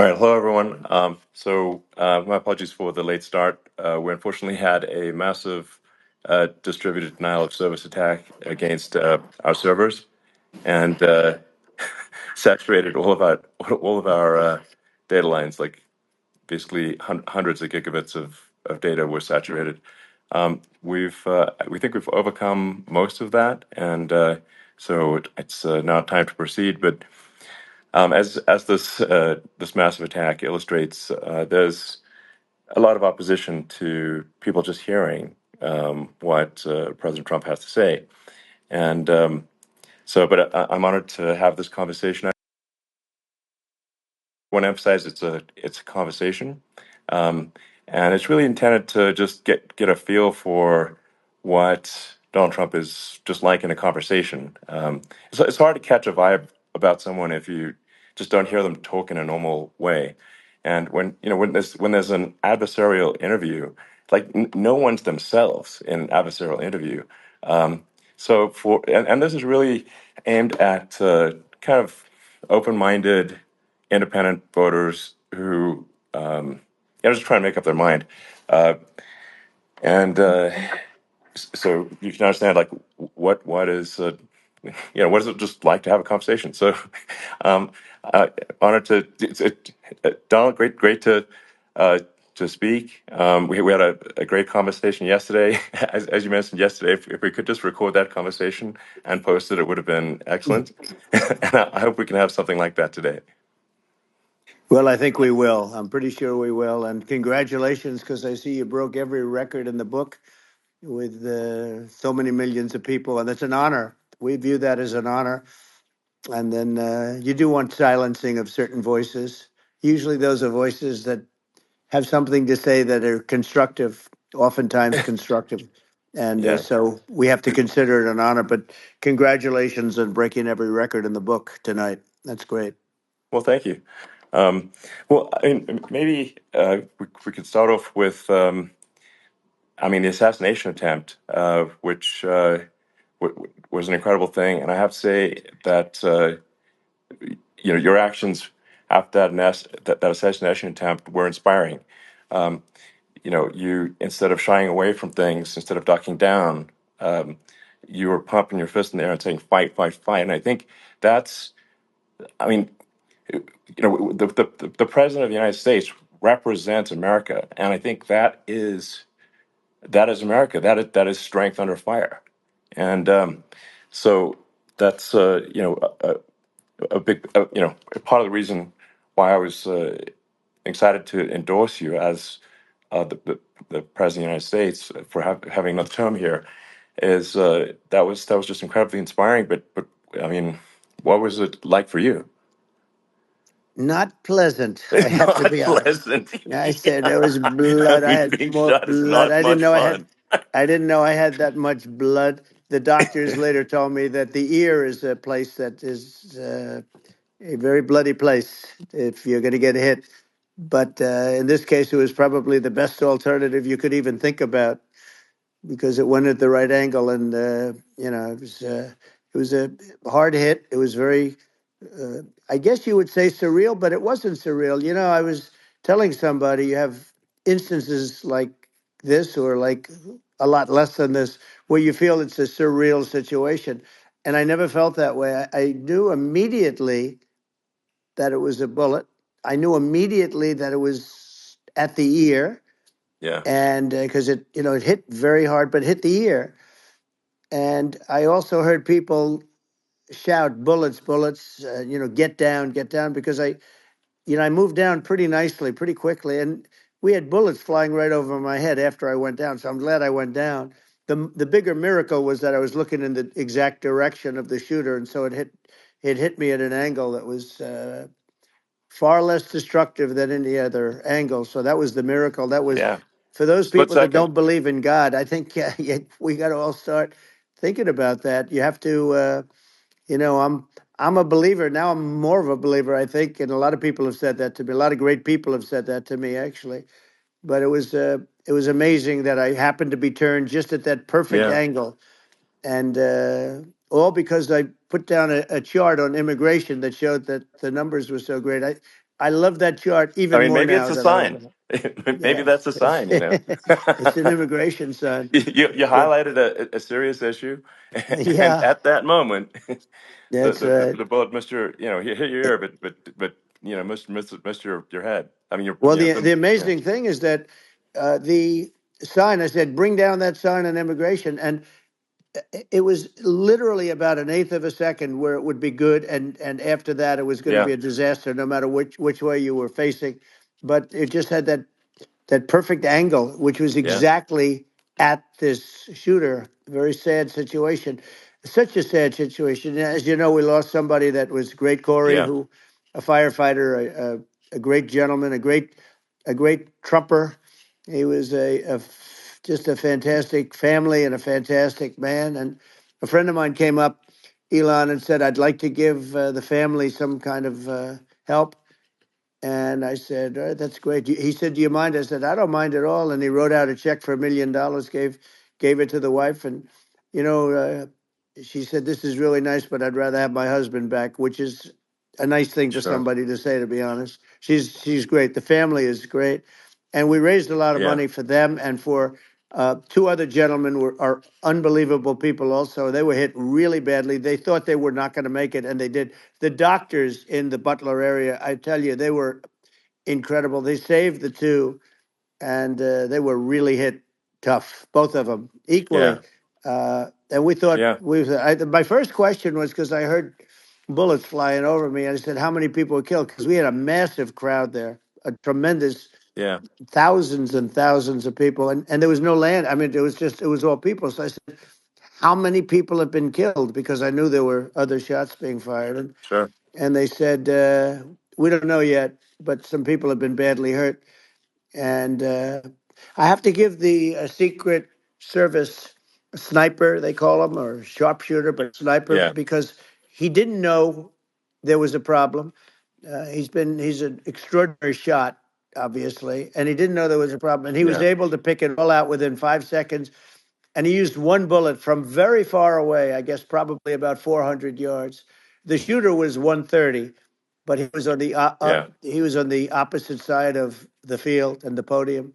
All right, hello everyone. My apologies for the late start. We unfortunately had a massive distributed denial of service attack against our servers, and saturated all of our data lines. Like basically hundreds of gigabits of data were saturated. We think we've overcome most of that, and it's now time to proceed. But as this massive attack illustrates, there's a lot of opposition to people just hearing what President Trump has to say, and I'm honored to have this conversation. I want to emphasize it's a conversation, um, and it's really intended to just get a feel for what Donald Trump is just like in a conversation. It's hard to catch a vibe about someone if you just don't hear them talk in a normal way. And when there's an adversarial interview, like no one's themselves in an adversarial interview. And this is really aimed at kind of open-minded, independent voters who are just trying to make up their mind. Uh, and so you can understand like what is what is it just like to have a conversation. So um, honored to Donald, great uh, to speak. We had a great conversation yesterday. As you mentioned yesterday, if we could just record that conversation and post it, it would have been excellent. And I hope we can have something like that today. Well, I think we will. I'm pretty sure we will. And congratulations, because I see you broke every record in the book with so many millions of people. And it's an honor. We view that as an honor. And then you do want silencing of certain voices. Usually those are voices that have something to say that are constructive, oftentimes constructive. And Yeah. so we have to consider it an honor. But congratulations on breaking every record in the book tonight. That's great. Well, thank you. Um, maybe we could start off with, the assassination attempt, which was an incredible thing. And I have to say that, your actions after that assassination attempt were inspiring. Um, you, instead of shying away from things, instead of ducking down, um, you were pumping your fist in the air and saying, fight, fight, fight. And I think that's, I mean, the president of the United States represents America, and I think that is America. That is strength under fire, and so that's a big part of the reason why I was excited to endorse you as the president of the United States for having another term here. Is that was just incredibly inspiring. But I mean, what was it like for you? Not pleasant, I have to Not be honest. pleasant. I said there was Yeah. blood. I had Being more shot is blood. not I didn't much know fun. I didn't know I had that much blood. The doctors later told me that the ear is a place that is a very bloody place if you're going to get hit. But in this case, it was probably the best alternative you could even think about because it went at the right angle, and it was a hard hit. It was very, I guess you would say surreal, but it wasn't surreal. You know, I was telling somebody you have instances like this, or like a lot less than this, where you feel it's a surreal situation, and I never felt that way. I knew immediately that it was a bullet. I knew immediately that it was at the ear, Yeah. and because it hit very hard, but hit the ear. And I also heard people shout, "Bullets, bullets!" Get down, because I moved down pretty nicely, pretty quickly, and we had bullets flying right over my head after I went down. So I'm glad I went down. The bigger miracle was that I was looking in the exact direction of the shooter, and so it hit me at an angle that was far less destructive than any other angle. So that was the miracle. That was Yeah. for those Split people that second. don't believe in God. I think we got to all start thinking about that. You have to, I'm a believer now. I'm more of a believer, I think, and a lot of people have said that to me. A lot of great people have said that to me, actually. But it was amazing that I happened to be turned just at that perfect Yeah. angle, and all because I put down a chart on immigration that showed that the numbers were so great. I love that chart I even mean, more maybe now it's a than I sign. ever. Maybe Yeah, that's a sign, you know. it's an immigration sign. You But highlighted a serious issue, and yeah, at that moment, that's right. the bullet missed your, you know, hit your ear, but you know, missed your head. I mean, your, Well, you know, the yeah, amazing thing is that the sign. I said, bring down that sign on immigration, and it was literally about an eighth of a second where it would be good, and after that, it was going to yeah, be a disaster, no matter which way you were facing. But it just had that perfect angle, which was yeah, exactly at this shooter. Very sad situation. Such a sad situation. As you know, we lost somebody that was great, Corey, yeah, who, a firefighter, a great gentleman, a great trumper. He was just a fantastic family and a fantastic man. And a friend of mine came up, Elon, and said, "I'd like to give the family some kind of help." And I said, "All right, that's great." He said, "Do you mind?" I said, "I don't mind at all." And he wrote out a check for $1 million, gave it to the wife. And, you know, she said, "This is really nice, but I'd rather have my husband back," which is a nice thing for sure, somebody to say, to be honest. She's great. The family is great. And we raised a lot of yeah, money for them and for two other gentlemen are unbelievable people also. They were hit really badly. They thought they were not going to make it, and they did. The doctors in the Butler area, I tell you, they were incredible. They saved the two, and they were really hit tough, both of them yeah, equally. And we thought yeah, my first question was because I heard bullets flying over me. And I said, "How many people were killed?" Because we had a massive crowd there, a tremendous yeah, thousands and thousands of people, and there was no land. I mean, it was all people. So I said, "How many people have been killed?" Because I knew there were other shots being fired, sure, and they said, "We don't know yet, but some people have been badly hurt." And I have to give the Secret Service sniper, they call him, or sharpshooter, but sniper, yeah, because he didn't know there was a problem. He's an extraordinary shot, obviously, and he didn't know there was a problem, and he was yeah, able to pick it all out within 5 seconds. And he used one bullet from very far away, I guess probably about 400 yards. The shooter was 130, but he was on yeah, he was on the opposite side of the field and the podium,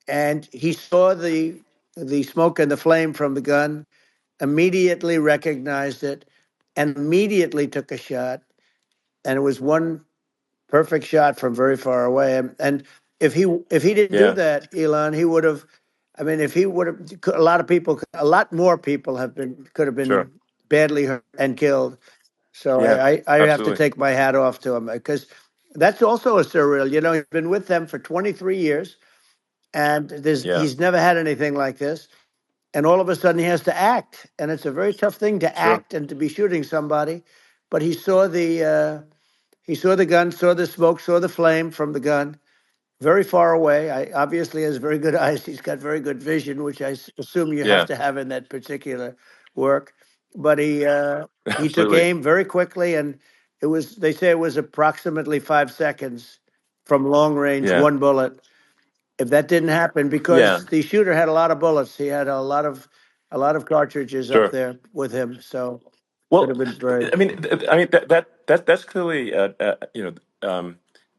and he saw the smoke and the flame from the gun, immediately recognized it, and immediately took a shot. And it was one perfect shot from very far away. And if he didn't do yeah, that, Elon, he would have. I mean, if he would have, a lot of people, a lot more people could have sure, been badly hurt and killed. So yeah, I have to absolutely, take my hat off to him because that's also a surreal. You know, he's been with them for 23 years, and yeah, he's never had anything like this. And all of a sudden, he has to act, and it's a very tough thing to sure, act and to be shooting somebody. But he saw the gun, saw the smoke, saw the flame from the gun very far away. I obviously has very good eyes. He's got very good vision, which assume you have yeah, to have in that particular work. But he took absolutely, aim very quickly, and it was they say it was approximately 5 seconds from long range, yeah, one bullet. If that didn't happen, yeah, because the shooter had a lot of bullets, he had a lot of cartridges up sure. there with him, so could have Well, been very. I mean that's clearly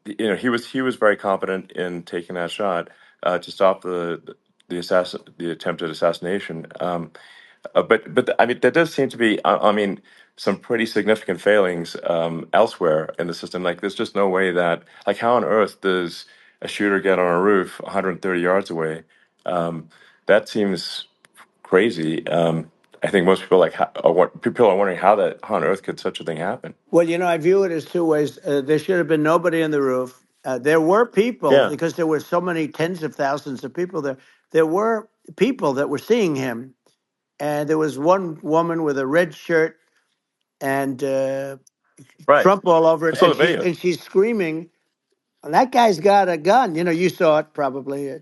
you know, he was very confident in taking that shot to stop the attempted assassination. But I mean, there does seem to be, I mean, some pretty significant failings elsewhere in the system. Like, there's just no way that, like, how on earth does a shooter get on a roof 130 yards away? That seems crazy. I think most people people are wondering how on earth could such a thing happen? Well, you know, I view it as two ways. There should have been nobody on the roof. There were people Yeah, because there were so many tens of thousands of people there. There were people that were seeing him, and there was one woman with a red shirt and right. Trump all over I it, saw the video. and she's screaming, "That guy's got a gun!" You know, you saw it probably. Yeah,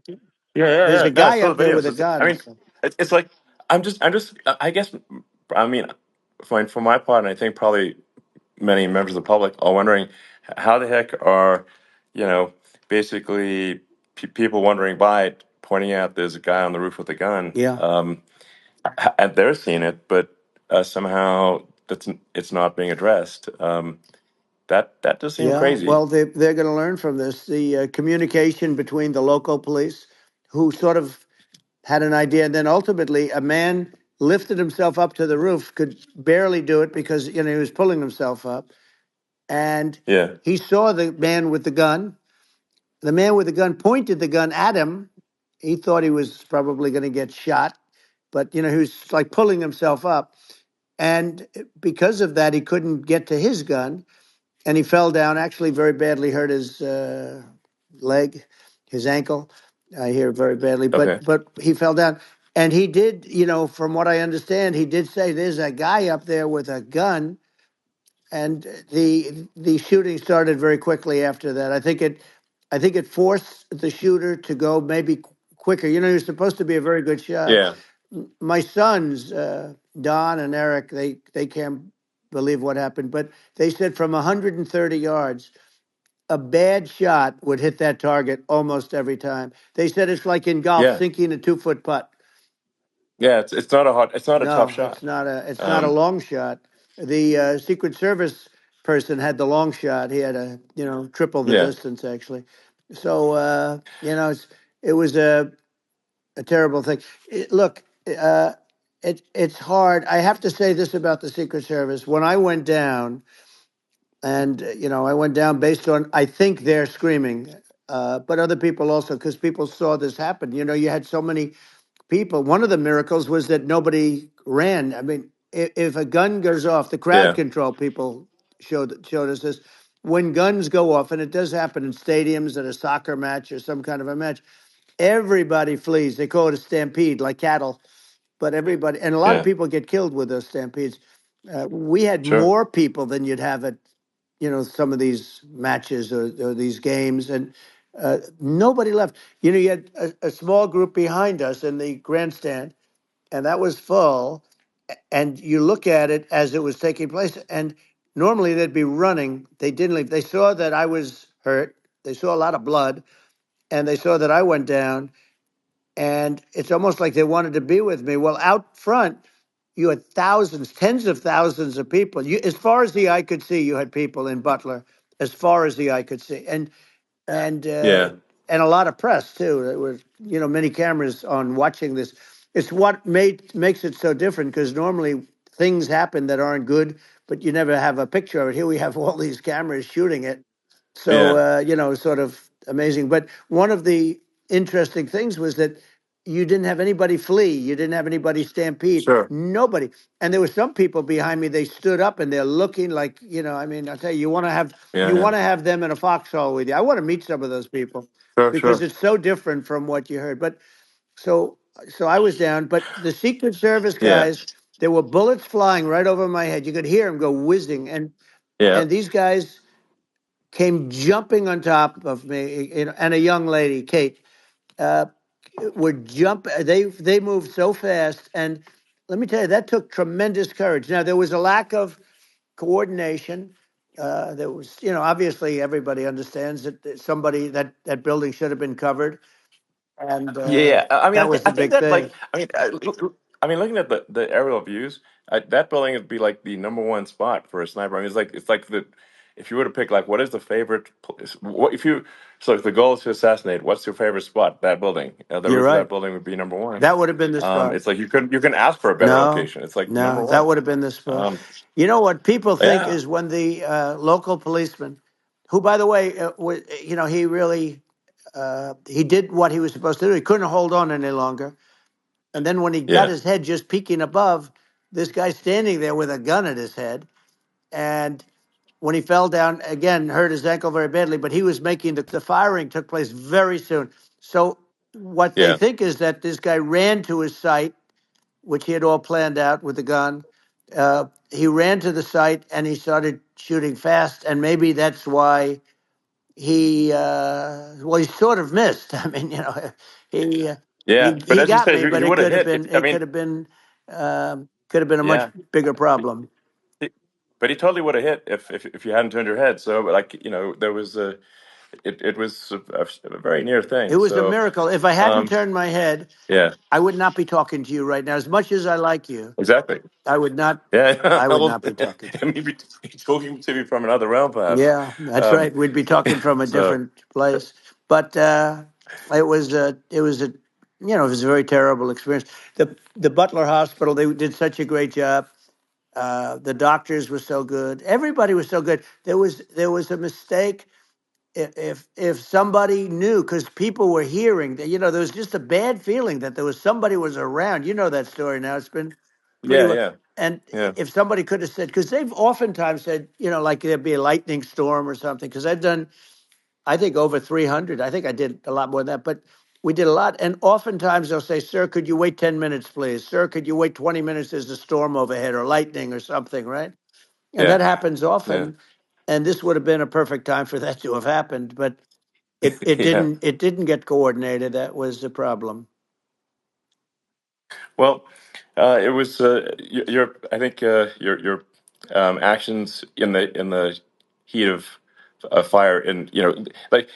yeah, There's yeah. a No, I guy saw the up there video. with a So I gun. mean, it's like I'm just. I guess. I mean, for my part, and I think probably many members of the public are wondering how the heck are, you know, basically people wondering by pointing out there's a guy on the roof with a gun, Yeah. and they're seeing it, but somehow it's not being addressed. That does seem Yeah, crazy. well, they're going to learn from this. The communication between the local police, who sort of had an idea, and then ultimately a man lifted himself up to the roof, could barely do it because he was pulling himself up, and Yeah, he saw the man with the gun. The man with the gun pointed the gun at him. He thought he was probably going to get shot, but he was like pulling himself up, and because of that, he couldn't get to his gun, and he fell down. Actually, very badly hurt his leg, his ankle. I hear very badly, but okay. he fell down, and he did. From what I understand, he did say, "There's a guy up there with a gun," and the shooting started very quickly after that. I think it forced the shooter to go maybe quicker. He was supposed to be a very good shot. Yeah, My sons, Don and Eric, they can't believe what happened, but they said from 130 yards, a bad shot would hit that target almost every time. They said it's like in golf, yeah, sinking a 2-foot putt. yeah. It's not a tough No, shot. it's not a Um, long shot. The Secret Service person had the long shot. He had a triple the yeah, distance actually. So it was a terrible thing. Look, it's hard. I have to say this about the Secret Service. When I went down, and I went down based on I think they're screaming, but other people also, because people saw this happen. You had so many people. One of the miracles was that nobody ran. I mean, if a gun goes off, the crowd yeah, control people showed us this. When guns go off, and it does happen in stadiums at a soccer match or some kind of a match, everybody flees. They call it a stampede, like cattle. But everybody, and a lot of yeah. people get killed with those stampedes. We had Sure. more people than you'd have at some of these matches or these games, and nobody left. You had a small group behind us in the grandstand, and that was full. And you look at it as it was taking place, and normally they'd be running. They didn't leave. They saw that I was hurt. They saw a lot of blood, and they saw that I went down. And it's almost like they wanted to be with me. Well, out front, you had thousands, tens of thousands of people. As far as the eye could see, you had people in Butler, as far as the eye could see, and uh, Yeah, and a lot of press too. There were many cameras on watching this. It's what makes it so different, because normally things happen that aren't good, but you never have a picture of it. Here we have all these cameras shooting it, so yeah. sort of amazing. But one of the interesting things was that you didn't have anybody flee, you didn't have anybody stampede, Sure. nobody. And there were some people behind me. They stood up and they're looking like, I mean, I'll tell you, Yeah, you yeah. want to have them in a foxhole with you. I want to meet some of those people Sure, because sure. it's so different from what you heard. But so I was down, but the Secret Service Yeah, guys, there were bullets flying right over my head. You could hear them go whizzing, yeah, and these guys came jumping on top of me, and a young lady, Kate, uh, would jump. They moved so fast, and let me tell you, that took tremendous courage. Now there was a lack of coordination. There was, obviously everybody understands that somebody that building should have been covered, and yeah. I mean, that was I the think big that thing. I mean, looking at the aerial views, that building would be like the number one spot for a sniper. I mean, it's like the if you were to pick like what is the favorite place, what if you so if the goal is to assassinate, what's your favorite spot? That building. You're right. That building would be number one. That would have been the spot. It's like you can ask for a better No, location. It's like number no, that one. would have been the spot. Um, You know what people think yeah, is when the local policeman, who, by the way, he really he did what he was supposed to do. He couldn't hold on any longer. And then when he got yeah, his head just peeking above, this guy standing there with a gun at his head. And when he fell down again, hurt his ankle very badly. But he was making the firing took place very soon. So what they yeah, think is that this guy ran to his site, which he had all planned out with the gun. He ran to the site and he started shooting fast, and maybe that's why he sort of missed. I mean, he uh, yeah. But he as you got said, me, he but would have hit. If I it mean, could have been a much yeah. bigger problem. But he totally would have hit if you hadn't turned your head. So like there was a it was a very near It thing. was a So miracle. If I hadn't um, turned my head, yeah, I would not be talking to you right now. As much as I like you, exactly. I would not. Yeah, I would well, not be talking to you. maybe talking to me from another realm, perhaps. Yeah, that's Um, right. We'd be talking from a so different place. But it was a, it was a very terrible experience. The Butler Hospital, they did such a great job. The doctors were so good. Everybody was so good. There was a mistake. If somebody knew, because people were hearing that, there was just a bad feeling that there was somebody was around. You know that story now. It's been pretty yeah, well. yeah, And yeah, if somebody could have said, because they've oftentimes said, like there'd be a lightning storm or something, because I've done, I think, over 300. I think I did a lot more than that, but we did a lot. And oftentimes they'll say, sir, could you wait 10 minutes, please? Sir, could you wait 20 minutes? There's a storm overhead or lightning or something, right? And yeah, that happens yeah, often. And this would have been a perfect time for that to have happened, but it yeah. didn't get coordinated. That was the problem. Well, it was your. I think your actions in the heat of fire, and like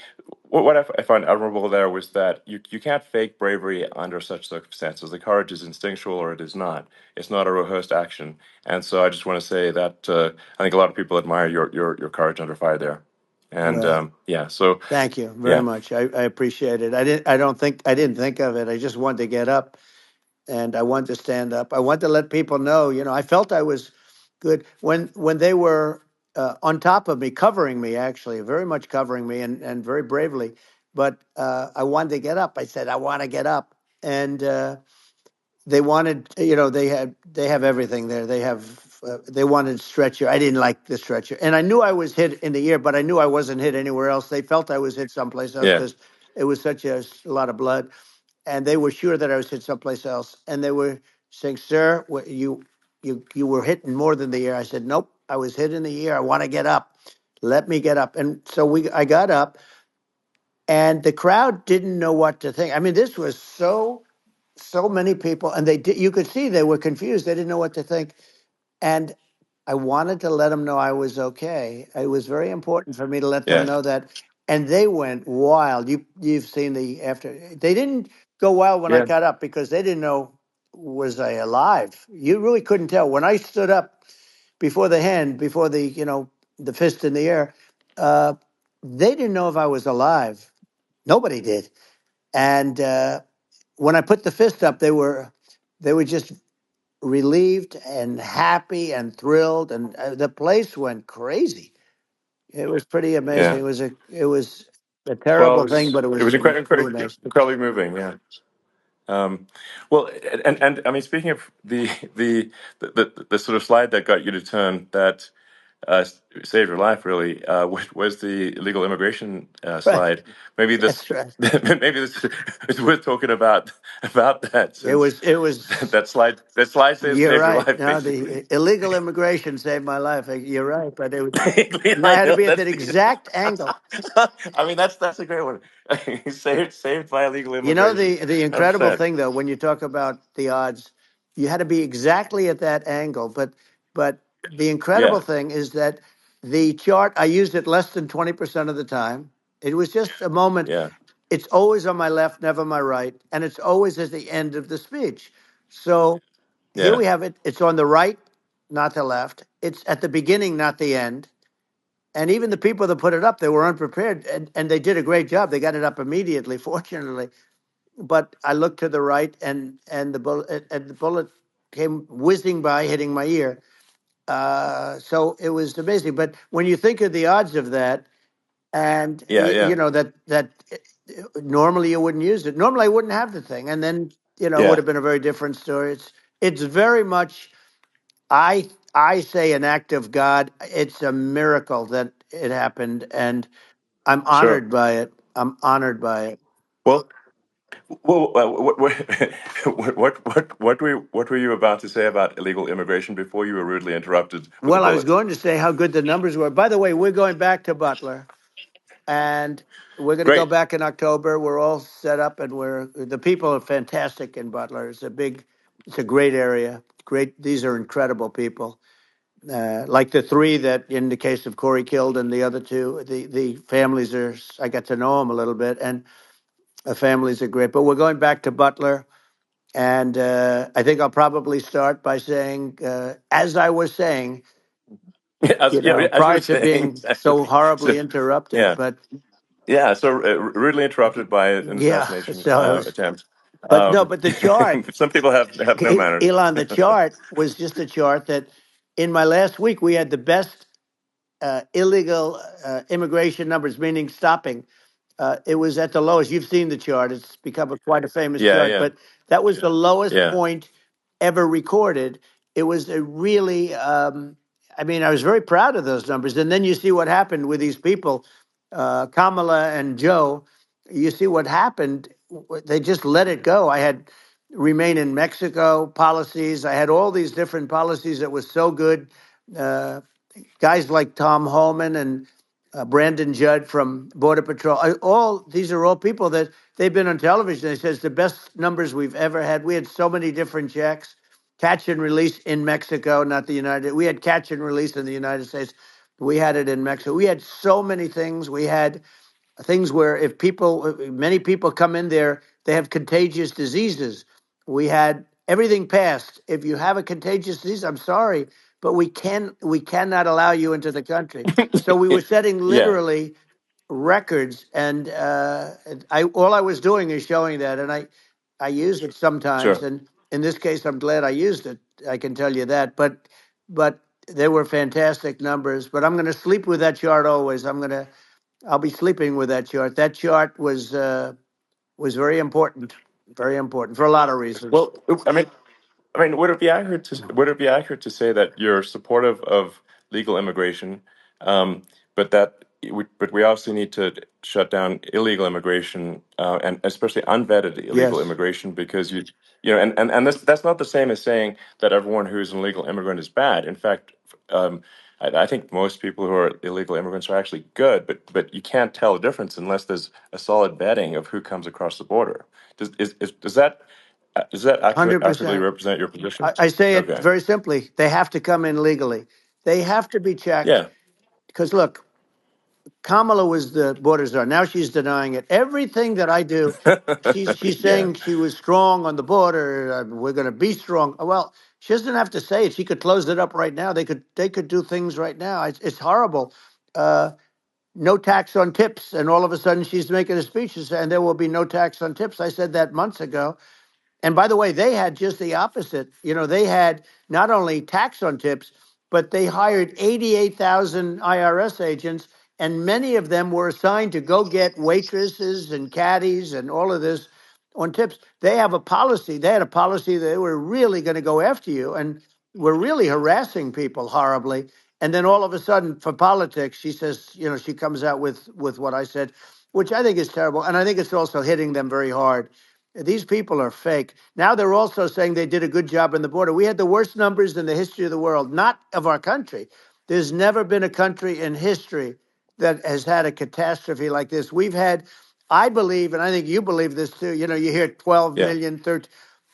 what I found admirable there was that you can't fake bravery under such circumstances. The courage is instinctual, or it is not. It's not a rehearsed action. And so I just want to say that I think a lot of people admire your courage under fire there. And Well, yeah, so thank you very yeah, much. I appreciate it. I didn't think of it. I just wanted to get up and I wanted to stand up. I wanted to let people know, I felt I was good when they were on top of me, covering me, actually, very much covering me and very bravely. But I wanted to get up. I said, I want to get up. And they wanted, they have everything there. They wanted stretcher. I didn't like the stretcher. And I knew I was hit in the ear, but I knew I wasn't hit anywhere else. They felt I was hit someplace else yeah, because it was such a lot of blood, and they were sure that I was hit someplace else. And they were saying, "Sir, you were hit in more than the ear." I said, "Nope, I was hit in the ear. I want to get up. Let me get up." And so I got up, and the crowd didn't know what to think. I mean, this was so many people, and you could see they were confused. They didn't know what to think, and I wanted to let them know I was okay. It was very important for me to let them yeah, know that, and they went wild. You've seen the after. They didn't go wild when I yeah, got up because they didn't know, was I alive. You really couldn't tell when I stood up before the hand, before the fist in the air. Uh, they didn't know if I was alive. Nobody did, and when I put the fist up, they were just relieved and happy and thrilled, and the place went crazy. It was pretty amazing. yeah. It was a Well, terrible thing, but it it was was pretty amazing. incredibly moving. Yeah. Um, well, and I mean, speaking of the sort of slide that got you to turn that saved your life, really, was the illegal immigration Right, slide. Maybe this, that's right. maybe this is worth talking about that, It since was it was. that slide You're saved your right. life, No, basically. the illegal immigration saved my life. You're right, but it I had to know be at that's that the. exact angle. I mean, that's a great one. Saved by illegal immigration. The incredible 100%. thing, though, when you talk about the odds, you had to be exactly at that angle. But the Yeah, incredible thing is that the chart, I used it less than 20% of the time. It was just a moment. yeah, It's always on my left, never my right, and it's always at the end of the speech. So here yeah, we have it. It's on the right, not the left. It's at the beginning, not the end. And even the people that put it up, they were unprepared, and they did a great job. They got it up immediately, fortunately. But I looked to the right, and the bullet came whizzing by, hitting my ear. So it was amazing. But when you think of the odds of that, and yeah, yeah, that normally you wouldn't use it. Normally I wouldn't have the thing, and then it would yeah. have been a very different story. It's very much, I say, an act of God. It's a miracle that it happened, and I'm Sure. honored by it. I'm honored by it. Well, what were you about to say about illegal immigration before you were rudely interrupted with a Well, I was bullet? going to say how good the numbers were. By the way, we're going back to Butler, and we're going to go Great. back in October. We're all set up, and the people are fantastic in Butler. It's a great area. Great, these are incredible people. like the three that, in the case of Corey killed, and the other two, the families are. I got to know them a little bit, and the families are great. But we're going back to Butler, and I think I'll probably start by saying, as I was saying, Yeah, as you were prior to saying, being so so, horribly interrupted. yeah, But yeah. So rudely interrupted by an yeah, assassination so it was. attempt. But no, but the chart, Some people have no manners. Elon, the chart was just a chart that in my last week we had the best illegal immigration numbers, meaning stopping. It was at the lowest. You've seen the chart; it's become quite a famous Yeah, chart. yeah, But that was the lowest yeah. point ever recorded. It was a really, I mean, I was very proud of those numbers. And then you see what happened with these people, Kamala and Joe. You see what happened. They just let it go. I had remain in Mexico policies. I had all these different policies that was so good. Uh, Guys like Tom Homan and Brandon Judd from Border Patrol. All these are all people that they've been on television. They says the best numbers we've ever had. We had so many different checks, catch and release in Mexico, not the United. We had catch and release in the United States. We had it in Mexico. We had so many things. We had things where if people, many people come in there, they have contagious diseases. We had everything passed. If you have a contagious disease, I'm sorry, but we cannot allow you into the country. So we were setting Yeah, literally records, and I all I was doing is showing that, and I use it sometimes, sure. and in this case, I'm glad I used it. I can tell you that, but they were fantastic numbers. But I'm going to sleep with that chart always. I'll be sleeping with that chart. That chart was very important for a lot of reasons. Well, I mean, would it be accurate to say that you're supportive of legal immigration, but but we obviously need to shut down illegal immigration, and especially unvetted illegal Yes, immigration, because and that's not the same as saying that everyone who's an illegal immigrant is bad. In fact, I think most people who are illegal immigrants are actually good, but you can't tell the difference unless there's a solid vetting of who comes across the border. Does that accurately 100%. represent your position? I say it Okay. very simply. They have to come in legally. They have to be checked Yeah. because look, Kamala was the border czar. Now she's denying it. Everything that I do, she's Yeah. saying she was strong on the border. We're going to be strong. Well, she doesn't have to say it. She could close it up right now. They could do things right now. It's horrible. Uh, no tax on tips, and all of a sudden she's making a speech and there will be no tax on tips. I said that months ago. And by the way, they had just the opposite. They had not only tax on tips, but they hired 88,000 IRS agents, and many of them were assigned to go get waitresses and caddies and all of this on tips. They have a policy. They had a policy that they were really going to go after you and were really harassing people horribly. And then all of a sudden, for politics, she says, she comes out with what I said, which I think is terrible. And I think it's also hitting them very hard. These people are fake. Now they're also saying they did a good job in the border. We had the worst numbers in the history of the world, not of our country. There's never been a country in history that has had a catastrophe like this. We've had, I believe, and I think you believe this too. You hear 12 Yeah. million, 13.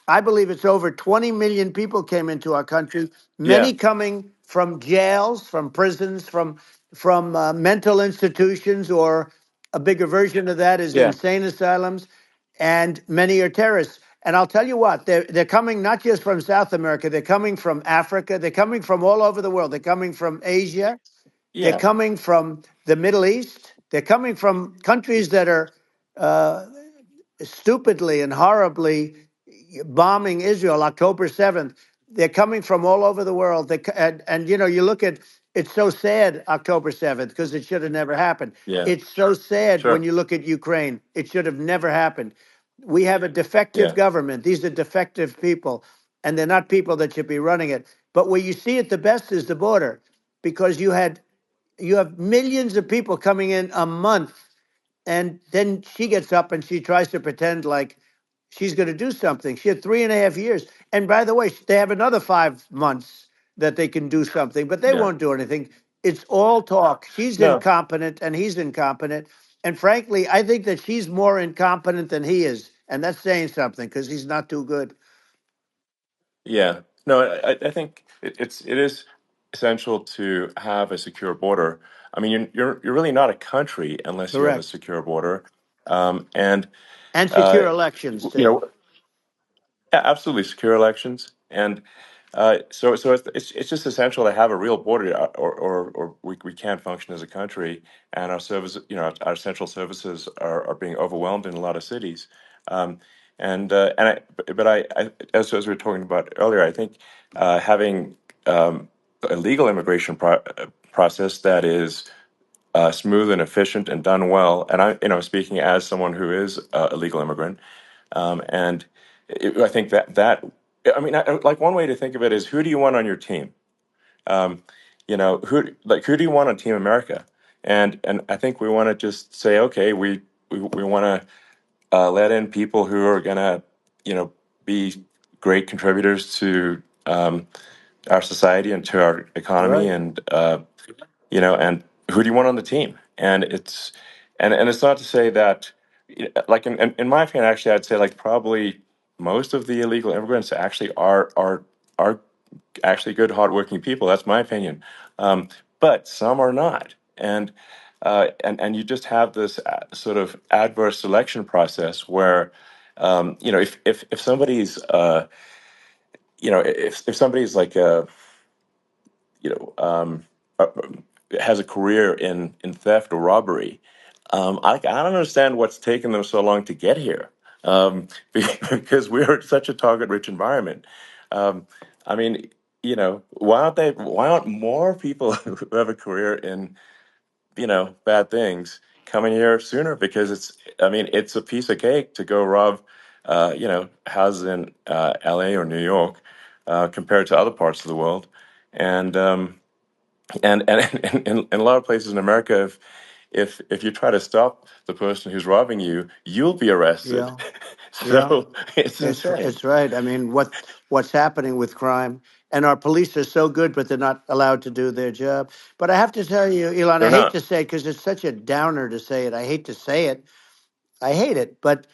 I believe it's over 20 million people came into our country, Yeah. many coming from jails, from prisons, from mental institutions, or a bigger version of that is Yeah. insane asylums, and many are terrorists. And I'll tell you what, they're coming not just from South America, they're coming from Africa, they're coming from all over the world. They're coming from Asia, they're Yeah. coming from the Middle East, they're coming from countries that are uh, stupidly and horribly bombing Israel October 7th. They're coming from all over the world. And you look at it's so sad October 7th because it should have never happened. Yeah. It's so sad when Sure. you look at Ukraine. It should have never happened. We have a defective Yeah. government. These are defective people, and they're not people that should be running it. But where you see it the best is the border because you have millions of people coming in a month, and then she gets up and she tries to pretend like she's going to do something. She had 3.5 years. And by the way, they have another 5 months that they can do something, but they Yeah. won't do anything. It's all talk. She's No. incompetent and he's incompetent. And frankly, I think that she's more incompetent than he is. And that's saying something because he's not too good. Yeah. No. I think it is. essential to have a secure border. I mean, you're really not a country unless you have a Correct. secure border, and And uh, secure elections you too. know, yeah, absolutely secure elections, and so it's just essential to have a real border, or we can't function as a country, and our service, our central services are being overwhelmed in a lot of cities, um, and as we were talking about earlier, I think having a legal immigration process that is smooth and efficient and done well, and speaking as someone who is a legal immigrant. And I think I mean, like one way to think of it is, who do you want on your team? Um, who do you want on Team America? And I think we want to just say, okay, we want to let in people who are gonna, be great contributors to our society and to our economy, Right. and who do you want on the team? And it's not to say that, like in my opinion, actually, I'd say like probably most of the illegal immigrants actually are actually good, hardworking people. That's my opinion, but some are not, and you just have this sort of adverse selection process where, if somebody's if somebody's like a you know uh, has a career in theft or robbery, I don't understand what's taken them so long to get here, because we're such a target-rich environment. I mean, why aren't more people who have a career in, bad things coming here sooner? Because I mean, it's a piece of cake to go rob, houses in LA or New York, compared to other parts of the world. And, in a lot of places in America, if you try to stop the person who's robbing you, you'll be arrested. Yeah. Yeah. So it's insane. It's right. I mean, what's happening with crime, and our police are so good, but they're not allowed to do their job. But I have to tell you, Elon, I They're hate not. to say it because it's such a downer to say it. I hate to say it. I hate it, but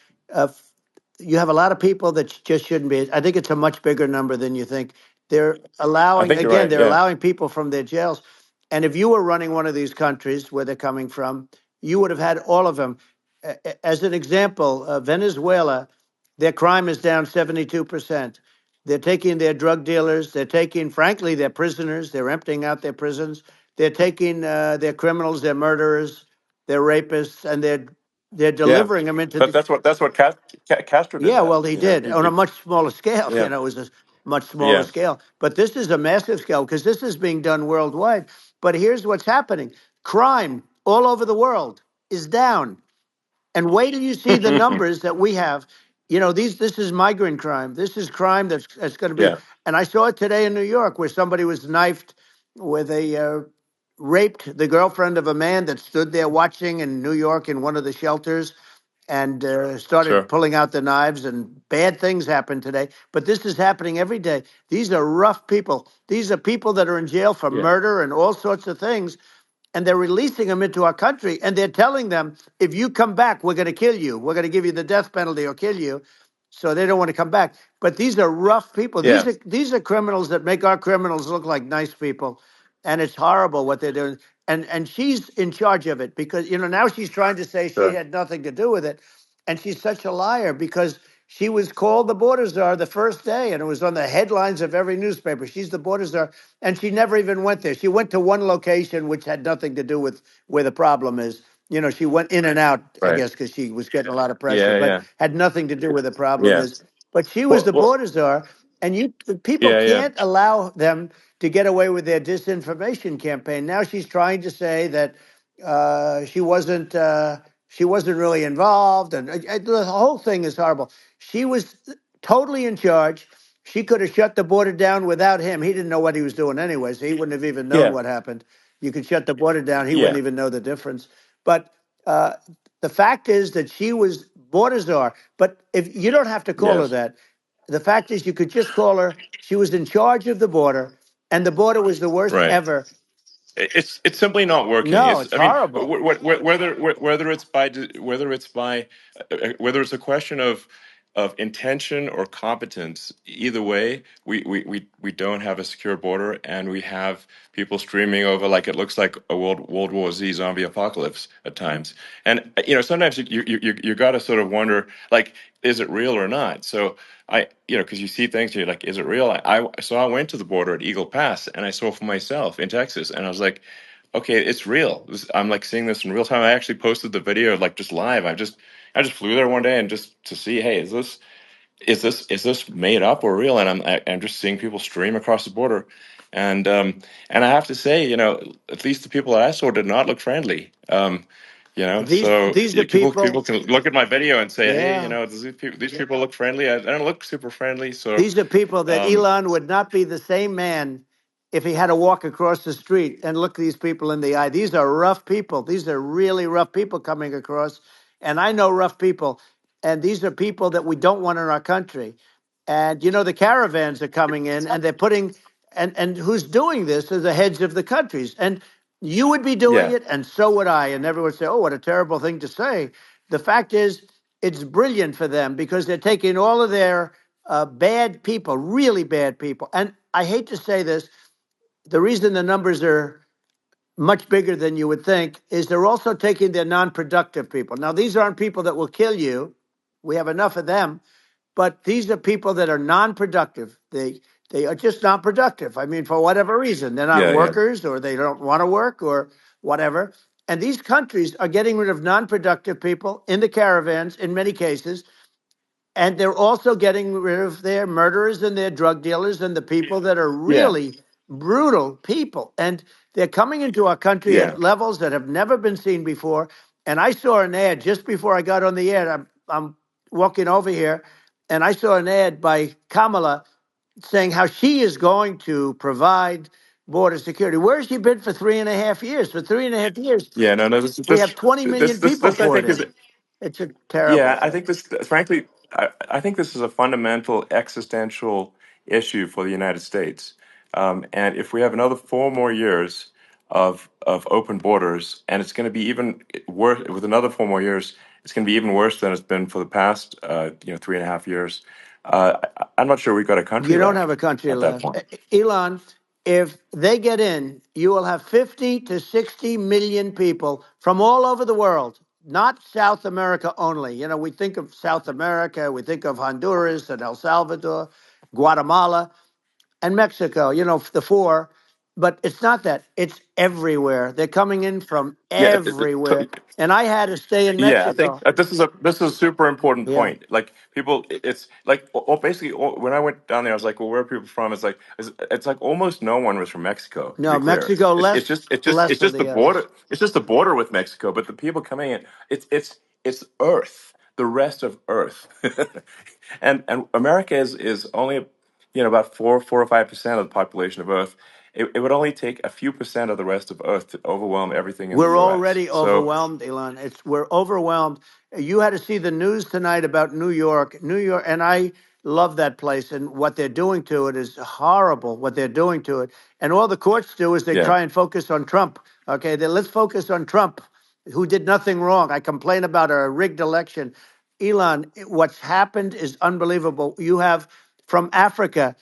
you have a lot of people that just shouldn't be. I think it's a much bigger number than you think. They're I allowing, think you're again, right. they're Yeah. allowing people from their jails. And if you were running one of these countries where they're coming from, you would have had all of them. As an example, Venezuela, their crime is down 72%. They're taking their drug dealers, they're taking, frankly, their prisoners, they're emptying out their prisons, they're taking their criminals, their murderers, their rapists, and they're Yeah. delivering them into But the. that's what Castro did. Yeah, That well, he did he on a did. much smaller scale. Yeah. It was a much smaller Yeah. scale. But this is a massive scale because this is being done worldwide. But here's what's happening: crime all over the world is down. And wait till you see the numbers that we have. This is migrant crime. This is crime that's going to be. Yeah. And I saw it today in New York where somebody was knifed with raped the girlfriend of a man that stood there watching in New York in one of the shelters and started Sure. pulling out the knives, and bad things happened today. But this is happening every day. These are rough people. These are people that are in jail for Yeah. murder and all sorts of things, and they're releasing them into our country, and they're telling them, if you come back, we're going to kill you. We're going to give you the death penalty or kill you. So they don't want to come back. But these are rough people. Yeah. These are criminals that make our criminals look like nice people, and it's horrible what they're doing. And she's in charge of it because now she's trying to say she Sure. had nothing to do with it, and she's such a liar because she was called the border czar the first day, and it was on the headlines of every newspaper. She's the border czar, and she never even went there. She went to one location which had nothing to do with where the problem is. She went in and out, I Right. guess, because she was getting a lot of pressure, Yeah. but Yeah. had nothing to do with the problem Yeah. is. But she was Well. the Well. border czar, and people Yeah. Yeah. can't allow them to get away with their disinformation campaign. Now she's trying to say that she wasn't. She wasn't really involved, and the whole thing is horrible. She was totally in charge. She could have shut the border down without him. He didn't know what he was doing anyway, so he wouldn't have even known Yeah. what happened. You could shut the border down; he wouldn't Yeah. even know the difference. But uh, the fact is that she was border czar. But if you don't have to call her Yes. that, the fact is you could just call her. She was in charge of the border, and the border was the worst Right. ever. It's simply not working. No, It's it's I mean, horrible. whether it's by, whether it's a question of of intention or competence, either way, we don't have a secure border, and we have people streaming over like it looks like a World War Z zombie apocalypse at times. And sometimes you got to sort of wonder, like, is it real or not? So because you see things, you're like, is it real? So I went to the border at Eagle Pass, and I saw for myself in Texas, and I was like, okay, it's real. I'm like seeing this in real time. I actually posted the video like just live. I just flew there one day and just to see, hey, is this made up or real? And I'm just seeing people stream across the border, and I have to say, at least the people that I saw did not look friendly. So These are people people. can look at my video and say, hey, Yeah. does these people look friendly? I don't look super friendly. So, These are people that um, Elon would not be the same man if he had to walk across the street and look these people in the eye. These are rough people. These are really rough people coming across. And I know rough people. And these are people that we don't want in our country. And the caravans are coming in and they're putting and who's doing this are the heads of the countries. And you would be doing yeah, it, and so would I. And everyone would say, oh, what a terrible thing to say. The fact is, it's brilliant for them because they're taking all of their bad people, really bad people. And I hate to say this, the reason the numbers are much bigger than you would think is they're also taking their non-productive people. Now, these aren't people that will kill you. We have enough of them, but these are people that are non-productive. They are just not productive. I mean, for whatever reason, they're not yeah, yeah, workers or they don't want to work or whatever. And these countries are getting rid of non-productive people in the caravans in many cases, and they're also getting rid of their murderers and their drug dealers and the people that are yeah, really brutal people. And they're coming into our country yeah, at levels that have never been seen before. And I saw an ad just before I got on the air. I'm walking over here, and I saw an ad by Kamala saying how she is going to provide border security. Where has she been for 3.5 years? For 3.5 years, yeah. No, no. This, we this, have 20 this, million this, people this. I poured think in. is. It's a terrible Yeah, I thing. think this, frankly, I think this is a fundamental existential issue for the United States. And if we have another 4 more years of open borders, and it's going to be even worse with another 4 more years, it's going to be even worse than it's been for the past, 3.5 years. I'm not sure we've got a country You don't have left a country at that left. point. Elon, if they get in, you will have 50 to 60 million people from all over the world, not South America only. We think of South America, we think of Honduras and El Salvador, Guatemala, and Mexico, the four. But it's not that. It's everywhere. They're coming in from Yeah, everywhere. And I had to stay in yeah, I think Mexico. this is a super important Yeah. point. Like people, it's like basically when I went down there, I was like, well, where are people from? It's like almost no one was from Mexico. To be No, clear, Mexico it's it's less, just it's just it's less of just the the border. others. It's just the border with Mexico. But the people coming in, it's Earth, the rest of Earth, and America is only about 4 or 5% of the population of Earth. It would only take a few percent of the rest of Earth to overwhelm everything in the We're U.S. already So overwhelmed, Elon. We're overwhelmed. You had to see the news tonight about New York, and I love that place. And what they're doing to it is horrible. What they're doing to it, and all the courts do is they yeah, try and focus on Trump. Okay, let's focus on Trump, who did nothing wrong. I complain about a rigged election. Elon, what's happened is unbelievable. You have from Africa.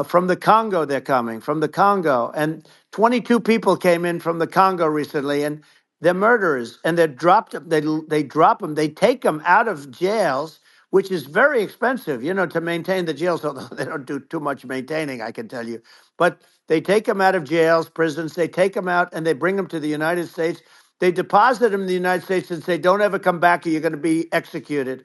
From the Congo, they're coming from the Congo, and 22 people came in from the Congo recently, and they're murderers, and they're dropped. They drop them. They take them out of jails, which is very expensive, to maintain the jails. Although they don't do too much maintaining, I can tell you. But they take them out of jails, prisons. They take them out, and they bring them to the United States. They deposit them in the United States and say, "Don't ever come back, or you're going to be executed."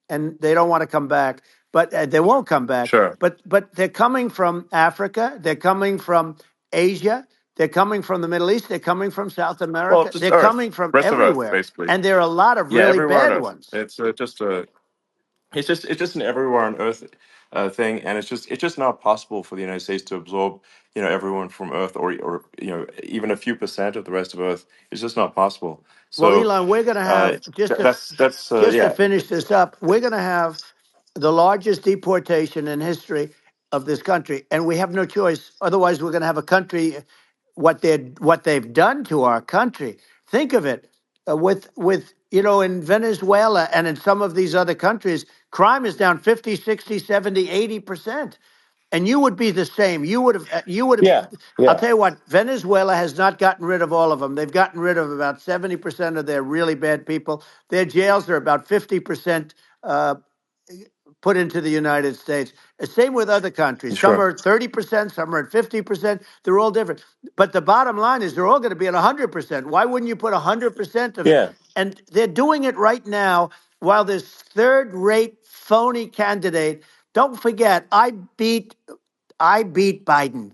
And they don't want to come back, but they won't come back. sure. But they're coming from Africa. They're coming from Asia. They're coming from the Middle East. They're coming from South Well, America. just They're Earth, coming from rest of Earth, everywhere. basically. And there are a lot of Yeah, really everywhere on bad Earth. ones. It's just an everywhere on Earth thing, and it's just not possible for the United States to absorb everyone from Earth, or even a few percent of the rest of Earth. It's just not possible. Well, So Elon, we're going to have that's just to yeah, finish this up. We're going to have the largest deportation in history of this country, and we have no choice. Otherwise, we're going to have a country. What they've done to our country. Think of it, with in Venezuela and in some of these other countries. Crime is down 50, 60, 70, 80%. And you would be the same. You would have, Yeah, I'll yeah, tell you what, Venezuela has not gotten rid of all of them. They've gotten rid of about 70% of their really bad people. Their jails are about 50% uh, put into the United States. Same with other countries. Some sure. are at 30%, some are at 50%. They're all different. But the bottom line is they're all going to be at 100%. Why wouldn't you put 100% of, Yeah, and they're doing it right now while this third rate phony candidate, don't forget, I beat Biden.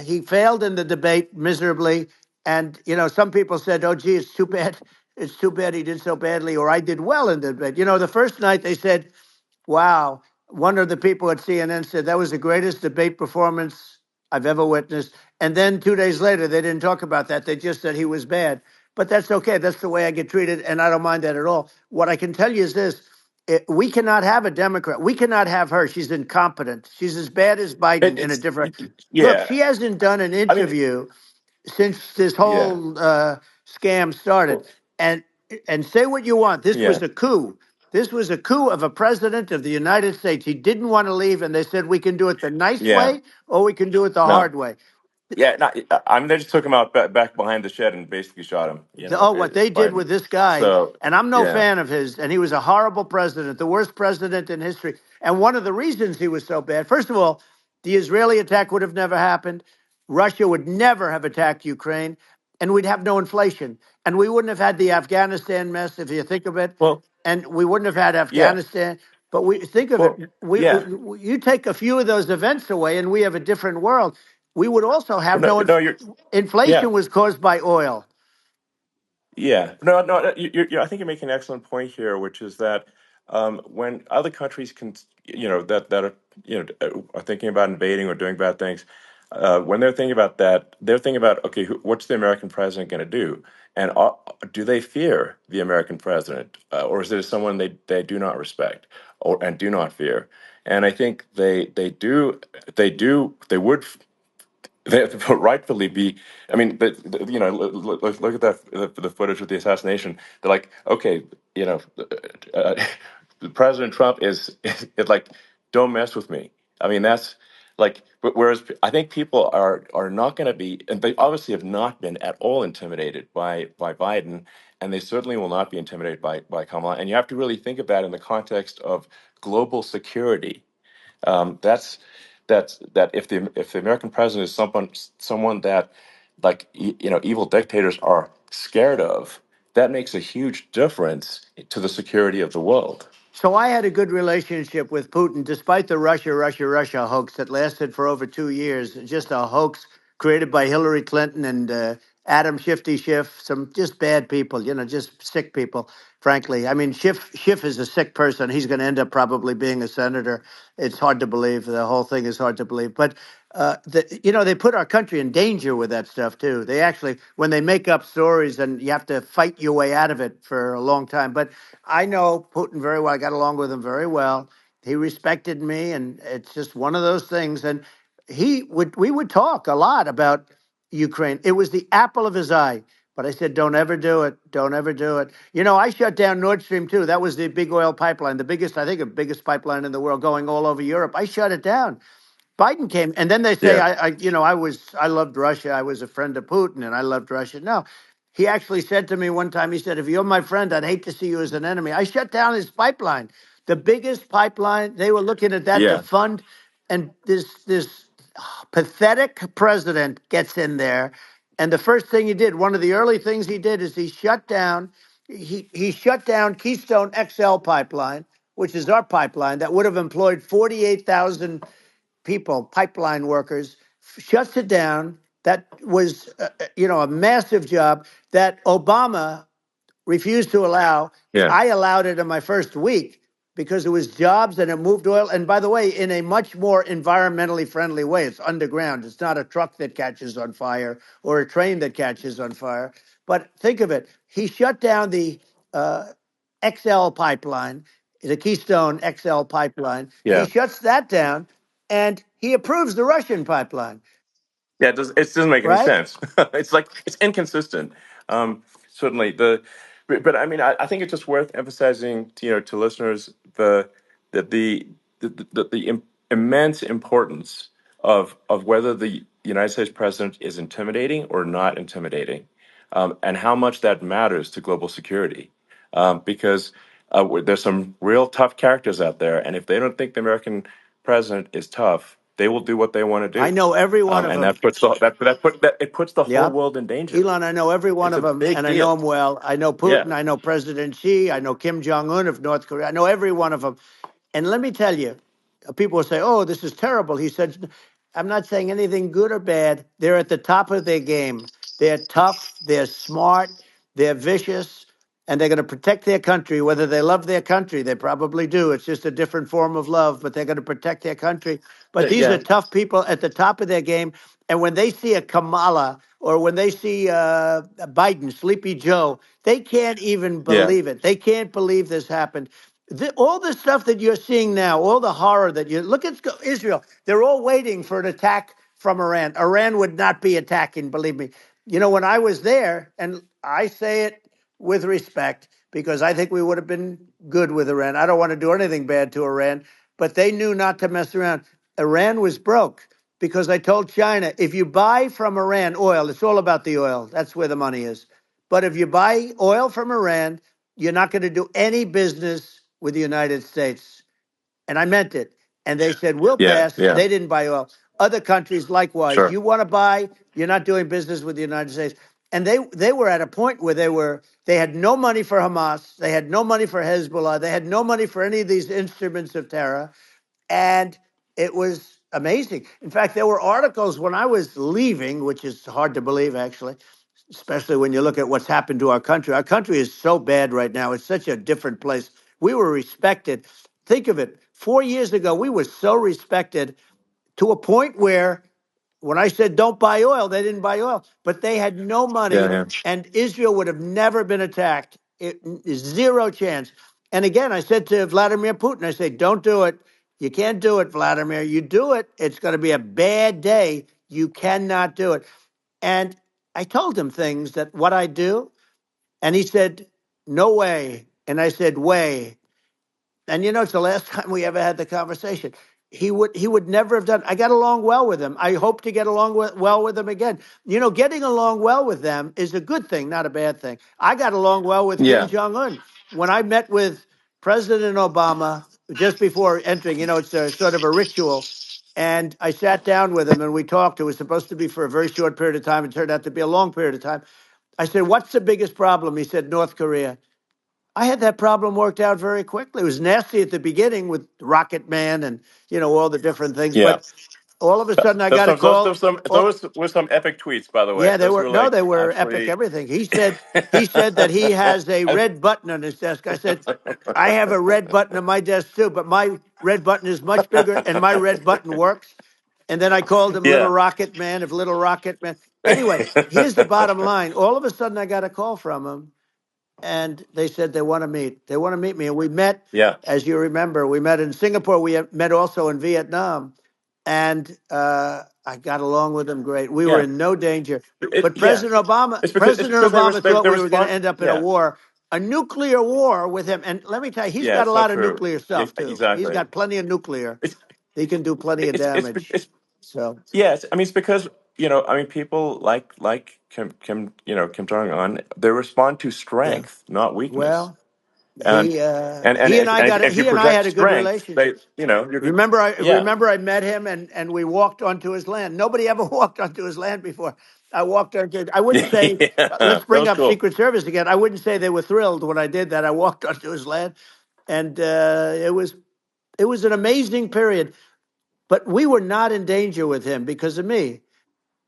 He failed in the debate miserably. And, some people said, oh, gee, it's too bad. It's too bad he did so badly, or I did well in the debate. The first night they said, wow. One of the people at CNN said that was the greatest debate performance I've ever witnessed. And then 2 days later, they didn't talk about that. They just said he was bad. But that's okay. That's the way I get treated. And I don't mind that at all. What I can tell you is this: we cannot have a Democrat. We cannot have her. She's incompetent. She's as bad as Biden in a it's different. Look, yeah. she hasn't done an I mean, interview since this yeah, whole scam started. well, And say what you want. This yeah, was a coup. This was a coup of a president of the United States. He didn't want to leave, and they said we can do it the nice yeah. way or we can do it the No, hard way. yeah. Not, I mean, they just took him out back behind the shed and basically shot him. What they did Biden. with this guy, So and I'm no yeah, fan of his, and he was a horrible president, the worst president in history. And one of the reasons he was so bad, first of all, the Israeli attack would have never happened. Russia would never have attacked Ukraine, and we'd have no inflation. And we wouldn't have had the Afghanistan mess, if you think of it, well, and we wouldn't have had yeah, Afghanistan. But we think of it, well, yeah. you take a few of those events away, and we have a different world. We would also have No, no no, you're yeah. inflation was caused by oil. Yeah, no, no. I think you're making an excellent point here, which is that when other countries can, that are, are thinking about invading or doing bad things, when they're thinking about that, they're thinking about, okay, what's the American president going to do, and do they fear the American president, or is there someone they do not respect or and do not fear? And I think they would they rightfully be. I mean, look at that the footage with the assassination. They're like, okay, uh, President Trump is like, don't mess with me. I mean, that's like, but whereas I think people are not going to be, and they obviously have not been at all intimidated by Biden, and they certainly will not be intimidated by Kamala. And you have to really think of that in the context of global security. That if the American president is someone that, like, evil dictators are scared of, that makes a huge difference to the security of the world. So I had a good relationship with Putin, despite the Russia hoax that lasted for over 2 years. Just a hoax created by Hillary Clinton and Adam Shifty Schiff, some just bad people, just sick people, frankly. I mean, Schiff is a sick person. He's going to end up probably being a senator. It's hard to believe. The whole thing is hard to believe. But, they put our country in danger with that stuff, too. They actually, when they make up stories, and you have to fight your way out of it for a long time. But I know Putin very well. I got along with him very well. He respected me, and it's just one of those things. And we would talk a lot about Ukraine. It was the apple of his eye. But I said, don't ever do it. Don't ever do it. I shut down Nord Stream 2. That was the big oil pipeline, the biggest, I think, the biggest pipeline in the world going all over Europe. I shut it down. Biden came, and then they say, Yeah, I loved Russia. I was a friend of Putin, and I loved Russia. No, he actually said to me one time, he said, if you're my friend, I'd hate to see you as an enemy. I shut down his pipeline, the biggest pipeline. They were looking at that to yeah, fund, and this pathetic president gets in there, and the first thing he did, one of the early things he did, is he shut down Keystone XL pipeline, which is our pipeline that would have employed 48,000 people, pipeline workers, shuts it down. That was, a massive job that Obama refused to allow. yeah, I allowed it in my first week because it was jobs and it moved oil. And by the way, in a much more environmentally friendly way. It's underground. It's not a truck that catches on fire or a train that catches on fire. But think of it. He shut down the XL pipeline, the Keystone XL pipeline. He yeah, shuts that down and he approves the Russian pipeline, yeah. It doesn't make any right? sense. It's like it's inconsistent. Certainly but I mean, I think it's just worth emphasizing, to listeners, the that the immense importance of whether the United States president is intimidating or not intimidating, and how much that matters to global security, because there's some real tough characters out there, and if they don't think the American president is tough, they will do what they want to I do, know every one of and them. that puts it puts the whole Yeah. world in danger. Elon, I know every one It's of a them, big and I know deal. them well. I know Yeah, Putin. I know President Xi. I know Kim Jong Un of North Korea. I know every one of them. And let me tell you, people will say, "Oh, this is terrible." He said, "I'm not saying anything good or bad. They're at the top of their game. They're tough. They're smart. They're vicious." And they're going to protect their country, whether they love their country. They probably do. It's just a different form of love, but they're going to protect their country. But these are yeah, tough people at the top of their game. And when they see a Kamala or when they see Biden, Sleepy Joe, they can't even yeah, believe it. They can't believe this happened. All the stuff that you're seeing now, all the horror that you look at Israel, they're all waiting for an attack from Iran. Iran would not be attacking, believe me. You know, when I was there, and I say it with respect because I think we would have been good with Iran. I don't want to do anything bad to Iran, but they knew not to mess around. Iran was broke because I told China, if you buy from Iran oil, it's all about the oil. That's where the money is. But if you buy oil from Iran, you're not going to do any business with the United States. And I meant it. And they said, we'll yeah, pass. yeah. They didn't buy oil. Other countries, likewise. Sure. You want to buy, you're not doing business with the United States. And they were at a point where they had no money for Hamas. They had no money for Hezbollah. They had no money for any of these instruments of terror. And it was amazing. In fact, there were articles when I was leaving, which is hard to believe, actually, especially when you look at what's happened to our country. Our country is so bad right now. It's such a different place. We were respected. Think of it. 4 years ago, we were so respected to a point where when I said don't buy oil, they didn't buy oil, but they had no Yeah, money, yeah, and Israel would have never been attacked. Zero chance. And again, I said to Vladimir Putin, I said, don't do it. You can't do it, Vladimir. You do it, it's going to be a bad day. You cannot do it. And I told him things that what I do, and he said, no way. And I said, way. And you know, it's the last time we ever had the conversation. He would never have done. I got along well with him. I hope to get along well with him again. You know, getting along well with them is a good thing, not a bad thing. I got along well with Kim yeah, Jong Un when I met with President Obama just before entering. You know, it's a sort of a ritual. And I sat down with him and we talked. It was supposed to be for a very short period of time. It turned out to be a long period of time. I said, "What's the biggest problem?" He said, "North Korea." I had that problem worked out very quickly. It was nasty at the beginning with Rocket Man and all the different things, yeah. but all of a sudden I got a call. Oh, Those were some epic tweets, by the way. yeah, they Those were were no, like they were epic. absolutely. Everything he said that he has a red button on his desk. I said, I have a red button on my desk too, but my red button is much bigger, and my red button works. And then I called him Little Yeah. Rocket Man of Little Rocket Man. Anyway, here's the bottom line. All of a sudden I got a call from him and they said they want to meet. They want to meet me. And we met, Yeah, as you remember, we met in Singapore. We met also in Vietnam. And I got along with them great. We were yeah. in no danger. It, But yeah. President Obama, It's President because Obama thought they we were going to respond. end up in Yeah, a nuclear war with him. And let me tell you, he's yeah. got a So lot of true. nuclear Yeah, stuff too. He's exactly. got plenty of nuclear. It's He can do plenty of damage. it's So yes. I mean, it's because I mean, people like Kim Jong Un. They respond to yeah. strength, not weakness. Well, And he and I got it. if you He and I project had a good strength, they relationship. you're good. Remember, I Yeah, remember I met him and we walked onto his land. Nobody ever walked onto his land before. I walked onto. I wouldn't say. yeah. Let's That bring was up cool. Secret Service again. I wouldn't say they were thrilled when I did that. I walked onto his land, and it was an amazing period. But we were not in danger with him because of me.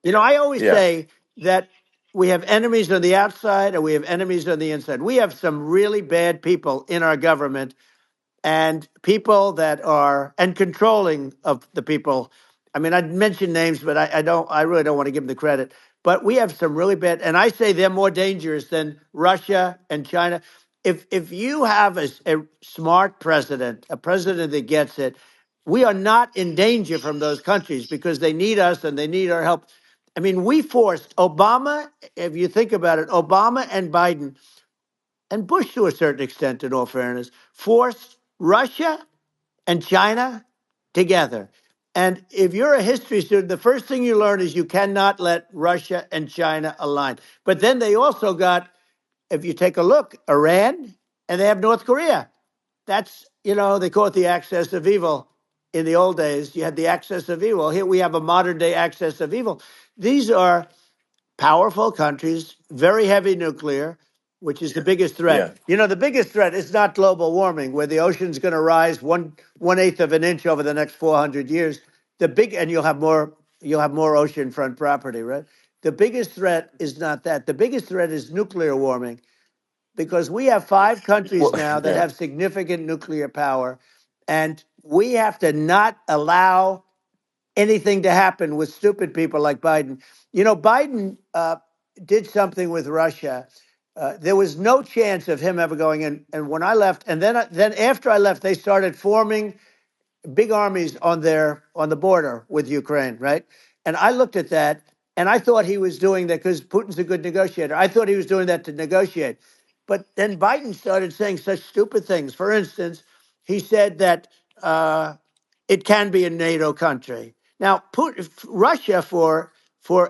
You know, I always Yeah, say that we have enemies on the outside and we have enemies on the inside. We have some really bad people in our government and people that are and controlling of the people. I mean, I'd mention names, but I don't. I really don't want to give them the credit. But we have some really bad, and I say they're more dangerous than Russia and China. If you have a smart president, a president that gets it, we are not in danger from those countries because they need us and they need our help. I mean, we forced Obama. If you think about it, Obama and Biden and Bush, to a certain extent, in all fairness, forced Russia and China together. And if you're a history student, the first thing you learn is you cannot let Russia and China align. But then they also got, if you take a look, Iran, and they have North Korea. That's, they call it the axis of evil. In the old days, you had the axis of evil. Here we have a modern day axis of evil. These are powerful countries, very heavy nuclear, which is the biggest threat. Yeah. The biggest threat is not global warming, where the ocean's going to rise one eighth of an inch over the next 400 years. And you'll have more oceanfront property, right? The biggest threat is not that. The biggest threat is nuclear warming, because we have 5 countries Well, now that yeah. have significant nuclear power, and we have to not allow anything to happen with stupid people like Biden. Biden did something with Russia. There was no chance of him ever going in. And when I left, and then after I left, they started forming big armies on the border with Ukraine, right? And I looked at that, and I thought he was doing that because Putin's a good negotiator. I thought he was doing that to negotiate. But then Biden started saying such stupid things. For instance, he said that it can be a NATO country. Now, Russia, for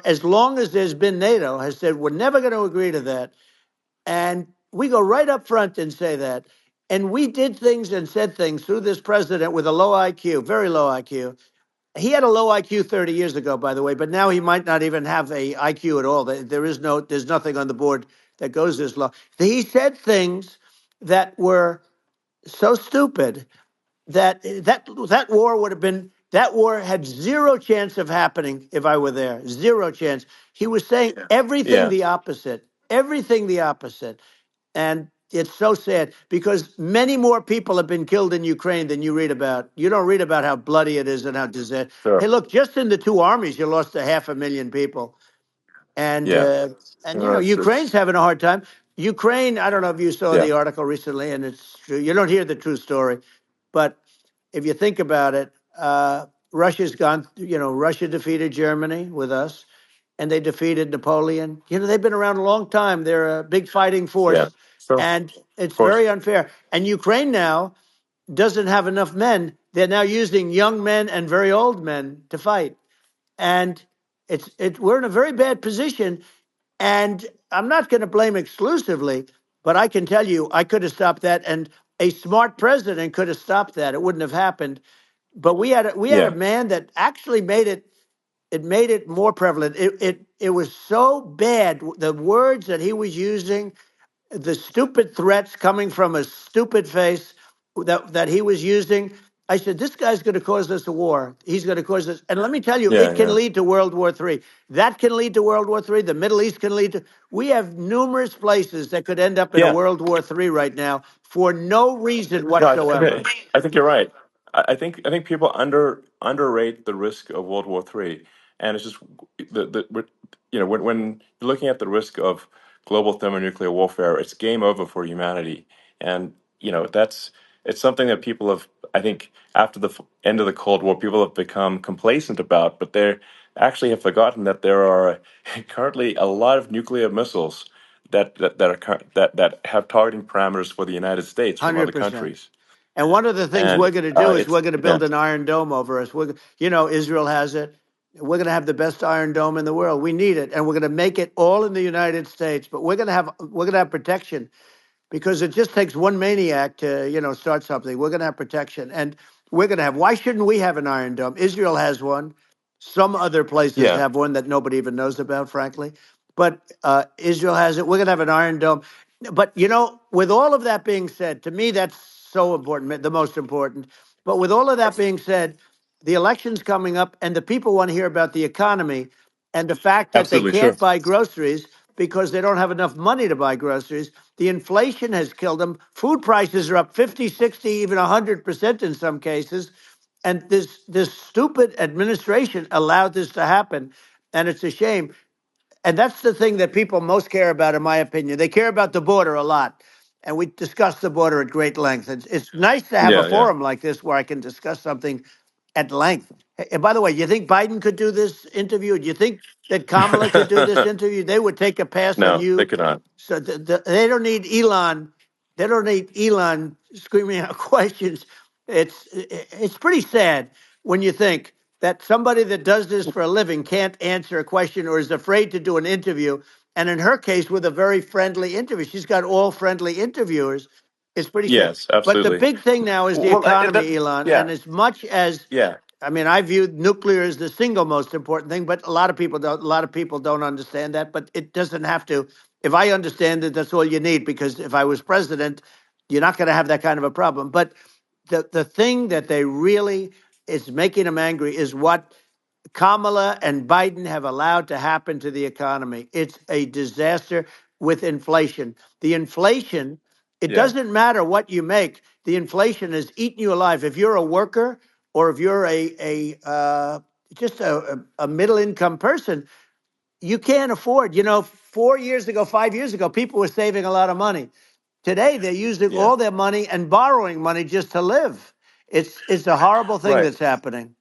as long as there's been NATO, has said we're never going to agree to that. And we go right up front and say that. And we did things and said things through this president with a low IQ, very low IQ. He had a low IQ 30 years ago, by the way, but now he might not even have a IQ at all. There's nothing on the board that goes this low. He said things that were so stupid that war had zero chance of happening if I were there. Zero chance. He was saying Yeah. everything the opposite. And it's so sad because many more people have been killed in Ukraine than you read about. You don't read about how bloody it is and how disaster. Hey, Sure. look, just in the two armies, you lost 500,000 people. And Yeah. Ukraine's It's having a hard time. Ukraine, I don't know if you saw yeah. the article recently, and it's true. You don't hear the true story, but if you think about it, Russia's gone. Russia defeated Germany with us, and they defeated Napoleon. They've been around a long time. They're a big fighting Yeah. force, Sure. Of and it's course. very unfair. And Ukraine now doesn't have enough men. They're now using young men and very old men to fight, and we're in a very bad position. And I'm not going to blame exclusively, but I can tell you I could have stopped that, and a smart president could have stopped that. It wouldn't have happened. But we had a Yeah. man that actually made it more prevalent. It was so bad, the words that he was using, the stupid threats coming from a stupid face that he was using. I said, this guy's going to cause us a war. He's going to cause us. And let me tell you, Yeah. it can Yeah. lead to World War III. That can lead to World War III. The Middle East can lead to. We have numerous places that could end up in a Yeah. World War III right now for no reason No, whatsoever. I think you're right. I think people underrate the risk of World War III, and it's just when you're looking at the risk of global thermonuclear warfare, it's game over for humanity, and that's it's something that people have. I think after the end of the Cold War, people have become complacent about, but they actually have forgotten that there are currently a lot of nuclear missiles that have targeting parameters for the United States from other 100%. countries. And one of the things And we're going to do is it's we're going to yeah, build an iron dome over us. Israel has it. We're going to have the best iron dome in the world. We need it, and we're going to make it all in the United States. But we're going to have protection, because it just takes one maniac to start something. We're going to have protection, and we're going to have. Why shouldn't we have an iron dome? Israel has one. Some other places yeah, have one that nobody even knows about, frankly. But Israel has it. We're going to have an iron dome. But with all of that being said, to me that's so important, the most important. But with all of that being said, the election's coming up, and the people want to hear about the economy and the fact that they absolutely sure. can't buy groceries because they don't have enough money to buy groceries. The inflation has killed them. Food prices are up 50, 60, even 100% in some cases. And this stupid administration allowed this to happen. And it's a shame. And that's the thing that people most care about, in my opinion. They care about the border a lot. And we discuss the border at great length. It's nice to have a Yeah, yeah, forum like this where I can discuss something at length. And by the way, you think Biden could do this interview? Do you think that Kamala could do this interview? They would take a pass on no, they you. could not. So they don't need Elon. They don't need Elon screaming out questions. It's pretty sad when you think that somebody that does this for a living can't answer a question or is afraid to do an interview. And in her case, with a very friendly interview, she's got all friendly interviewers. It's pretty sad. Yes, But the absolutely. big thing now is the Well, economy, Elon. yeah, And as much as yeah, I mean, I view nuclear as the single most important thing, but a lot of people don't. A lot of people don't understand that. But it doesn't have to. If I understand it, that's all you need. Because if I was president, you're not going to have that kind of a problem. But the thing that they really is making them angry is what Kamala and Biden have allowed to happen to the economy. It's a disaster with inflation. The inflation, it yeah, doesn't matter what you make. The inflation has eaten you alive. If you're a worker or if you're just a middle income person, you can't afford. 4 years ago, 5 years ago, people were saving a lot of money. Today, they're using yeah. all their money and borrowing money just to live. It's a horrible thing Right. that's happening,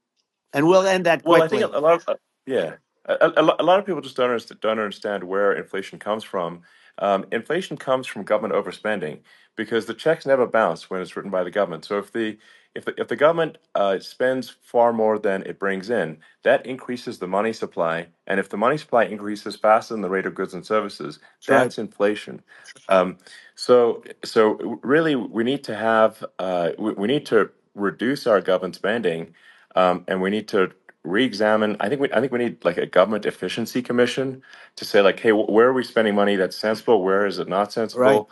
and we'll end that Well, I think quickly. a lot of yeah, a lot of people just don't understand where inflation comes from. Inflation comes from government overspending because the checks never bounce when it's written by the government. So if the government spends far more than it brings in, that increases the money supply, and if the money supply increases faster than the rate of goods and services, That's right. that's inflation. Um, so really, we need to have we need to reduce our government spending, and we need to re-examine. I think we need like a government efficiency commission to say like, hey, where are we spending money that's sensible? Where is it not Right. sensible?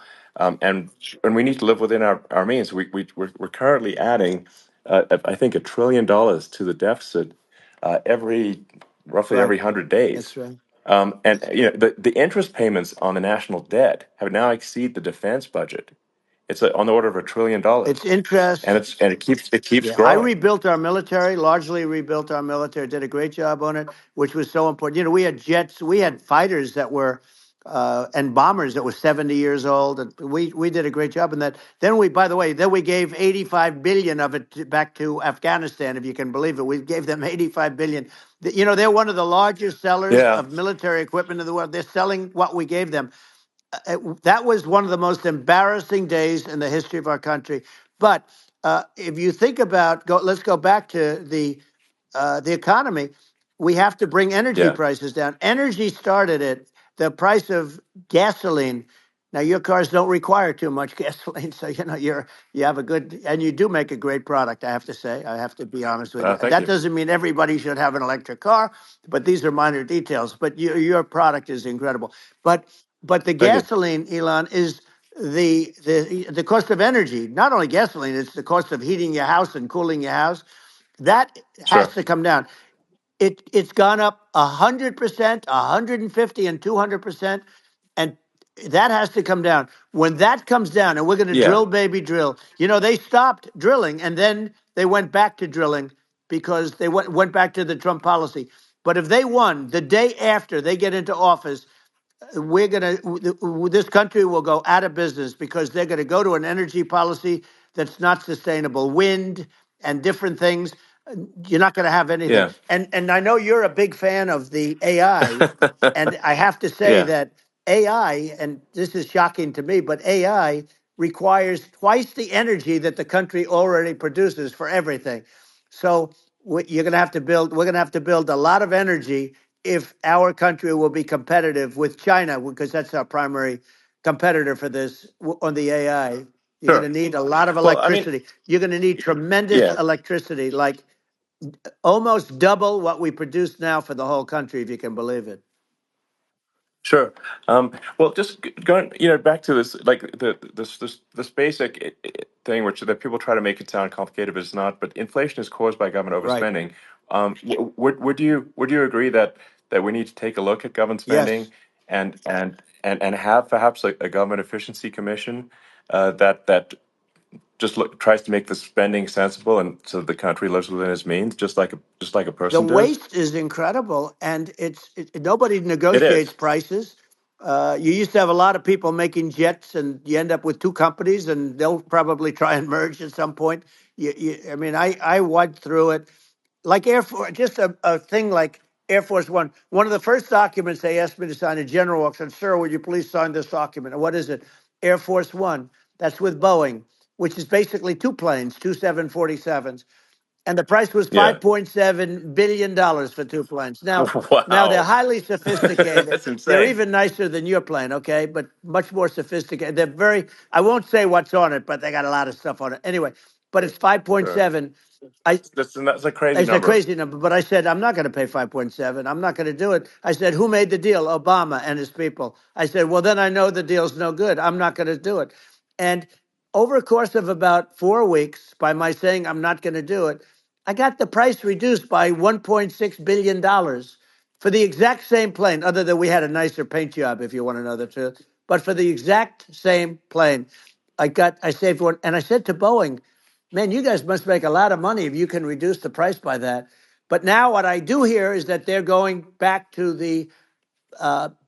And we need to live within our means. We're currently adding, I think, $1 trillion to the deficit every roughly Right. every 100 days. That's right. And the interest payments on the national debt have now exceed the defense budget. It's on the order of $1 trillion, It's interest. and it keeps Yeah, I growing. rebuilt our military, largely rebuilt our military, did a great job on it, which was so important. We had jets, we had fighters that were, and bombers that were 70 years old. And we did a great job in that. Then by the way, then we gave 85 billion of it back to Afghanistan, if you can believe it. We gave them 85 billion. They're one of the largest sellers Yeah, of military equipment in the world. They're selling what we gave them. That was one of the most embarrassing days in the history of our country. But if you think about, let's go back to the economy. We have to bring energy yeah, prices down. Energy started at the price of gasoline. Now your cars don't require too much gasoline, so you have a good, and you do make a great product. I have to say, I have to be honest with you. thank That you, doesn't mean everybody should have an electric car, but these are minor details. But your product is incredible. But the thank you. gasoline, Elon, is the cost of energy. Not only gasoline, it's the cost of heating your house and cooling your house. That has Sure. to come down. It's gone up 100%, 150, and 200%, and that has to come down. When that comes down, and we're going to Yeah, drill, baby, drill. They stopped drilling, and then they went back to drilling because they went back to the Trump policy. But if they won the day after they get into office, this country will go out of business because they're going to go to an energy policy that's not sustainable, wind and different things. You're not going to have anything. yeah, And I know you're a big fan of the AI, and I have to say yeah, that AI, and this is shocking to me, but AI requires twice the energy that the country already produces for everything. So you're going to have to build. We're going to have to build a lot of energy if our country will be competitive with China, because that's our primary competitor for this on the AI. You're going to sure. need a lot of Well, I mean, electricity. You're going to need tremendous yeah, electricity, like almost double what we produce now for the whole country, if you can believe it. sure. Well, just going, back to this, like this basic thing, which that people try to make it sound complicated, but it's not. But inflation is caused by government Right. overspending. Would you agree that we need to take a look at government Yes. spending and have perhaps a government efficiency commission that just tries to make the spending sensible and so the country lives within its means, just like a The person does. waste is incredible, and nobody It negotiates is. prices. You used to have a lot of people making jets, and you end up with two companies, and they'll probably try and merge at some point. I mean, I went through it like Air Force, just a thing like Air Force One. One of the first documents they asked me to sign, a general said, "Sir, would you please sign this document?" And what is it? Air Force One. That's with Boeing. which is basically two planes, two 747s, and the price was Yeah. $5.7 billion for two planes. Now they're Wow. highly sophisticated. That's They're insane. even nicer than your plane, okay? But much more sophisticated. They're very. I won't say what's on it, but they got a lot of stuff on it. Anyway, but it's Sure. 5.7. I That's a crazy It's a number. crazy number, but I said I'm not going to pay 5.7. I'm not going to do it. I said, who made the deal? Obama and his people. I said, well, then I know the deal's no good. I'm not going to do it. And over a course of about 4 weeks, by my saying I'm not going to do it, I got the price reduced by $1.6 billion for the exact same plane. Other than we had a nicer paint job, if you want to know the truth. But for the exact same plane, I saved one, and I said to Boeing, man, you guys must make a lot of money if you can reduce the price by that. But now what I do hear is that they're going back to the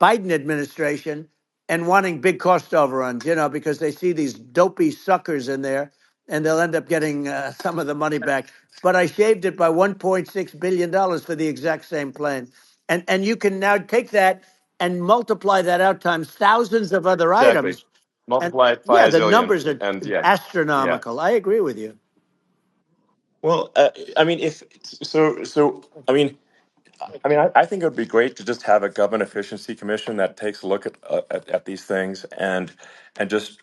Biden administration and wanting big cost overruns, because they see these dopey suckers in there and they'll end up getting some of the money back. But I shaved it by $1.6 billion for the exact same plane. And you can now take that and multiply that out times thousands of other Exactly. items. And Multiply it by yeah, a the zillion, numbers are and yeah, yeah. astronomical. I agree with you. Well, I mean, if so, I think it would be great to just have a government efficiency commission that takes a look at these things and just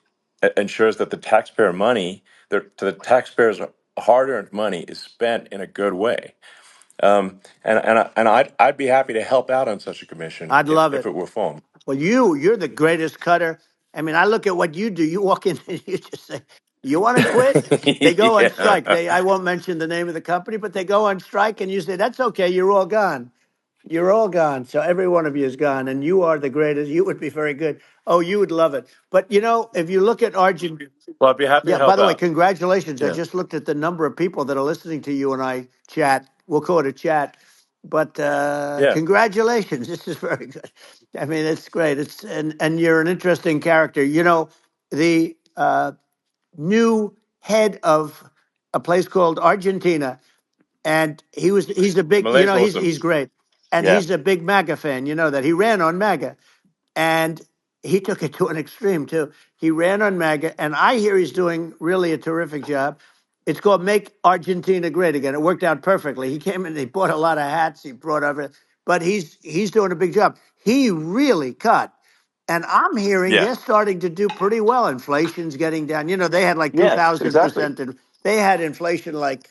ensures that the taxpayer money, the taxpayers' hard-earned money, is spent in a good way. I'd be happy to help out on such a commission I'd love if it. it were formed. Well, you're the greatest cutter. I mean, I look at what you do. You walk in and you just say, "You want to quit?" They go on Yeah, strike. I won't mention the name of the company, but they go on strike, and you say, "That's okay. You're all gone. You're all gone." So every one of you is gone, and you are the greatest. You would be very good. Oh, you would love it. But if you look at Argentina. well, I'd be happy to Yeah, by help the way, out. congratulations. I Yeah, just looked at the number of people that are listening to you and I chat. We'll call it a chat. But yeah. congratulations. This is very good. I mean, it's great. And you're an interesting character. The new head of a place called Argentina, and he's a big, Malay's awesome. he's great. And Yeah, he's a big MAGA fan, that he ran on MAGA. And he took it to an extreme too. He ran on MAGA, and I hear he's doing really a terrific job. It's called Make Argentina Great Again. It worked out perfectly. He came in, he bought a lot of hats, he brought over, but he's doing a big job. He really cut. And I'm hearing yeah, they're starting to do pretty well. Inflation's getting down. They had like yes, exactly. 2,000%. And they had inflation like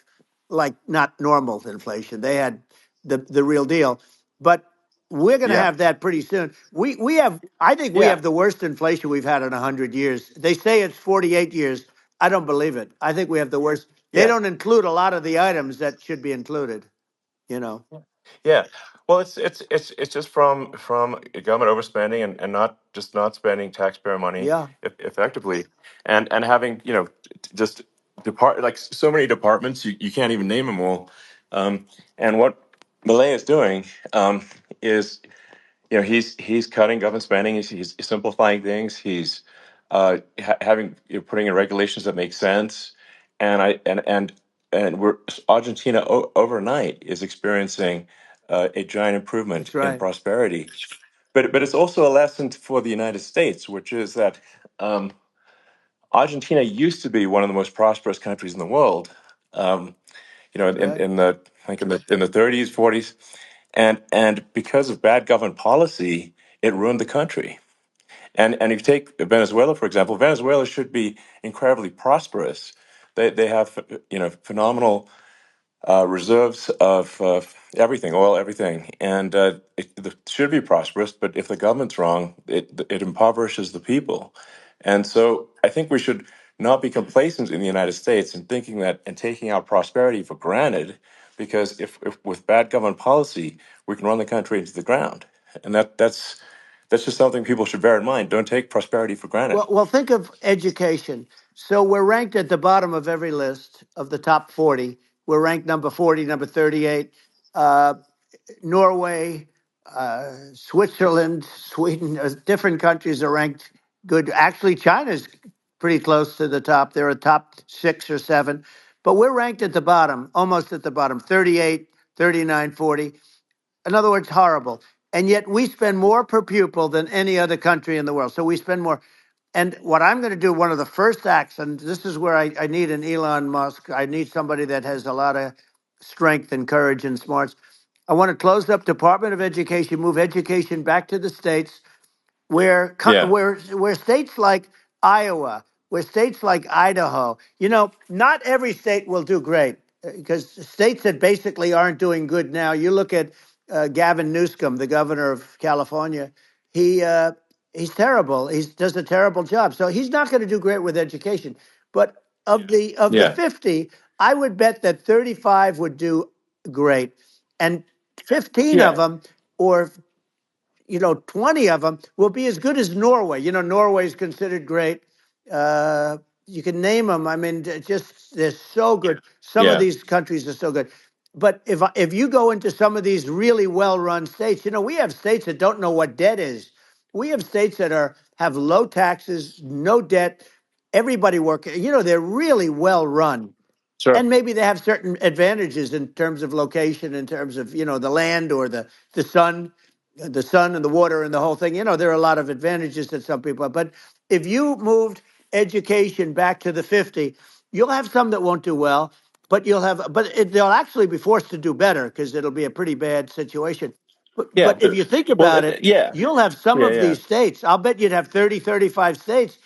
not normal inflation. They had the real deal. But we're going to Yeah, have that pretty soon. We have. I think we yeah, have the worst inflation we've had in 100 years. They say it's 48 years. I don't believe it. I think we have the worst. They yeah. don't include a lot of the items that should be included. You know. Yeah, well, it's just from government overspending and not spending taxpayer money Yeah, effectively, and having just like so many departments you can't even name them all, and what Malay is doing is he's cutting government spending. He's simplifying things. He's having putting in regulations that make sense, and we're Argentina overnight is experiencing a giant improvement that's in right. prosperity. But it's also a lesson for the United States, which is that um, Argentina used to be one of the most prosperous countries in the world. Um, That's right. in the I think in the 30s, 40s, and because of bad government policy, it ruined the country. And if you take Venezuela, for example, Venezuela should be incredibly prosperous. They have phenomenal reserves of everything, oil, everything, and it should be prosperous. But if the government's wrong, it impoverishes the people. And so I think we should not be complacent in the United States and thinking that and taking our prosperity for granted, because if with bad government policy, we can run the country into the ground, and that's just something people should bear in mind. Don't take prosperity for granted. Well, think of education. So we're ranked at the bottom of every list of the top 40. We're ranked number 40, number 38. Uh, Norway, Switzerland, Sweden, different countries are ranked good. Actually, China's pretty close to the top. They're a top 6 or 7, but we're ranked at the bottom, almost at the bottom, 38, 39, 40. In other words, horrible. And yet we spend more per pupil than any other country in the world. So we spend more. And what I'm going to do, one of the first acts, and this is where I need an Elon Musk. I need somebody that has a lot of strength and courage and smarts. I want to close up Department of Education, move education back to the states, Yeah. where states like Iowa, where states like Idaho, not every state will do great because states that basically aren't doing good now. You look at Gavin Newsom, the governor of California. He he's terrible. He does a terrible job. So he's not going to do great with education. But of the Yeah. 50, I would bet that 35 would do great, and 15 of Yeah. them, or 20 of them will be as good as Norway. Norway is considered great. Uh, you can name them. I mean, just they're so good. Some of Yeah. these countries are so good. But if you go into some of these really well-run states, we have states that don't know what debt is. We have states that have low taxes, no debt, everybody working. They're really well run, Sure. and maybe they have certain advantages in terms of location, in terms of the land or the sun, and the water and the whole thing. There are a lot of advantages that some people have. But if you moved education back to the 50, you'll have some that won't do well, but they'll actually be forced to do better because it'll be a pretty bad situation. Yeah. But if you think Well, about it, yeah. you'll have some Yeah. of Yeah. these states. I'll bet you'd have 30, 35 states.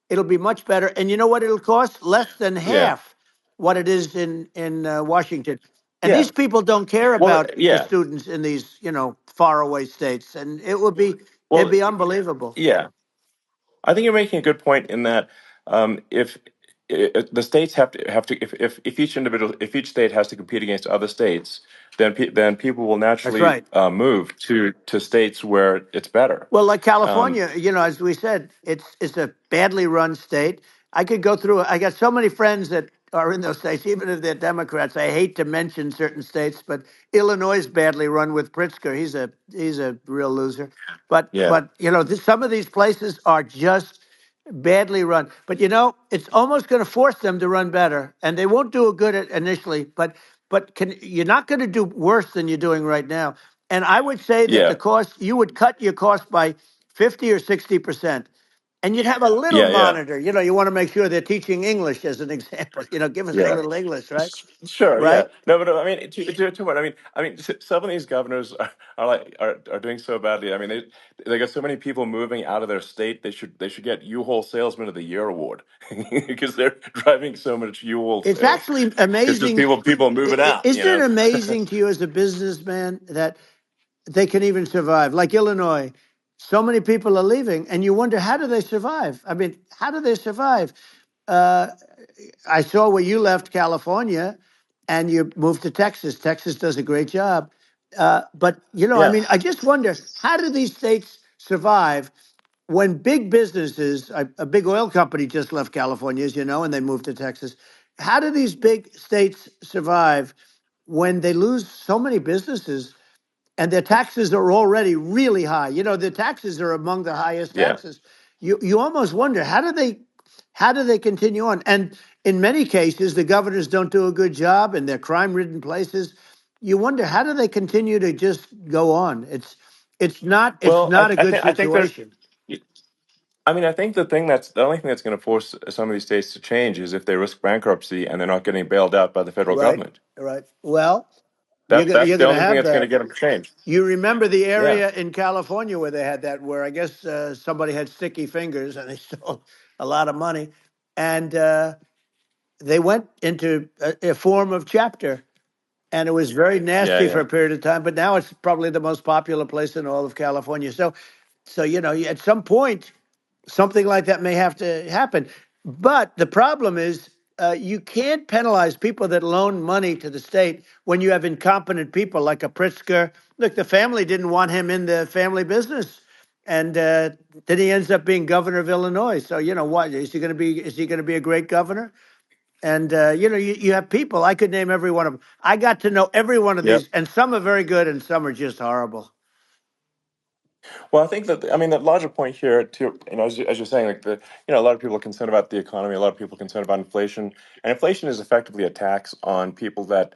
It'll be much better. And you know what it'll cost? Less than Yeah. half what it is in Washington. And Yeah. these people don't care Well, about the yeah. students in these faraway states, and it'd Well, be unbelievable. yeah. I think you're making a good point in that if the states if each individual if each state has to compete against other states, then people will That's naturally right. move to states where it's better. Well, like Um, California, as we said, it's a badly run state. I could go through it. I got so many friends that are in those states, even if they're Democrats. I hate to mention certain states, but Illinois is badly run with Pritzker. He's a real loser. But yeah. but some of these places are just badly run. But it's almost going to force them to run better, and they won't do a good at initially. But you're not going to do worse than you're doing right now. And I would say that Yeah. the cost you would cut your cost by 50 or 60%. And you'd have a little Yeah. Yeah. monitor. You want to make sure they're teaching English as an example. Give us a Yeah. little English, right? Sure, yeah. Right? No, but I mean, to what some of these governors are doing so badly. I mean, they got so many people moving out of their state. They should get U-Haul Salesman of the Year award because they're driving so much U-Haul It's sales. actually It's just amazing. people moving out. Isn't it amazing to you as a businessman that they can even survive? Like Illinois, so many people are leaving, and you wonder, how do they survive? I mean, how do they survive? Uh, I saw where you left California and you moved to Texas. Texas does a great job. But, I Yeah, mean, I just wonder, how do these states survive when big businesses, a big oil company just left California, as you know, and they moved to Texas. How do these big states survive when they lose so many businesses and their taxes are already really high? The taxes are among the highest yeah. taxes. You almost wonder, how do they continue on? And in many cases, the governors don't do a good job in their crime-ridden places. You wonder, how do they continue to just go on? It's Well, not a good I think there's. situation. I mean, I think the only thing that's going to force some of these states to change is if they risk bankruptcy and they're not getting bailed out by the federal Right, government. right. Well, you're That's gonna that's you're the gonna only thing have that's going to that. get them to change. You remember the Yeah, area in California where they had that, where I guess somebody had sticky fingers and they stole a lot of money, and they went into a form of chapter, and it was very yeah, nasty for yeah. a period of time. But now it's probably the most popular place in all of California. So at some point something like that may have to happen. But the problem is, you can't penalize people that loan money to the state when you have incompetent people like a Pritzker. Look, the family didn't want him in the family business, and then he ends up being governor of Illinois. So what is he going to be? Is he going to be a great governor? And you have people. I could name every one of them. I got to know every one of Yep. these, and some are very good, and some are just horrible. Well, I think that I mean the larger point here, too. As you're saying, like a lot of people are concerned about the economy. A lot of people are concerned about inflation, and inflation is effectively a tax on people that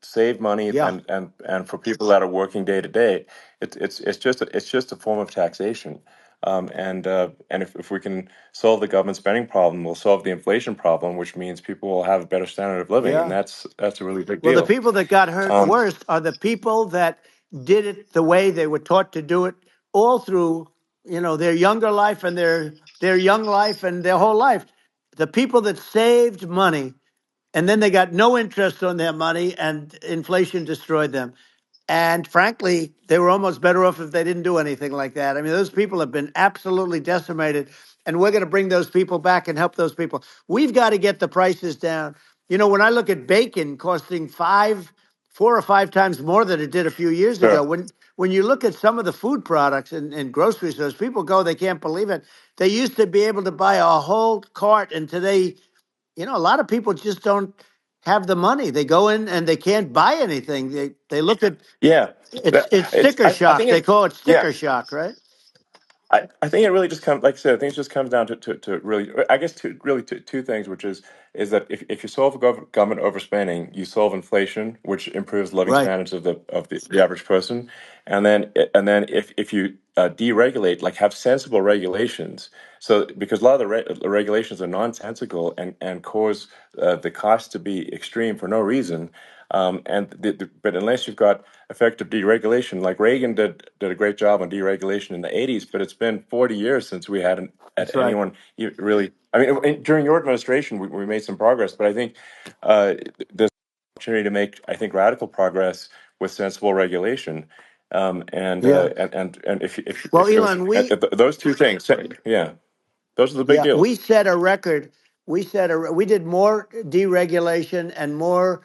save money, Yeah. and for people that are working day to day, it's just a form of taxation. And if we can solve the government spending problem, we'll solve the inflation problem, which means people will have a better standard of living, and Yeah. that's a really big Well, the deal. people that got hurt Um, worst are the people that did it the way they were taught to do it all through, their younger life and their young life and their whole life. The people that saved money and then they got no interest on their money and inflation destroyed them. And frankly, they were almost better off if they didn't do anything like that. I mean, those people have been absolutely decimated, and we're going to bring those people back and help those people. We've got to get the prices down. When I look at bacon costing 4 or 5 times more than it did a few years ago, sure. when you look at some of the food products in grocery stores, people go, they can't believe it. They used to be able to buy a whole cart, and today, a lot of people just don't have the money. They go in and they can't buy anything. They look at Yeah, it's sticker I shock. think They it. call it Yeah, sticker shock, right? I think it really just comes, like I said, I think it just comes down to really, I guess, two things, which is that if you solve government overspending, you solve inflation, which improves living Right. standards of the average person, and then if you deregulate, like have sensible regulations, so because a lot of the regulations are nonsensical and cause the cost to be extreme for no reason. But unless you've got effective deregulation, like Reagan did a great job on deregulation in the '80s, but it's been 40 years since we had That's right. anyone really. I mean, during your administration, we made some progress, but I think there's an opportunity to make, I think, radical progress with sensible regulation. Yeah. And Well, if those Elon, we those two things, yeah, those are the big yeah deals. we set a record. We did more deregulation and more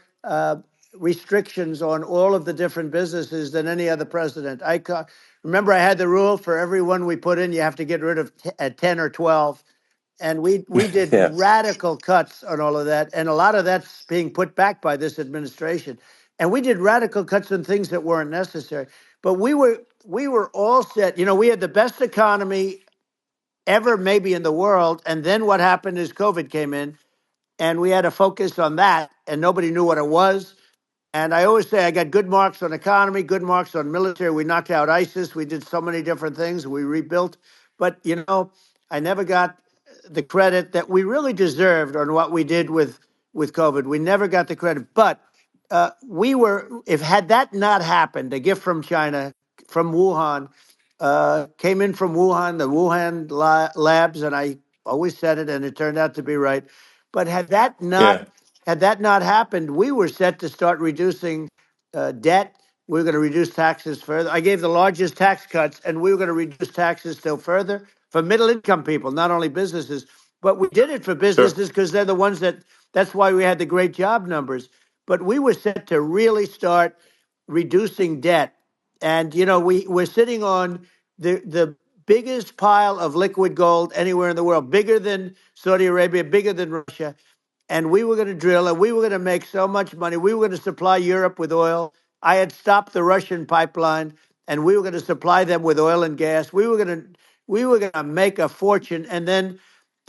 restrictions on all of the different businesses than any other president. Remember, I had the rule for everyone we put in, you have to get rid of 10 or 12. And we did Yeah, radical cuts on all of that, and a lot of that's being put back by this administration. And we did radical cuts on things that weren't necessary. But we were all set. We had the best economy ever, maybe in the world. And then what happened is COVID came in, and we had to focus on that, and nobody knew what it was. And I always say I got good marks on economy, good marks on military. We knocked out ISIS. We did so many different things. We rebuilt. But, I never got the credit that we really deserved on what we did with COVID. We never got the credit. But if had that not happened, a gift from China, from Wuhan, came in from Wuhan, the Wuhan labs, and I always said it, and it turned out to be right. But yeah, had that not happened, we were set to start reducing debt. We were going to reduce taxes further. I gave the largest tax cuts, and we were going to reduce taxes still further for middle income people, not only businesses. But we did it for sure, businesses because they're the ones that's why we had the great job numbers. But we were set to really start reducing debt. And, we're sitting on the biggest pile of liquid gold anywhere in the world, bigger than Saudi Arabia, bigger than Russia. And we were going to drill, and we were going to make so much money. We were going to supply Europe with oil. I had stopped the Russian pipeline, and we were going to supply them with oil and gas. We were going to make a fortune. And then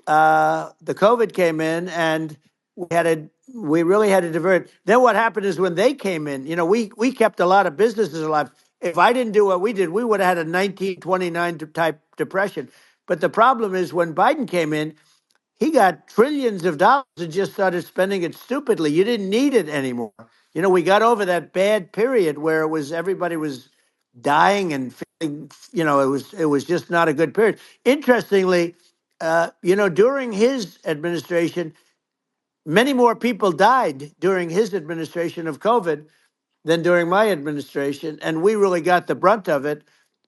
the COVID came in, and we really had to divert. Then what happened is when they came in, we kept a lot of businesses alive. If I didn't do what we did, we would have had a 1929 type depression. But the problem is when Biden came in, he got trillions of dollars and just started spending it stupidly. You didn't need it anymore. We got over that bad period where everybody was dying and feeling, it was just not a good period. Interestingly, during his administration, many more people died during his administration of COVID than during my administration, and we really got the brunt of it.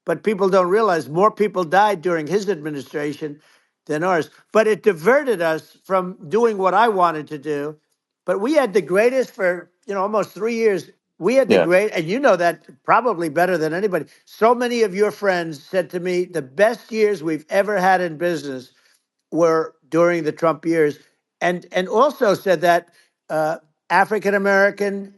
But people don't realize more people died during his administration than ours. But it diverted us from doing what I wanted to do. But we had the greatest for almost 3 years. We had the yeah, great, and you know that probably better than anybody. So many of your friends said to me, the best years we've ever had in business were during the Trump years, and also said that African American,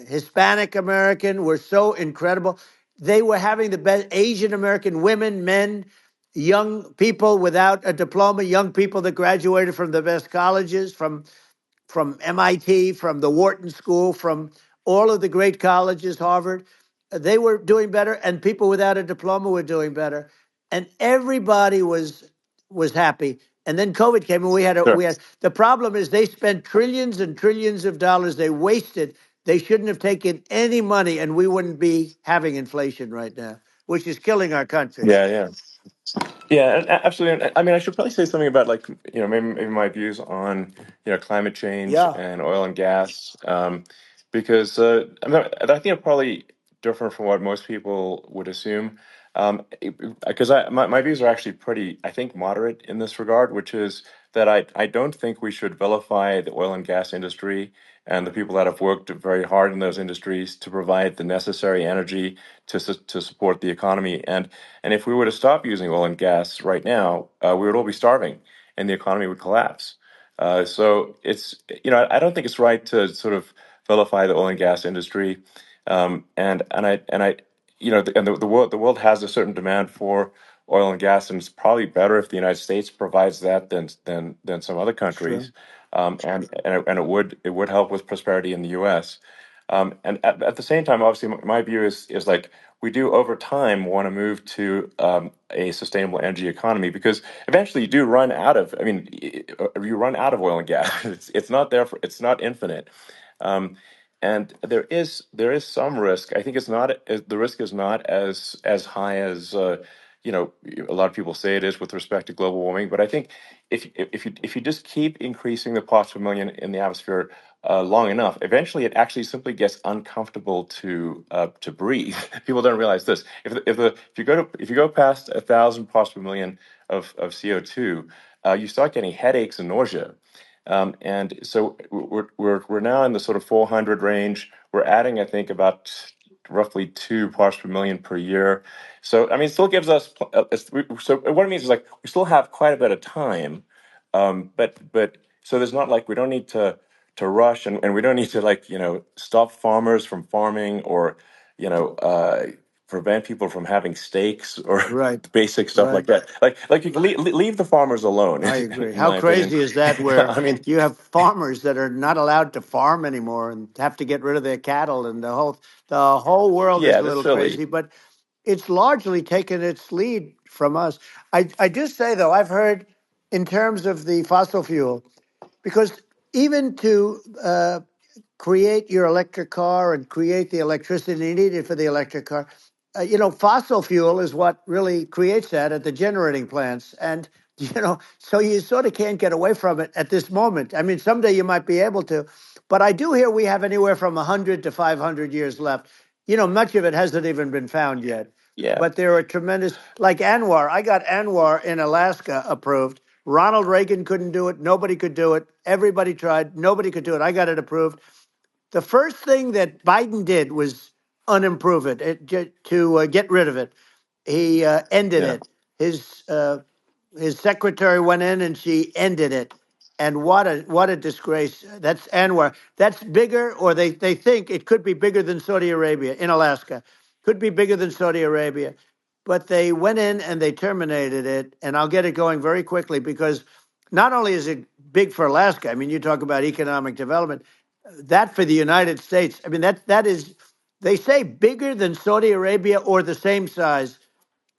Hispanic American were so incredible. They were having the best Asian American women, men, young people without a diploma, young people that graduated from the best colleges, from MIT, from the Wharton School, from all of the great colleges, Harvard. They were doing better, and people without a diploma were doing better. and everybody was happy. And then COVID came, and we Sure. had the problem is they spent trillions and trillions of dollars. They wasted. They shouldn't have taken any money, and we wouldn't be having inflation right now, which is killing our country. Yeah, yeah. Yeah, absolutely. I mean, I should probably say something about like maybe my views on climate change Yeah, and oil and gas, because I think I'm probably different from what most people would assume. Because my views are actually pretty, I think, moderate in this regard, which is that I don't think we should vilify the oil and gas industry and the people that have worked very hard in those industries to provide the necessary energy to support the economy. And if we were to stop using oil and gas right now, we would all be starving, and the economy would collapse. So it's I don't think it's right to sort of vilify the oil and gas industry, and I the world has a certain demand for oil and gas, and it's probably better if the United States provides that than some other sure. countries, and it would help with prosperity in the U.S. And at the same time, obviously, my view is like we do over time want to move to a sustainable energy economy because eventually you do run out of. I mean, you run out of oil and gas. It's not there for. It's not infinite. Um, and there is some risk. I think the risk is not as high as a lot of people say it is with respect to global warming. But I think if you just keep increasing the parts per million in the atmosphere long enough, eventually it actually simply gets uncomfortable to breathe. People don't realize this. If you go past 1,000 parts per million of CO2, you start getting headaches and nausea. And so we're now in the sort of 400 range. We're adding, I think, about roughly 2 parts per million per year. So I mean, it still gives us. So what it means is like we still have quite a bit of time, but so there's not like we don't need to rush, and we don't need to like stop farmers from farming or you know uh, prevent people from having steaks or Right, basic stuff like right. that. Like you can leave the farmers alone, I agree. in How my opinion. crazy is that where I mean, you have farmers that are not allowed to farm anymore and have to get rid of their cattle and the whole world is yeah, a that's little silly. crazy, but it's largely taken its lead from us. I just say though, I've heard in terms of the fossil fuel, because even to create your electric car and create the electricity needed for the electric car. Fossil fuel is what really creates that at the generating plants. And, so you sort of can't get away from it at this moment. I mean, someday you might be able to. But I do hear we have anywhere from 100 to 500 years left. Much of it hasn't even been found yet. Yeah, But there are tremendous, like Anwar. I got Anwar in Alaska approved. Ronald Reagan couldn't do it. Nobody could do it. Everybody tried. Nobody could do it. I got it approved. The first thing that Biden did was unimprove to get rid of it. He ended yeah, it. His secretary went in and she ended it. And what a disgrace. That's Anwar. That's bigger, or they think it could be bigger than Saudi Arabia in Alaska. Could be bigger than Saudi Arabia. But they went in and they terminated it. And I'll get it going very quickly because not only is it big for Alaska, I mean, you talk about economic development, that for the United States, I mean, that is, they say bigger than Saudi Arabia or the same size,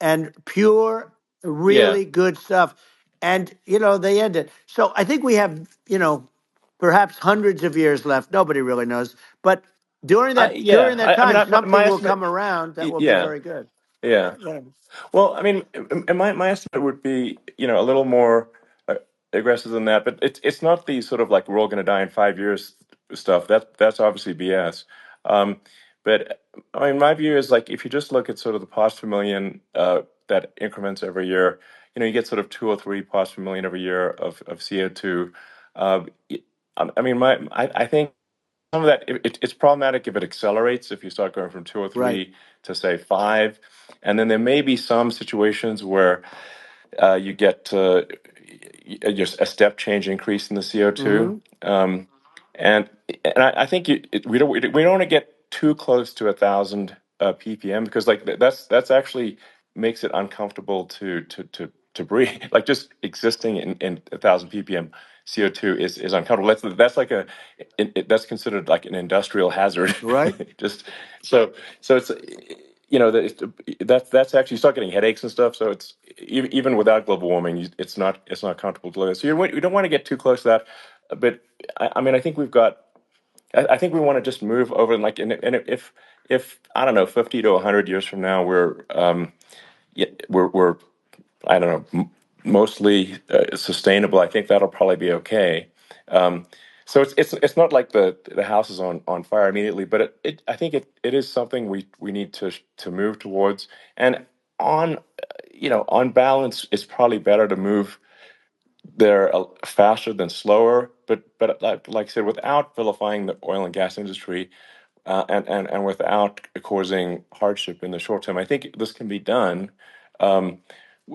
and pure, yeah. really good stuff. And, they end it. So I think we have, perhaps hundreds of years left. Nobody really knows. But during that Yeah. during that I mean, time, my something will estimate. come around that will be Yeah, very good. yeah. Yeah. Well, I mean, and my estimate would be, a little more uh, aggressive than that, but it's not the sort of like we're all going to die in 5 years stuff. That's obviously BS. Um, but I mean, my view is like if you just look at sort of the parts per million that increments every year, you get sort of 2 or 3 parts per million every year of CO2. Uh, I mean, I think some of that it's problematic if it accelerates if you start going from two or Right. three to say five, and then there may be some situations where you get just a step change increase in the CO2, Hmm. and I think we don't want to get too close to 1,000 ppm because like that's actually makes it uncomfortable to breathe. Like just existing in 1,000 ppm CO2 is uncomfortable. That's like that's considered like an industrial hazard. Right. Just so it's that's actually you start getting headaches and stuff. So it's even without global warming, it's not comfortable to live in. So you don't want to get too close to that. But I mean, I think we've got. I think we want to just move over and and if I don't know 50 to 100 years from now we're I don't know mostly sustainable. I think that'll probably be okay. Um, so it's not like the house is on fire immediately, but I think it is something we need to move towards. And on on balance, it's probably better to move there faster than slower. But like I said, without vilifying the oil and gas industry, and without causing hardship in the short term. I think this can be done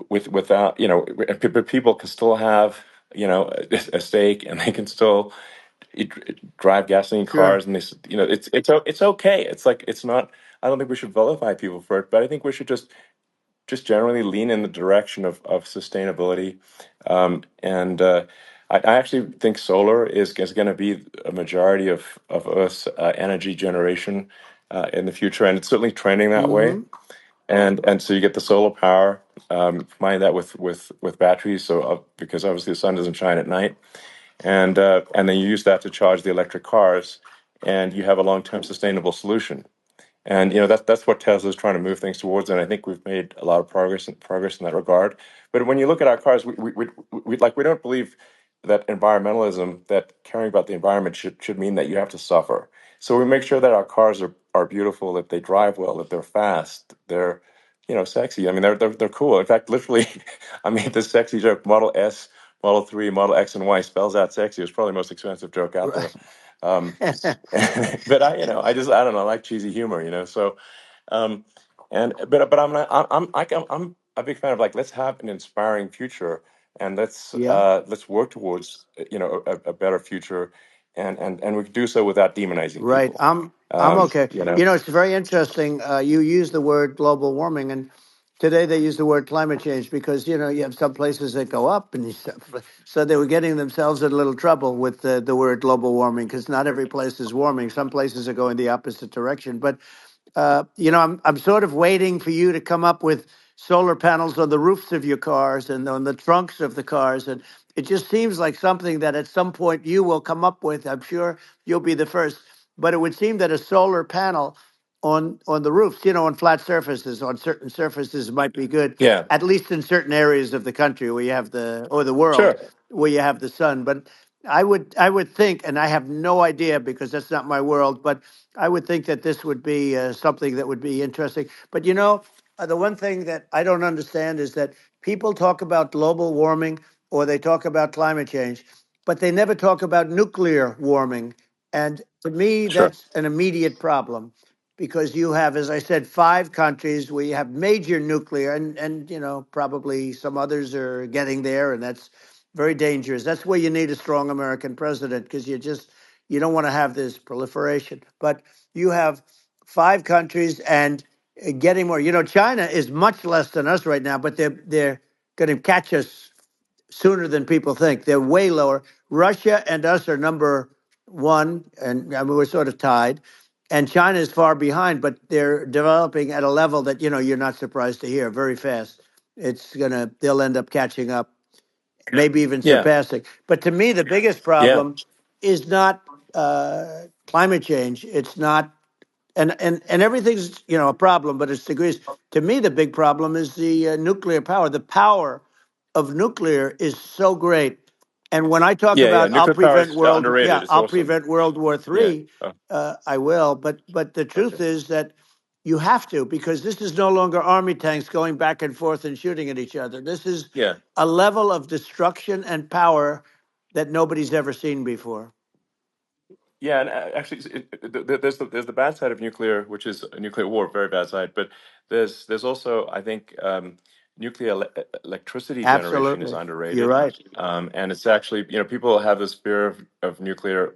without but people can still have a stake, and they can still drive gasoline Sure. cars, and it's okay. It's like it's not. I don't think we should vilify people for it, but I think we should just generally lean in the direction of sustainability. And I actually think solar is going to be a majority of Earth's energy generation in the future, and it's certainly trending that way. Mm-hmm. And so you get the solar power, combine that with batteries, so because obviously the sun doesn't shine at night, and then you use that to charge the electric cars, and you have a long-term sustainable solution. And that's what Tesla's trying to move things towards, and I think we've made a lot of progress in that regard. But when you look at our cars, we don't believe that environmentalism, that caring about the environment should mean that you have to suffer. So we make sure that our cars are beautiful, that they drive well, that they're fast, they're sexy. I mean, they're cool. In fact, literally, I made this sexy joke: Model S, Model 3, Model X, and Y spells out sexy. It's probably the most expensive joke out there. Right. Um, but I don't know, I like cheesy humor, so, um, but I'm not, I'm a big fan of, like, let's have an inspiring future, and Yeah. let's work towards, a better future, and we can do so without demonizing Right. people. I'm okay. You know, It's very interesting. You use the word global warming, and today they use the word climate change because you have some places that go up, and so they were getting themselves in a little trouble with the word global warming because not every place is warming. Some places are going the opposite direction. But I'm sort of waiting for you to come up with solar panels on the roofs of your cars and on the trunks of the cars, and it just seems like something that at some point you will come up with. I'm sure you'll be the first, but it would seem that a solar panel on the roofs, on flat surfaces, on certain surfaces might be good, yeah, at least in certain areas of the country where you have the world sure, where you have the sun. But I would think, and I have no idea because that's not my world, but I would think that this would be something that would be interesting. But the one thing that I don't understand is that people talk about global warming or they talk about climate change, but they never talk about nuclear warming. And to me, sure, that's an immediate problem because you have, as I said, 5 countries where you have major nuclear, and probably some others are getting there, and that's very dangerous. That's where you need a strong American president because you don't want to have this proliferation. But you have 5 countries and getting more. China is much less than us right now, but they're going to catch us sooner than people think. They're way lower. Russia and us are number one, and I mean, we're sort of tied. And China is far behind, but they're developing at a level that you're not surprised to hear very fast. They'll end up catching up, maybe even yeah, surpassing. But to me, the biggest yeah, problem is not climate change. It's not, and everything's a problem, but it's degrees. To me, the big problem is the nuclear power. The power of nuclear is so great. And when I talk yeah. about Nuclear power is underrated. It's I'll awesome. prevent World War Yeah. III, Oh, I will. But the okay. truth is that you have to because this is no longer army tanks going back and forth and shooting at each other. This is Yeah. a level of destruction and power that nobody's ever seen before. Yeah, and actually, there's the bad side of nuclear, which is a nuclear war, very bad side. But there's also, I think, nuclear electricity generation is Absolutely, you're underrated, right. and it's actually, people have this fear of nuclear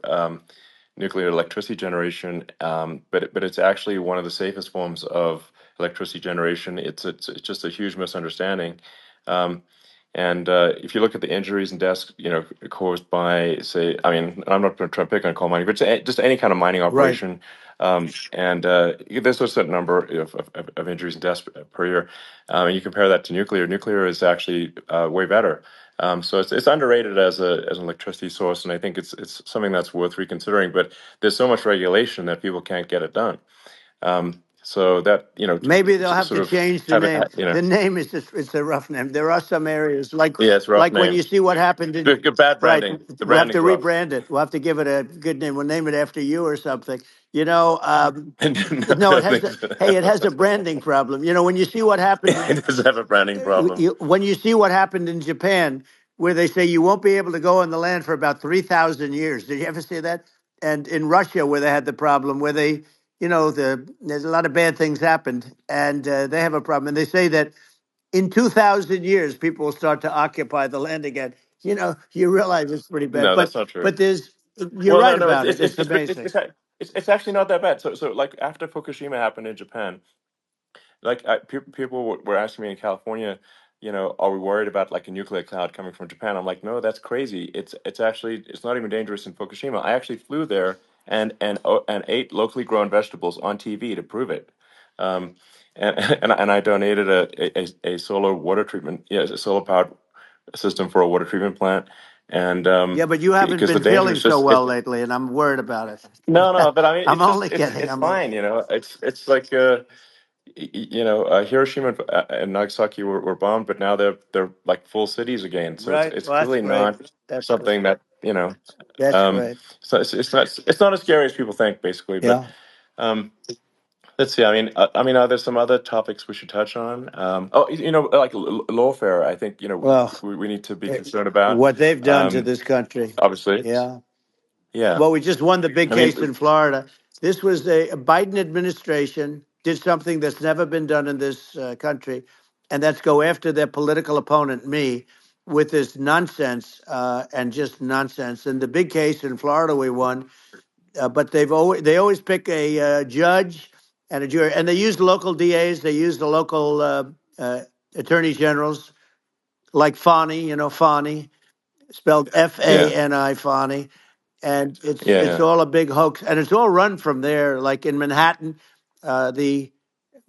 electricity generation, but it's actually one of the safest forms of electricity generation. It's just a huge misunderstanding. Um, And if you look at the injuries and deaths, caused by, say, I mean, I'm not going to try to pick on coal mining, but just any kind of mining Right. operation, and there's a certain number of injuries and deaths per year. And you compare that to nuclear. Nuclear is actually way better. So it's underrated as an electricity source, and I think it's something that's worth reconsidering. But there's so much regulation that people can't get it done. So that Maybe they'll have sort to of change the have it, name. The name is just, it's a rough name. There are some areas yeah, it's a rough like when name. you see what happened in, Good bad right, branding. The we'll have to branding's rough. rebrand it. We'll have to give it a good name. We'll name it after you or something. You know, And no, no, I it has think a, hey, it has a branding problem. You know, when you see what happened in, it does have a branding problem. when you see what happened in Japan, where they say you won't be able to go on the land for about 3,000 years. Did you ever see that? And in Russia, where they had the problem, where they, there's a lot of bad things happened, and they have a problem. And they say that in 2,000 years, people will start to occupy the land again. You realize it's pretty bad, No, that's not true. but you're Well, no, right no, about it. It's amazing. it's actually not that bad. So like after Fukushima happened in Japan, like people were asking me in California, are we worried about like a nuclear cloud coming from Japan? I'm like, no, that's crazy. It's actually it's not even dangerous in Fukushima. I actually flew there and ate locally grown vegetables on TV to prove it. Um, and I donated a solar water treatment, yes, a solar powered system for a water treatment plant, and Yeah, but you haven't because the been danger feeling is so just well lately, and I'm worried about it. no, but I mean I'm it's just only kidding. it's I'm only fine, it's like Hiroshima and Nagasaki were bombed, but now they're like full cities again. So right. it's Well, that's clearly great. not That's great. something that That's um, great. so it's not as scary as people think, basically. But Yeah. um, let's see. I mean, are there some other topics we should touch on? Oh, like lawfare. I think Well, we need to be concerned about. what they've done to Um, this country. obviously, Yeah. yeah. Well, we just won the big I mean, case in Florida. This was a Biden administration did something that's never been done in this country, and that's go after their political opponent, me, with this nonsense and just nonsense. And the big case in Florida we won, but they always pick a judge and a jury, and they use local DAs, they use the local attorney generals like Fani, Fani, spelled yeah, Fani, Fani, and it's yeah, all a big hoax, and it's all run from there. Like in Manhattan, the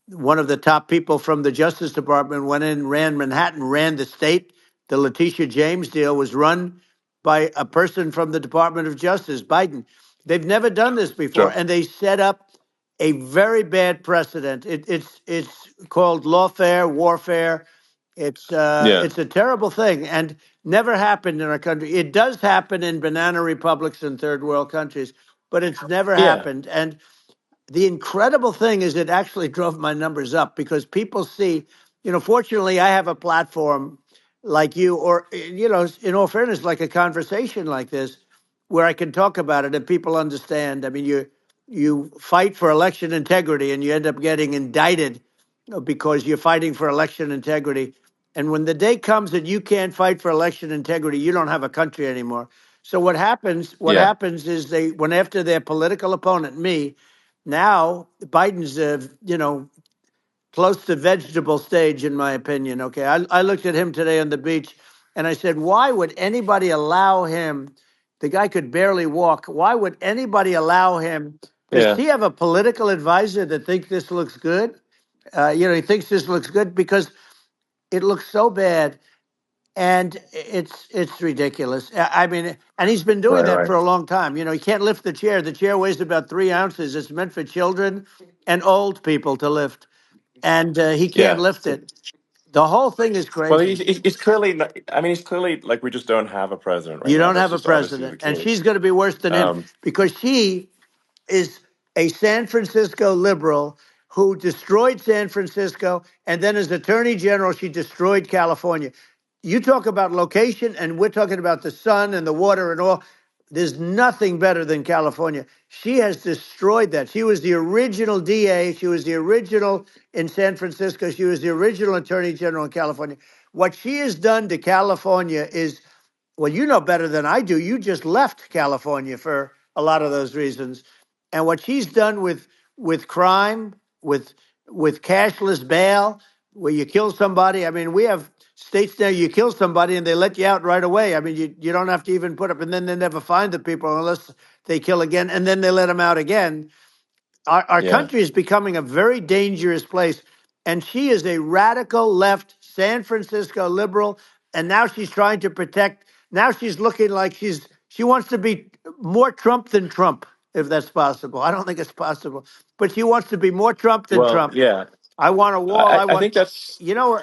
one of the top people from the Justice Department went in, ran Manhattan, ran the state. The Letitia James deal was run by a person from the Department of Justice, Biden. They've never done this before, sure, and they set up a very bad precedent. It's called lawfare, warfare. yeah, It's a terrible thing, and never happened in our country. It does happen in banana republics and third world countries, but it's never yeah, happened. And the incredible thing is it actually drove my numbers up because people see, fortunately I have a platform like you or in all fairness like a conversation like this where I can talk about it and people understand. I mean, you fight for election integrity and you end up getting indicted because you're fighting for election integrity. And when the day comes that you can't fight for election integrity, you don't have a country anymore. So what happens? What yeah, happens is they went after their political opponent, me. Now Biden's, close to vegetable stage, in my opinion. Okay, I looked at him today on the beach, and I said, why would anybody allow him? The guy could barely walk. Why would anybody allow him? Does yeah, he have a political advisor that thinks this looks good? He thinks this looks good because it looks so bad, and it's ridiculous. I mean, and he's been doing right, that right, for a long time. He can't lift the chair. The chair weighs about 3 ounces. It's meant for children and old people to lift, and he can't yeah. lift it. The whole thing is Well, crazy. he's clearly not, I mean, he's clearly like we just don't have a president right You now. don't That's have a just obviously the president, and case. she's going to be worse than him Um, because she is a San Francisco liberal who destroyed San Francisco, and then as Attorney General, she destroyed California. You talk about location, and we're talking about the sun and the water and all. There's nothing better than California. She has destroyed that. She was the original DA. She was the original in San Francisco. She was the original Attorney General in California. What she has done to California is, well, you know better than I do. You just left California for a lot of those reasons. And what she's done with crime, with cashless bail, where you kill somebody. I mean, we have states now you kill somebody and they let you out right away. I mean, you don't have to even put up, and then they never find the people unless they kill again, and then they let them out again. Our Yeah. country is becoming a very dangerous place. And she is a radical left San Francisco liberal. And now she's trying to protect. Now she's looking like she wants to be more Trump than Trump, if that's possible. I don't think it's possible, but she wants to be more Trump than Well, Trump. yeah. I want a wall. I I want, think that's you know,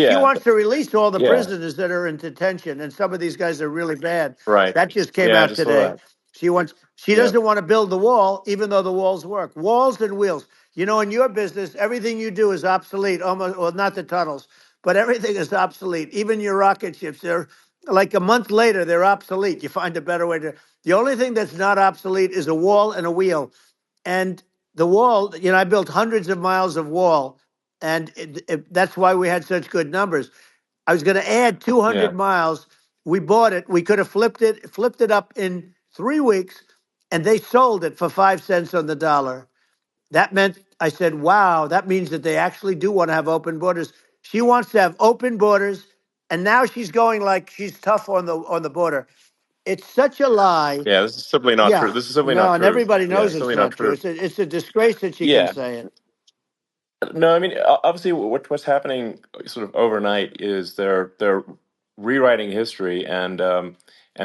she yeah. wants to release all the Yeah. prisoners that are in detention, and some of these guys are really bad. Right. That just came Yeah, I out just saw today. that. She Yeah. doesn't want to build the wall, even though the walls work. Walls and wheels. You know, in your business, everything you do is obsolete. Almost, well, not the tunnels, but everything is obsolete. Even your rocket ships, they're like a month later, they're obsolete. You find a better way to. The only thing that's not obsolete is a wall and a wheel. And the wall, you know, I built hundreds of miles of wall, and that's why we had such good numbers. I was going to add Yeah. 200 miles. We bought it. We could have flipped it up in 3 weeks, and they sold it for 5 cents on the dollar. That meant I said, "Wow, that means that they actually do want to have open borders." She wants to have open borders, and now she's going like she's tough on the border. It's such a lie. Yeah, this is simply not true. Yeah, This is simply not no, and true. everybody Yeah, knows it's it's simply not not true. true. It's a disgrace that she can Yeah. say it. No, I mean, obviously, what's happening sort of overnight is they're rewriting history and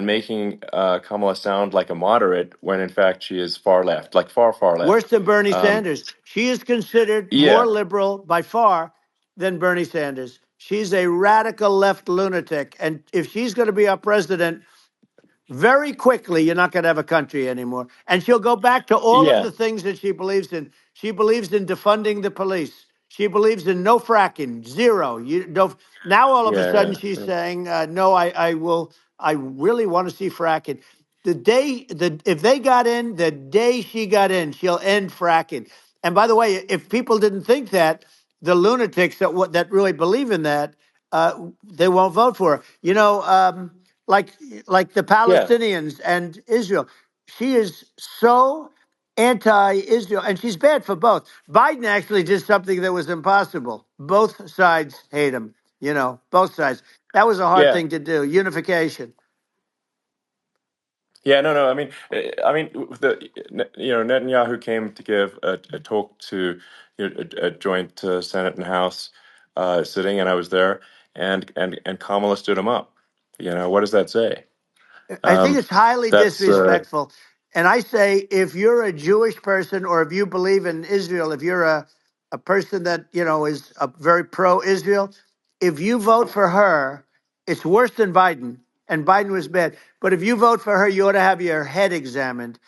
making Kamala sound like a moderate when in fact she is far left, like far Worse left. than Bernie Um, Sanders. She is considered more yeah, liberal by far than Bernie Sanders. She's a radical left lunatic. And if she's going to be our president, very quickly, you're not going to have a country anymore. And she'll go back to all of yeah, the things that she believes in. She believes in defunding the police. She believes in no fracking, zero. You don't. Now all of a sudden yeah, she's yeah, saying, "No, I will. I really want to see fracking." If they got in, the day she got in, she'll end fracking. And by the way, if people didn't think that, the lunatics that really believe in that, they won't vote for her. You know, like like the yeah, Palestinians and Israel. She is so anti-Israel, and she's bad for both. Biden actually did something that was impossible. Both sides hate him. You know, both sides. That was a hard yeah. thing to do. Unification. Yeah, no, no. I mean, Netanyahu came to give a talk to a joint Senate and House sitting, and I was there, and Kamala stood him up. What does that say? I think Um, it's highly that's disrespectful. And I say, if you're a Jewish person or if you believe in Israel, if you're a person that, you know, is a very pro Israel, if you vote for her, it's worse than Biden. And Biden was bad. But if you vote for her, you ought to have your head examined.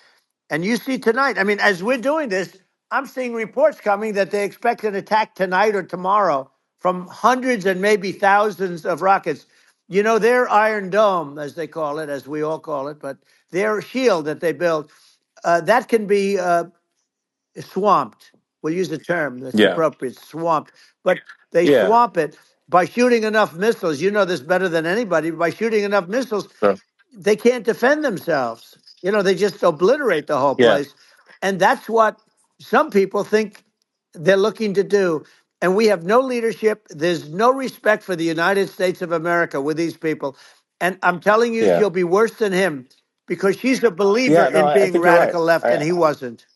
And you see tonight, I mean, as we're doing this, I'm seeing reports coming that they expect an attack tonight or tomorrow from hundreds and maybe thousands of rockets. You know, their Iron Dome, as they call it, as we all call it, but their shield that they build, that can be swamped. We'll use the term that's yeah, appropriate, swamped. But they yeah, swamp it by shooting enough missiles. You know this better than anybody. By shooting enough missiles, sure. they can't defend themselves. You know, they just obliterate the whole Yeah, place. And that's what some people think they're looking to do. And we have no leadership. There's no respect for the United States of America with these people. And I'm telling you, yeah, she'll be worse than him because she's a believer yeah. No, in I being think you're right. radical left, and he wasn't.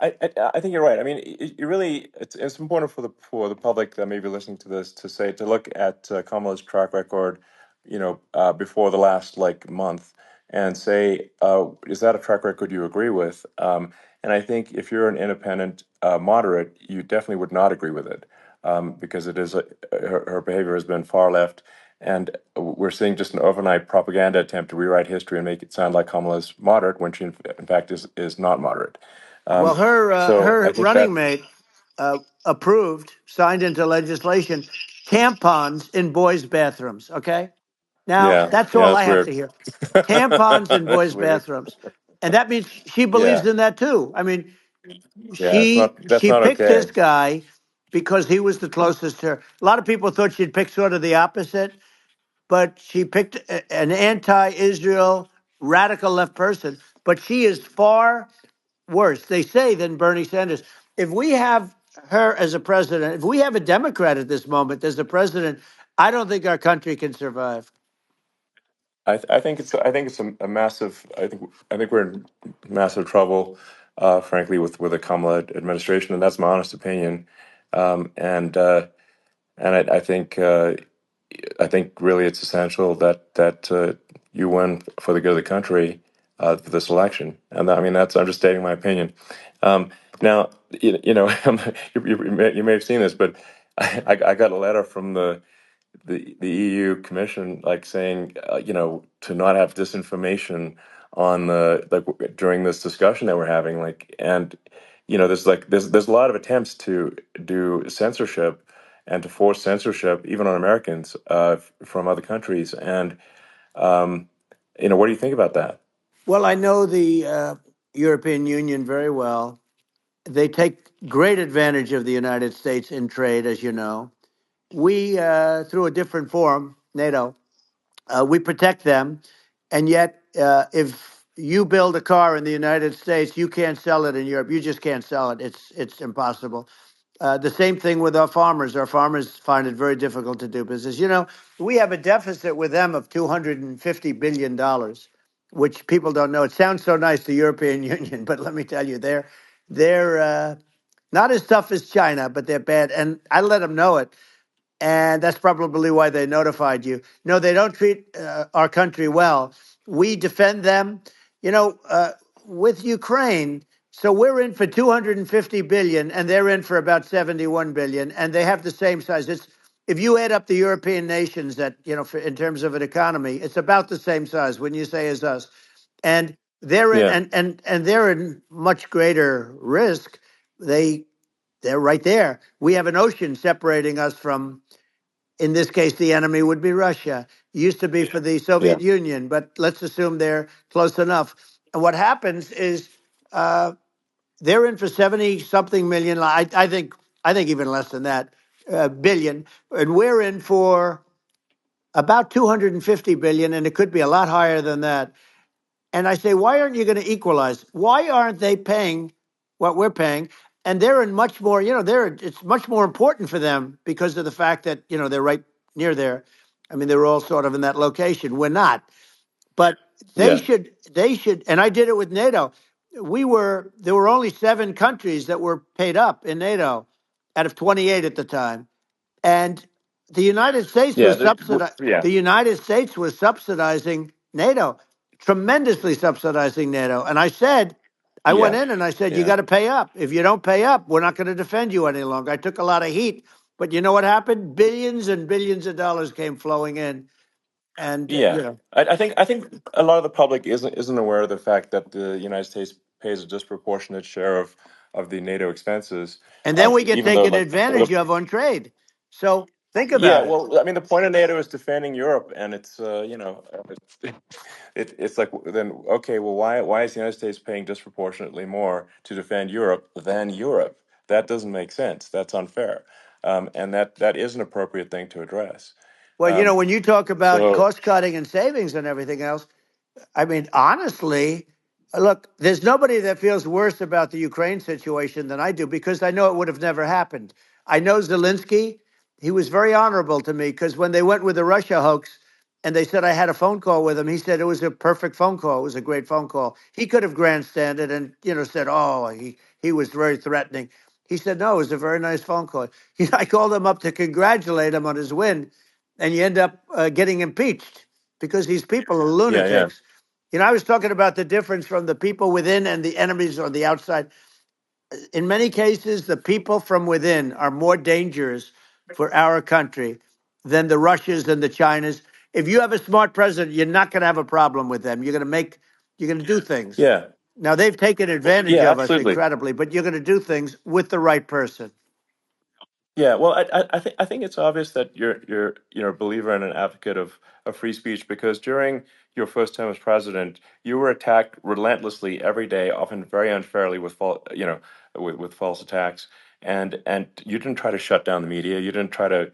I think you're right. I mean, you really, it's important for the public that may be listening to this to look at Kamala's track record, before the last like month, and say, is that a track record you agree with? And I think if you're an independent moderate, you definitely would not agree with it, because it is her behavior has been far left, and we're seeing just an overnight propaganda attempt to rewrite history and make it sound like Kamala's moderate when she in fact is not moderate. Well, Um, so I her think running that, mate approved, signed into legislation, tampons in boys' bathrooms. Okay, now yeah, that's yeah, all I that's have weird. to hear. Tampons in That's boys' weird. bathrooms, and that means she believes Yeah, in that too. I mean, yeah, that's she not picked this okay. guy because he was the closest to her. A lot of people thought she'd pick sort of the opposite, but she picked an anti-Israel radical left person. But she is far worse, they say, than Bernie Sanders. If we have her as a president, if we have a Democrat at this moment as the president, I don't think our country can survive. I think it's a massive. I think we're in massive trouble, frankly, with the Kamala administration, and that's my honest opinion. Um, and uh, and I think really it's essential that you win for the good of the country for this election. And I mean that's I'm just stating my opinion. Now you know you may have seen this, but I got a letter from the EU Commission, like saying, you know, to not have disinformation on the like during this discussion that we're having, like, and you know, there's a lot of attempts to do censorship and to force censorship, even on Americans from other countries, and um, you know, what do you think about that? Well, I know the European Union very well. They take great advantage of the United States in trade, as you know. We, through a different forum, NATO, we protect them. And yet, if you build a car in the United States, you can't sell it in Europe. You just can't sell it. It's impossible. The same thing with our farmers. Our farmers find it very difficult to do business. You know, we have a deficit with them of $250 billion, which people don't know. It sounds so nice, the European Union, but let me tell you, they're not as tough as China, but they're bad. And I let them know it, and that's probably why they notified you. No, they don't treat our country well. We defend them, you know, with Ukraine. So we're in for 250 billion, and they're in for about 71 billion, and they have the same size. It's if you add up the European nations that in terms of an economy, it's about the same size. When you say as us, and they're in, Yeah, and they're in much greater risk. They they're right there. We have an ocean separating us from, in this case, the enemy would be Russia. It used to be for the yeah, Soviet Union, but let's assume they're close enough. And what happens is uh, they're in for 70 something million. I think even less than that, billion, and we're in for about 250 billion, and it could be a lot higher than that. And I say, why aren't you going to equalize? Why aren't they paying what we're paying? And they're in much more, it's much more important for them because of the fact that, they're right near there. I mean, they're all sort of in that location. We're not. But yeah, they should, and I did it with NATO. There were only 7 countries that were paid up in NATO out of 28 at the time. And the United States yeah, was yeah, the United States was subsidizing NATO, tremendously subsidizing NATO. And I went yeah, in and I said, you yeah, got to pay up. If you don't pay up, we're not going to defend you any longer. I took a lot of heat, but you know what happened? Billions and billions of dollars came flowing in, and yeah. I think a lot of the public isn't aware of the fact that the United States pays a disproportionate share of the NATO expenses, and then we get even though taken like advantage of on trade. So think yeah, about it. well, I mean, the point of NATO is defending Europe, and it's you know, it's like then okay, well, why is the United States paying disproportionately more to defend Europe than Europe? That doesn't make sense. That's unfair, and that is an appropriate thing to address. Well, Um, when you talk about so cost cutting and savings and everything else, I mean, honestly, look, there's nobody that feels worse about the Ukraine situation than I do because I know it would have never happened. I know Zelensky. He was very honorable to me because when they went with the Russia hoax and they said I had a phone call with him, he said it was a perfect phone call. It was a great phone call. He could have grandstanded and, said, oh, he was very threatening. He said, no, it was a very nice phone call. I called him up to congratulate him on his win, and you end up getting impeached because these people are yeah, yeah, lunatics. I was talking about the difference from the people within and the enemies on the outside. In many cases, the people from within are more dangerous for our country than the Russias and the Chinas. If you have a smart president, you're not going to have a problem with them. You're going to do things. yeah, Now, they've taken advantage yeah, of us absolutely. incredibly, but you're going to do things with the right person. Yeah, well, I think it's obvious that you're a believer and an advocate of free speech because during your first term as president, you were attacked relentlessly every day, often very unfairly with with false attacks, and you didn't try to shut down the media, you didn't try to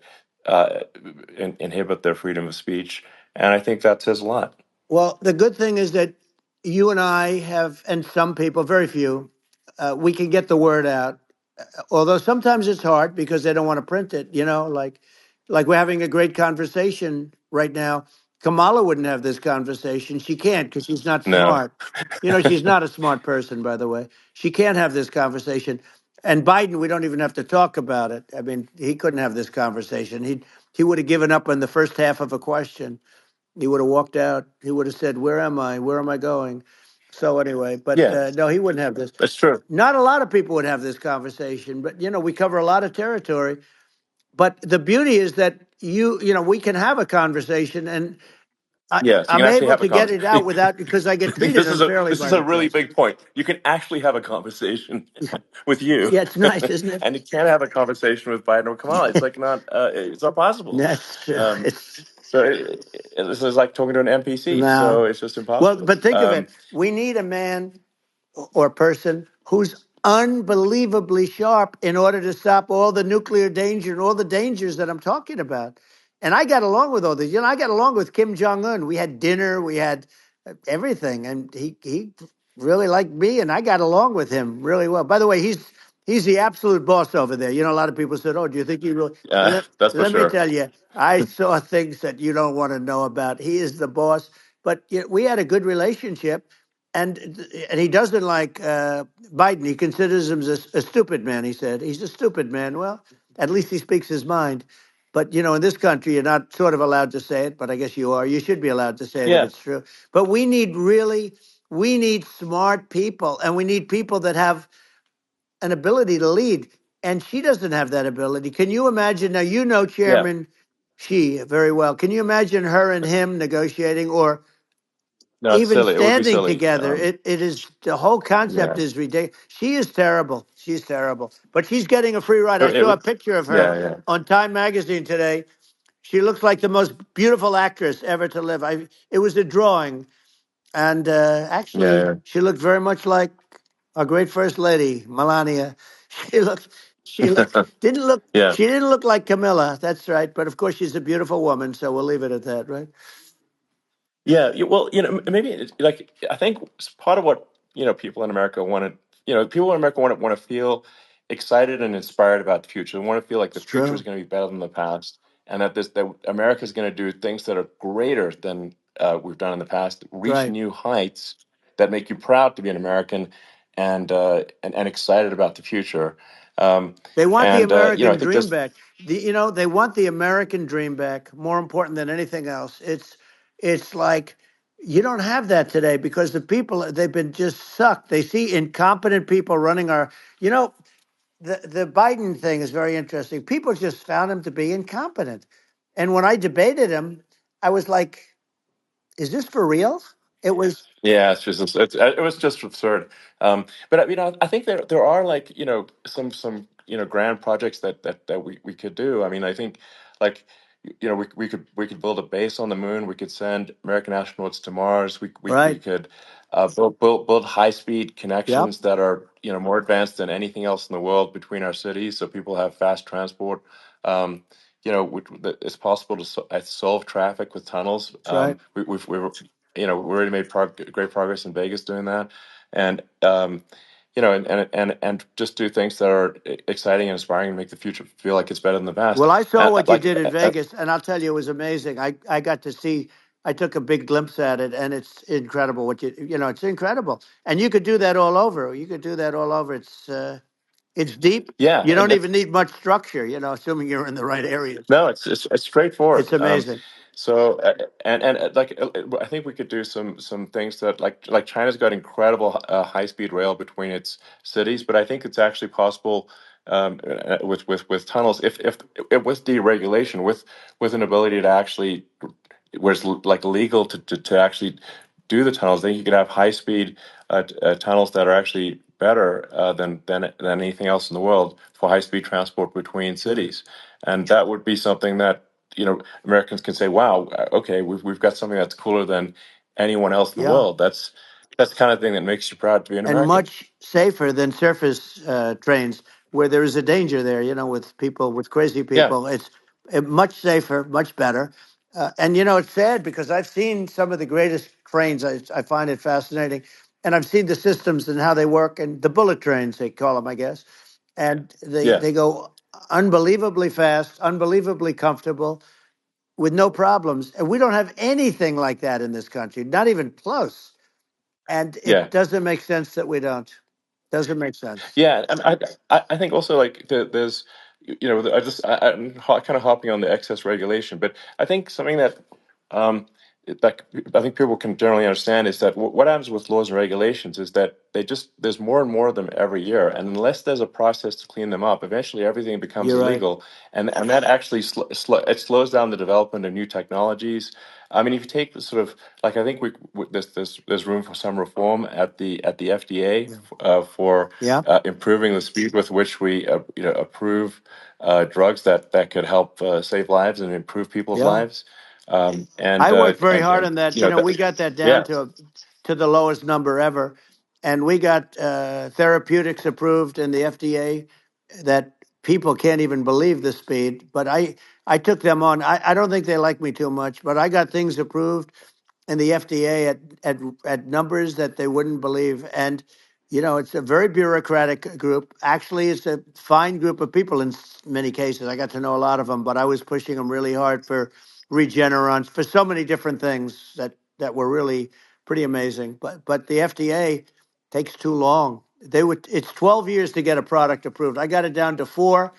inhibit their freedom of speech, and I think that says a lot. Well, the good thing is that you and I have, and some people, very few, we can get the word out. although sometimes it's hard because they don't want to print it, like we're having a great conversation right now. Kamala wouldn't have this conversation. She can't because she's not No. smart. She's not a smart person, by the way. She can't have this conversation. And Biden, we don't even have to talk about it. I mean, he couldn't have this conversation. He would have given up on the first half of a question. He would have walked out. He would have said, "Where am I? Where am I going?" So anyway, but Yeah, no, he wouldn't have this. that's true. Not a lot of people would have this conversation, but we cover a lot of territory. But the beauty is that we can have a conversation, and Yes, you can I'm actually able have a to get it out conversation. without because I get treated This is a unfairly this is by a the really press. big point. You can actually have a conversation with you, Yeah, it's nice, isn't it? and you can't have a conversation with Biden or Kamala. It's like not it's not possible. That's true. Um, It's so this is like talking to an NPC. no. So it's just Well, impossible. but think of it. We need a man or person who's unbelievably sharp in order to stop all the nuclear danger and all the dangers that I'm talking about. And I got along with all these. I got along with Kim Jong Un. We had dinner, we had everything, and he really liked me, and I got along with him really well. By the way, he's the absolute boss over there. A lot of people said, "Oh, do you think he really?" That's for Let me sure. tell you, I saw things that you don't want to know about. He is the boss. But we had a good relationship, and he doesn't like Biden. He considers him a stupid man. He said he's a stupid man. Well, at least he speaks his mind. But in this country, you're not sort of allowed to say it. But I guess you are. You should be allowed to say it if Yeah, it's true. But we need smart people, and we need people that have an ability to lead. And she doesn't have that ability. Can you imagine? Now yeah. Chairman Xi very well. Can you imagine her and him negotiating, or No, it's even silly. It would be standing silly. together? It is the whole concept Yeah, is ridiculous. She is terrible. She's terrible. But she's getting a free ride. I it saw a would. picture of her Yeah, yeah, on Time magazine today. She looks like the most beautiful actress ever to live. It was a drawing, and yeah, actually, yeah. she looked very much like our great first lady, Melania. Didn't look. Yeah. She didn't look like Camilla. That's right. But of course, she's a beautiful woman. So we'll leave it at that, right? Yeah, well, maybe like I think part of what people in America want to, people in America want to feel excited and inspired about the future. They want to feel like the It's future is true. going to be better than the past, and that America is going to do things that are greater than we've done in the past, reach Right. new heights that make you proud to be an American, and excited about the future. Um, They want the and I American think dream this, back. They want the American dream back. More important than anything else. It's like you don't have that today because the people they've been just sucked. They see incompetent people running our. You know, the Biden thing is very interesting. People just found him to be incompetent, and when I debated him, I was like, "Is this for real?" It was yeah, it was just absurd. But I think there are like some grand projects that we could do. I mean, I think like we could build a base on the moon. We could send American astronauts to Mars. We right. could build high speed Yep. connections that are more advanced than anything else in the world between our cities, so people have fast transport. Um, it's possible to solve traffic with tunnels. That's right. We already made great progress in Vegas doing that, and and just do things that are exciting and inspiring and make the future feel like it's better than the past. Well, I saw And what you did in Vegas, and I'll tell you, it was amazing. I got to see. I took a big glimpse at it, and it's incredible. It's incredible, and you could do that all over. You could do that all over. It's deep. yeah, You and don't that's even need much structure. Assuming you're in the right areas. no, it's straightforward. It's amazing. So like I think we could do some things that like China's got incredible high speed rail between its cities, but I think it's actually possible with tunnels if with deregulation with an ability to actually where it's like legal to actually do the tunnels. Then you could have high speed tunnels that are actually better than anything else in the world for high speed transport between cities, and that would be something that Americans can say, "Wow, okay, we've got something that's cooler than anyone else in the Yeah. world." That's the kind of thing that makes you proud to be an And American. much safer than surface trains where there is a danger there, with people, with crazy Yeah, people. It's much safer, much better. And, it's sad because I've seen some of the greatest trains. I find it fascinating. And I've seen the systems and how they work and the bullet trains, they call them, I guess. and Yeah, they go unbelievably fast, unbelievably comfortable, with no problems. And we don't have anything like that in this country, not even close. And yeah. it doesn't make sense that we don't. Doesn't make sense. Yeah, and I think also like there's I'm kind of hopping on the excess regulation, but I think something that um that I think people can generally understand is that what happens with laws and regulations is that there's more and more of them every year, and unless there's a process to clean them up, eventually everything becomes You're right. illegal, and that actually it slows down the development of new technologies. I mean, if you take the sort of like I think there's room for some reform at the FDA Yeah. for Yeah. improving the speed with which we approve drugs that could help save lives and improve people's Yeah. lives. I worked very hard And on that. you know We got that down yeah, to the lowest number ever, and we got therapeutics approved in the FDA that people can't even believe the speed. But I took them on. I don't think they like me too much, but I got things approved in the FDA at numbers that they wouldn't believe. And it's a very bureaucratic group. Actually, it's a fine group of people in many cases. I got to know a lot of them, but I was pushing them really hard for Regeneron, for so many different things that were really pretty amazing. But the FDA takes too long. It's 12 years to get a product approved. I got it down to 4,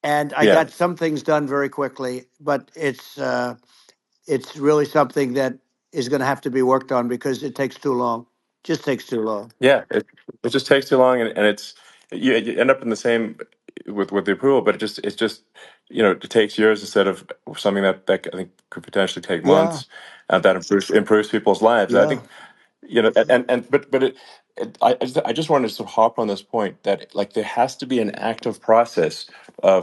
and I yeah. got some things done very quickly. But it's really something that is going to have to be worked on because it takes too long. Just takes too long. Yeah, it just takes too long, and it's you end up in the same with the approval, but it's just it takes years instead of something that I think could potentially take Yeah, months, and that improves people's lives. I yeah, think and but I just wanted to sort of hop on this point that like there has to be an active process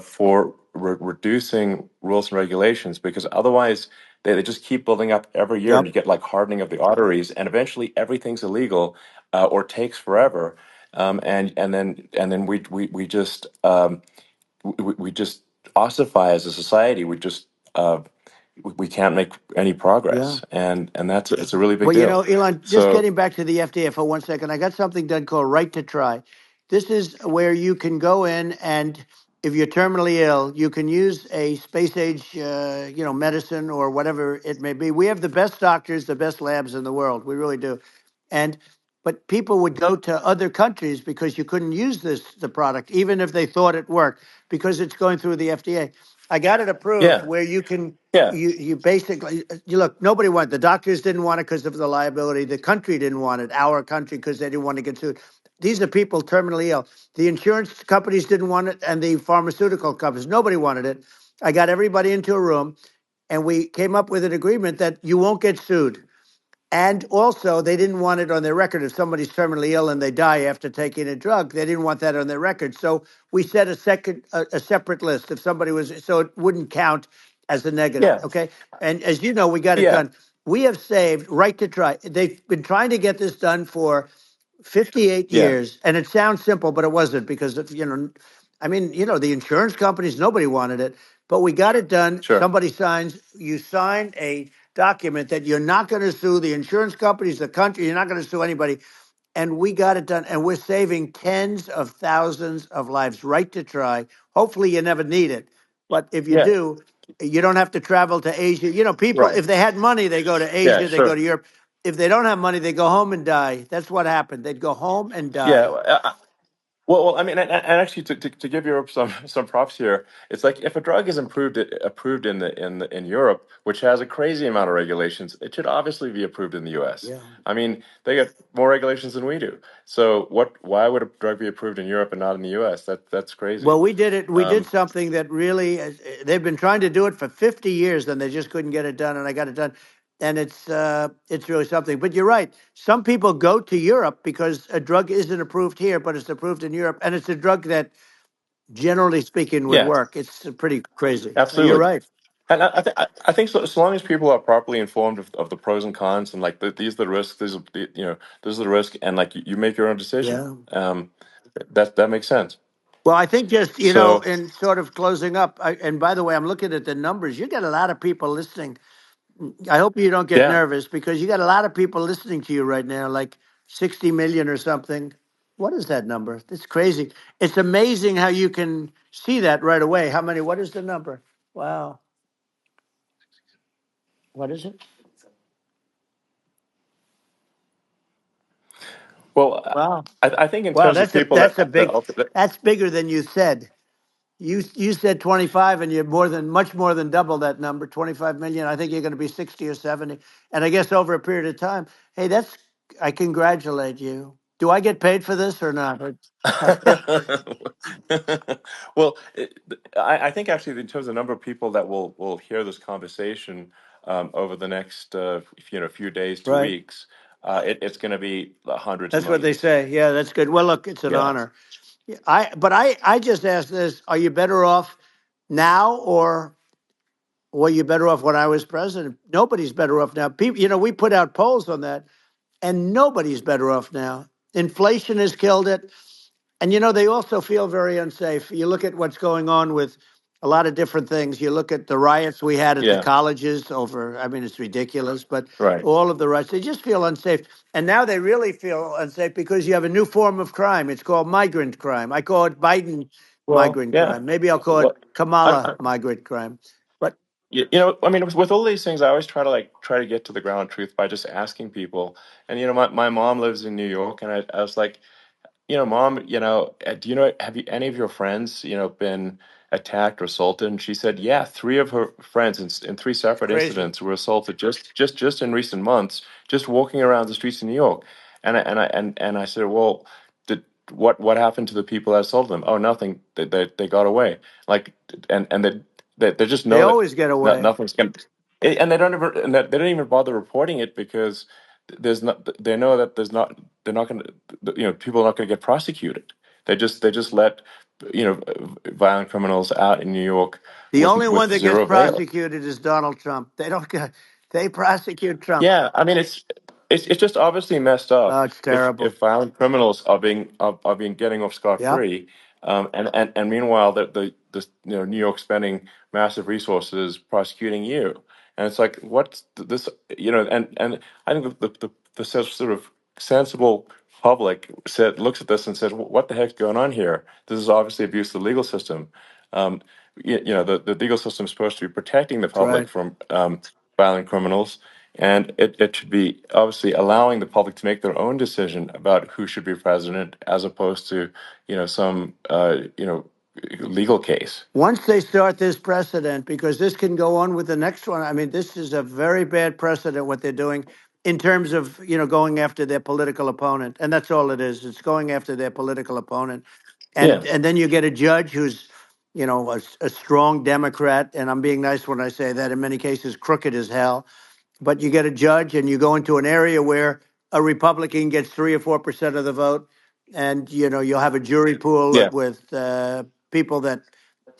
for reducing rules and regulations because otherwise they just keep building up every year and yep, you get like hardening of the arteries and eventually everything's illegal or takes forever and then we just we just ossify as a society. We can't make any yeah. progress, and that's it's a really big Well, deal. Elon, just So getting back to the FDA for 1 second, I got something done called Right to Try. This is where you can go in and if you're terminally ill, you can use a space age, medicine or whatever it may be. We have the best doctors, the best labs in the world. We really do. And but people would go to other countries because you couldn't use the product, even if they thought it worked, because it's going through the FDA. I got it approved yeah, where you can yeah, you basically you look, nobody wanted, the doctors didn't want it because of the liability, the country didn't want it, our country, because they didn't want to get sued. These are people terminally ill. The insurance companies didn't want it, and the pharmaceutical companies, nobody wanted it. I got everybody into a room, and we came up with an agreement that you won't get sued. And also, they didn't want it on their record. If somebody's terminally ill and they die after taking a drug, they didn't want that on their record. So we set a separate list. If somebody was, so it wouldn't count as a negative. yeah, Okay. And as you know, we got it yeah, done. We have saved Right to Try. They've been trying to get this done for 58 yeah. years. And it sounds simple, but it wasn't because of, I mean, the insurance companies, nobody wanted it, but we got it done. Sure. Somebody signs, you sign a document that you're not going to sue the insurance companies, the country, you're not going to sue anybody. And we got it done. And we're saving tens of thousands of lives. Right to Try. Hopefully, you never need it. But if you Yeah. do, you don't have to travel to Asia. People, Right. if they had money, they go to Yeah. Asia, they go Sure. to Europe. If they don't have money, they go home and die. That's what happened. They'd go home and Yeah. die. Well, I mean, and actually, to give Europe some props here, it's like if a drug is approved in Europe, which has a crazy amount of regulations, it should obviously be approved in the U.S. Yeah. I mean, they get more regulations than we do. So what? Why would a drug be approved in Europe and not in the U.S.? That's crazy. Well, we did it. We did Um, something that really, they've been trying to do it for 50 years and they just couldn't get it done. And I got it done. And it's really something. But you're right. Some people go to Europe because a drug isn't approved here, but it's approved in Europe. And it's a drug that, generally speaking, would yeah, work. It's pretty crazy. You're absolutely. right. And I think so long as people are properly informed of the pros and cons and like these are the risks, this is the risk, and like you make your own decision. Yeah. That makes sense. Well, I think just, So in sort of closing up, and by the way, I'm looking at the numbers. You got a lot of people listening. I hope you don't get yeah, nervous because you got a lot of people listening to you right now, like 60 million or something. What is that number? It's crazy. It's amazing how you can see that right away. How many? What is the number? Wow. What is it? Well, Wow. I think in Wow. terms of That's a people that, that's a big. That's bigger than you said. You said 25, and you're much more than double that number, 25 million. I think you're going to be 60 or 70, and I guess over a period of time. Hey, that's. I congratulate you. Do I get paid for this or not? well, I think actually in terms of the number of people that will hear this conversation over the next few days to Right. weeks, it's going to be hundreds of That's what they millions. say. Yeah, that's good. Well, look, it's an Yeah. honor. I just asked this: are you better off now, or were you better off when I was president? Nobody's better off now. People, we put out polls on that, and nobody's better off now. Inflation has killed it. And they also feel very unsafe. You look at what's going on with a lot of different things. You look at the riots we had at the Yeah. colleges over, I mean, it's ridiculous, but Right. all of the riots, they just feel unsafe. And now they really feel unsafe because you have a new form of crime. It's called migrant crime. I call it Biden Well, migrant yeah. crime. Maybe I'll call it Well, Kamala migrant crime. But I mean, with all these things, I always try to get to the ground truth by just asking people. And my mom lives in New York, and I was like, Mom, do have you any of your friends, been attacked or assaulted? And she said, yeah, three of her friends in three it's separate crazy. incidents were assaulted just in recent months, just walking around the streets of New York. And I said, well, did what happened to the people that assaulted them? Oh, nothing. They got away. Like, and they just They know that always get away. nothing's going. And they don't even bother reporting it because there's not. They know that there's not. They're not going to. People are not going to get prosecuted. They just let violent criminals out in New York The only one with that gets zero bail. prosecuted is Donald Trump. They don't get, they prosecute Trump. Yeah, I mean it's just obviously messed Oh, up it's terrible. if violent criminals are being getting off scot Yeah. free, and meanwhile the New York spending massive resources prosecuting you, and it's like what's this and I think the sort of sensible public looks at this and says, what the heck's going on here? This is obviously abuse of the legal system. Um, the legal system is supposed to be protecting the That's right. public from violent criminals, and it should be obviously allowing the public to make their own decision about who should be president, as opposed to some legal case. Once they start this precedent, because this can go on with the next one. I mean, this is a very bad precedent what they're doing in terms of going after their political opponent, and that's all it is. It's going after their political opponent, Yeah, and then you get a judge who's a strong Democrat, and I'm being nice when I say that. In many cases, crooked as hell, but you get a judge and you go into an area where a Republican gets 3 or 4% of the vote, and you'll have a jury pool yeah, with people that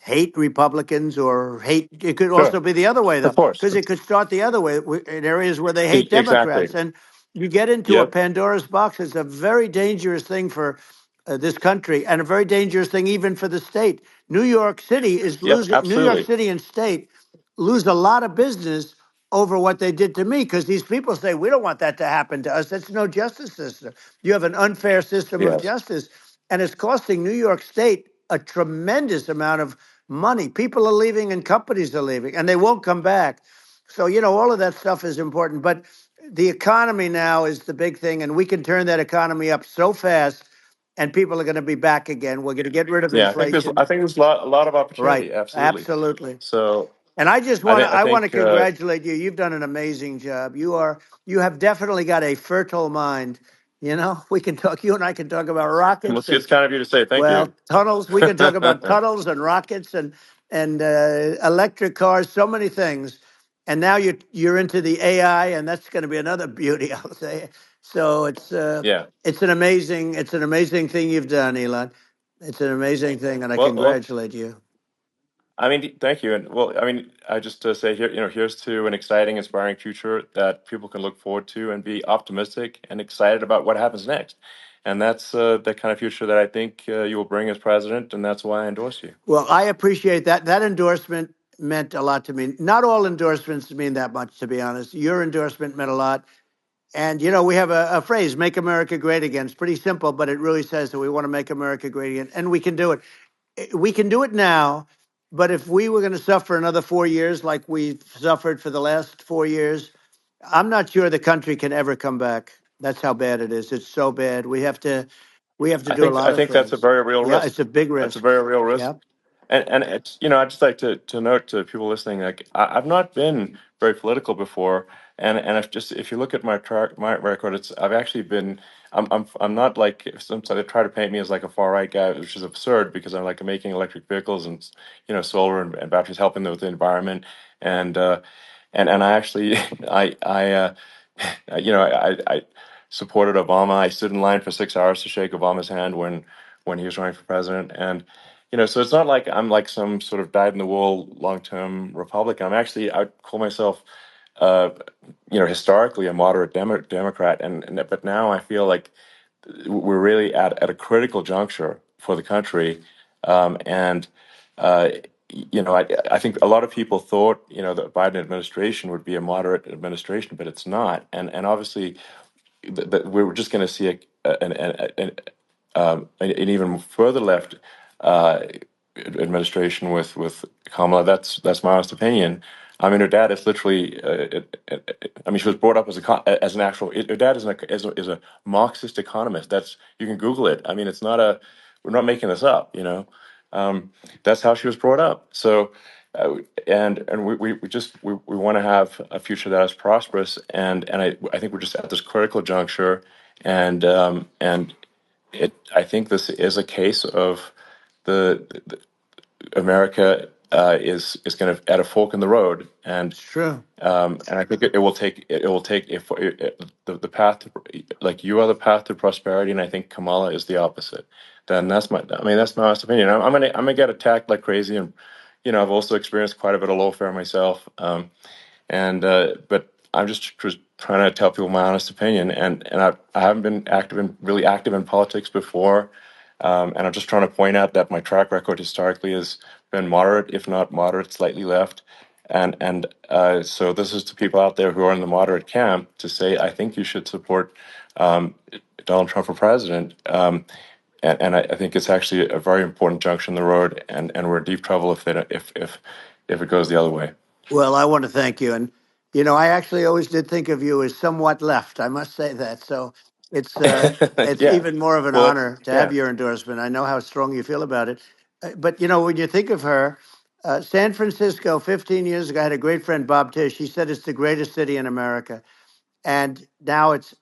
hate Republicans or hate. It could sure, also be the other way of though, course, because it could start the other way in areas where they hate exactly. Democrats, and you get into a Yep, Pandora's box. It's a very dangerous thing for this country, and a very dangerous thing even for the state. New York City is yep, losing. New York absolutely. City and state lose a lot of business over what they did to me, because these people say we don't want that to happen to us. That's no justice system. You have an unfair system of Yes. justice, and it's costing New York State a tremendous amount of money. People are leaving and companies are leaving, and they won't come back. So all of that stuff is important, but the economy now is the big thing, and we can turn that economy up so fast, and people are going to be back again. We're going to get rid of Yeah, I think there's inflation. I think there's a lot of Right. opportunity. Absolutely. Absolutely. So And I just I want to think I I want to think congratulate you. You've done an amazing job. You have definitely got a fertile mind. We can talk. You and I can talk about well, rockets it's and, kind of you to say thank you. tunnels. We can talk about tunnels and rockets and electric cars. So many things. And now you're into the AI, and that's going to be another beauty, I'll say. So Yeah. it's an amazing thing you've done, Elon. It's an amazing thing, and I Well, congratulate you. I mean, thank you. And well, I mean, I just say here, here's to an exciting, inspiring future that people can look forward to and be optimistic and excited about what happens next. And that's the kind of future that I think you will bring as president, and that's why I endorse you. Well, I appreciate that. That endorsement meant a lot to me. Not all endorsements mean that much, to be honest. Your endorsement meant a lot. And we have a phrase, "Make America Great Again." It's pretty simple, but it really says that we want to make America great again, and we can do it. We can do it now, but if we were going to suffer another 4 years like we've suffered for the last 4 years, I'm not sure the country can ever come back. That's how bad it is. It's so bad. We have to do a I lot of think that's a things. very real Yeah, risk. it's a big That's a risk. very real risk. Yeah, And it's, I'd just like to note to people listening, like I've not been very political before, and if you look at my record, I've actually been I'm not like some they try to paint me as like a far right guy, which is absurd because I'm like making electric vehicles and solar and batteries, helping with the environment, and and I actually I supported Obama. I stood in line for 6 hours to shake Obama's hand when he was running for president, and so it's not like I'm like some sort of dyed in the wool long term Republican. I call myself, uh, historically a moderate Democrat, and but now I feel like we're really at a critical juncture for the country, and uh, I think a lot of people thought the Biden administration would be a moderate administration, but it's not, and obviously we're just going to see an even further left uh, administration with Kamala. That's my honest opinion. I mean, her dad is literally. I mean, she was brought up as an actual. Her dad is a Marxist economist. That's you can Google it. I mean, it's not a. We're not making this up. That's how she was brought up. So, and we want to have a future that is prosperous. And I think we're just at this critical juncture, and I think this is a case of the America is kind of at a fork in the road, it's true. and I think it will take if the path to, like you are the path to prosperity, and I think Kamala is the opposite. Then that's my honest opinion. I'm gonna get attacked like crazy, and I've also experienced quite a bit of lawfare myself. And but I'm just trying to tell people my honest opinion, and I haven't been really active in politics before, and I'm just trying to point out that my track record historically has been moderate, if not moderate, slightly left, and so this is to people out there who are in the moderate camp to say I think you should support um, Donald Trump for president. And I think it's actually a very important junction in the road, and we're in deep trouble if they don't, if it goes the other way. Well, I want to thank you. And, I actually always did think of you as somewhat left. I must say that. So it's Yeah. even more of an Well, honor to have yeah. your endorsement. I know how strong you feel about it. But, when you think of her, San Francisco, 15 years ago, I had a great friend, Bob Tish. He said it's the greatest city in America, and now it's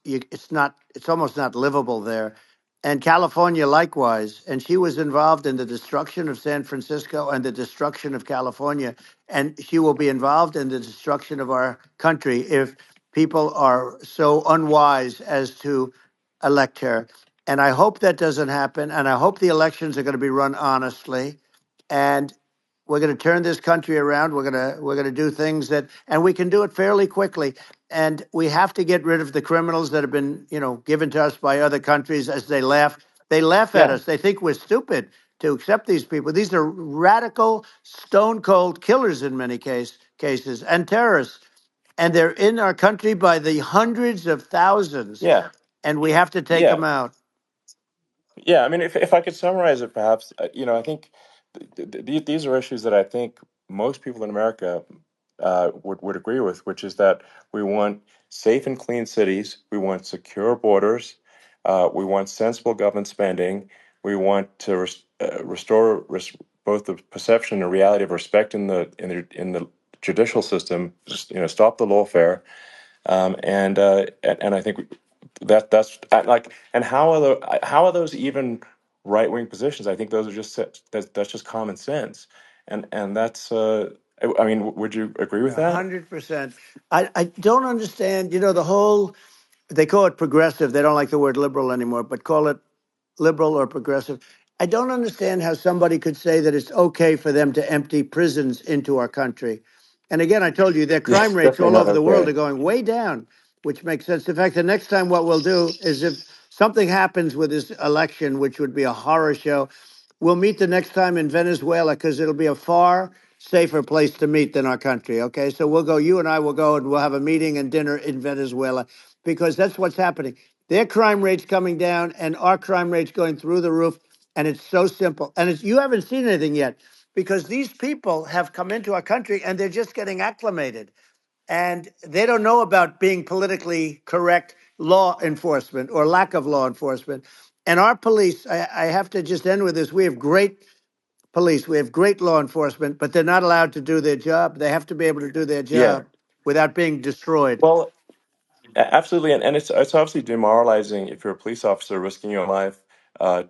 not, it's almost not livable there. And California likewise. And she was involved in the destruction of San Francisco and the destruction of California, and she will be involved in the destruction of our country if people are so unwise as to elect her. And I hope that doesn't happen, and I hope the elections are going to be run honestly, and we're going to turn this country around. We're going to do things that, and we can do it fairly quickly. And we have to get rid of the criminals that have been, given to us by other countries. As they laugh, at Yeah. us. They think we're stupid to accept these people. These are radical, stone cold killers in many cases, and terrorists. And they're in our country by the hundreds of thousands, Yeah. and we have to take Yeah. them out. Yeah. I mean, if I could summarize it, perhaps, I think these are issues that I think most people in America would agree with, which is that we want safe and clean cities, we want secure borders, we want sensible government spending, we want to restore both the perception and reality of respect in the judicial system, just, stop the lawfare. And I think that's like, and how are those even right wing positions? I think those are that's just common sense, and that's I mean, would you agree with that? 100%. I don't understand, the whole, they call it progressive. They don't like the word liberal anymore, but call it liberal or progressive. I don't understand how somebody could say that it's okay for them to empty prisons into our country. And again, I told you their Yeah, crime rates definitely all not over the world okay. are going way down, which makes sense. In fact, the next time what we'll do is if something happens with this election, which would be a horror show, we'll meet the next time in Venezuela because it'll be a far safer place to meet than our country. Okay. So we'll go, you and I will go and we'll have a meeting and dinner in Venezuela. because that's what's happening. Their crime rate's coming down, and our crime rate's going through the roof. And it's so simple. And you haven't seen anything yet because these people have come into our country and they're just getting acclimated, and they don't know about being politically correct law enforcement or lack of law enforcement. And our police, I have to just end with this. We have great police. We have great law enforcement, but they're not allowed to do their job. They have to be able to do their Yeah. job without being destroyed. Well, absolutely, and it's obviously demoralizing if you're a police officer risking your life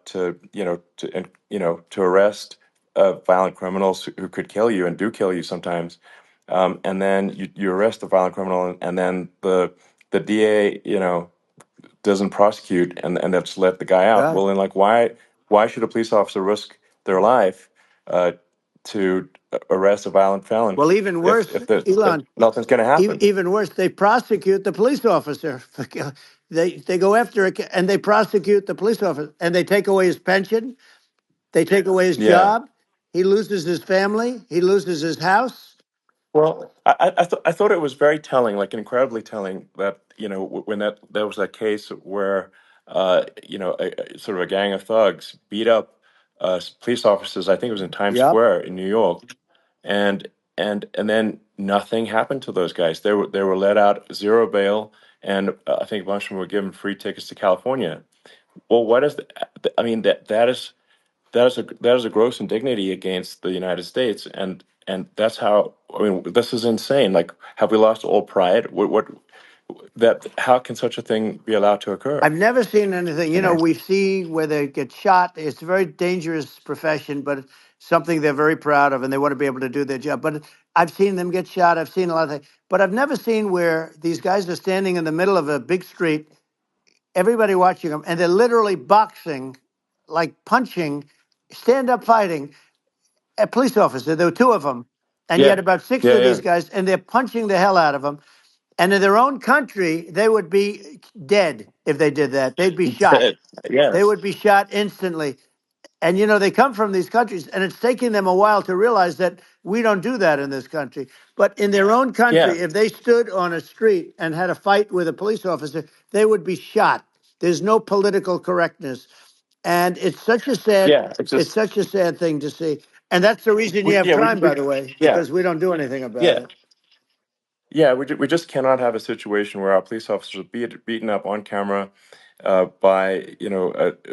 to to arrest violent criminals who could kill you and do kill you sometimes, and then you arrest the violent criminal and then the DA doesn't prosecute and they just let the guy out. Right. Well, then like why should a police officer risk their life uh, to arrest a violent felon Well, even worse, if Elon, nothing's going to happen? even worse, they prosecute the police officer. They go after it and they prosecute the police officer and they take away his pension. They take away his Yeah. job. He loses his family. He loses his house. Well, I thought it was very telling, like incredibly telling, that when there was that case where sort of a gang of thugs beat up police officers. I think it was in Times Yep. Square in New York, and and then nothing happened to those guys. They were let out, zero bail, and I think a bunch of them were given free tickets to California. Well, what is I mean, that is a gross indignity against the United States, and that's how, I mean, this is insane. Like, have we lost all pride? What that how can such a thing be allowed to occur? I've never seen anything. You know? We see where they get shot. It's a very dangerous profession, but it's something they're very proud of, and they want to be able to do their job. But I've seen them get shot. I've seen a lot of things, but I've never seen where these guys are standing in the middle of a big street, everybody watching them, and they're literally boxing, like punching, stand up fighting a police officer. There were two of them, and you Yeah, had about six yeah, of yeah. these guys, and they're punching the hell out of them. And in their own country, they would be dead if they did that. They'd be shot. They Yes. would be shot instantly. And they come from these countries, and it's taking them a while to realize that we don't do that in this country. But in their own Yeah, country, if they stood on a street and had a fight with a police officer, they would be shot. There's no political correctness, and yeah. It's it's just such a sad thing to see. And that's the reason you have crime, by we the way, yeah, because we don't do anything about yeah. it. Yeah, we just cannot have a situation where our police officers are beaten up on camera by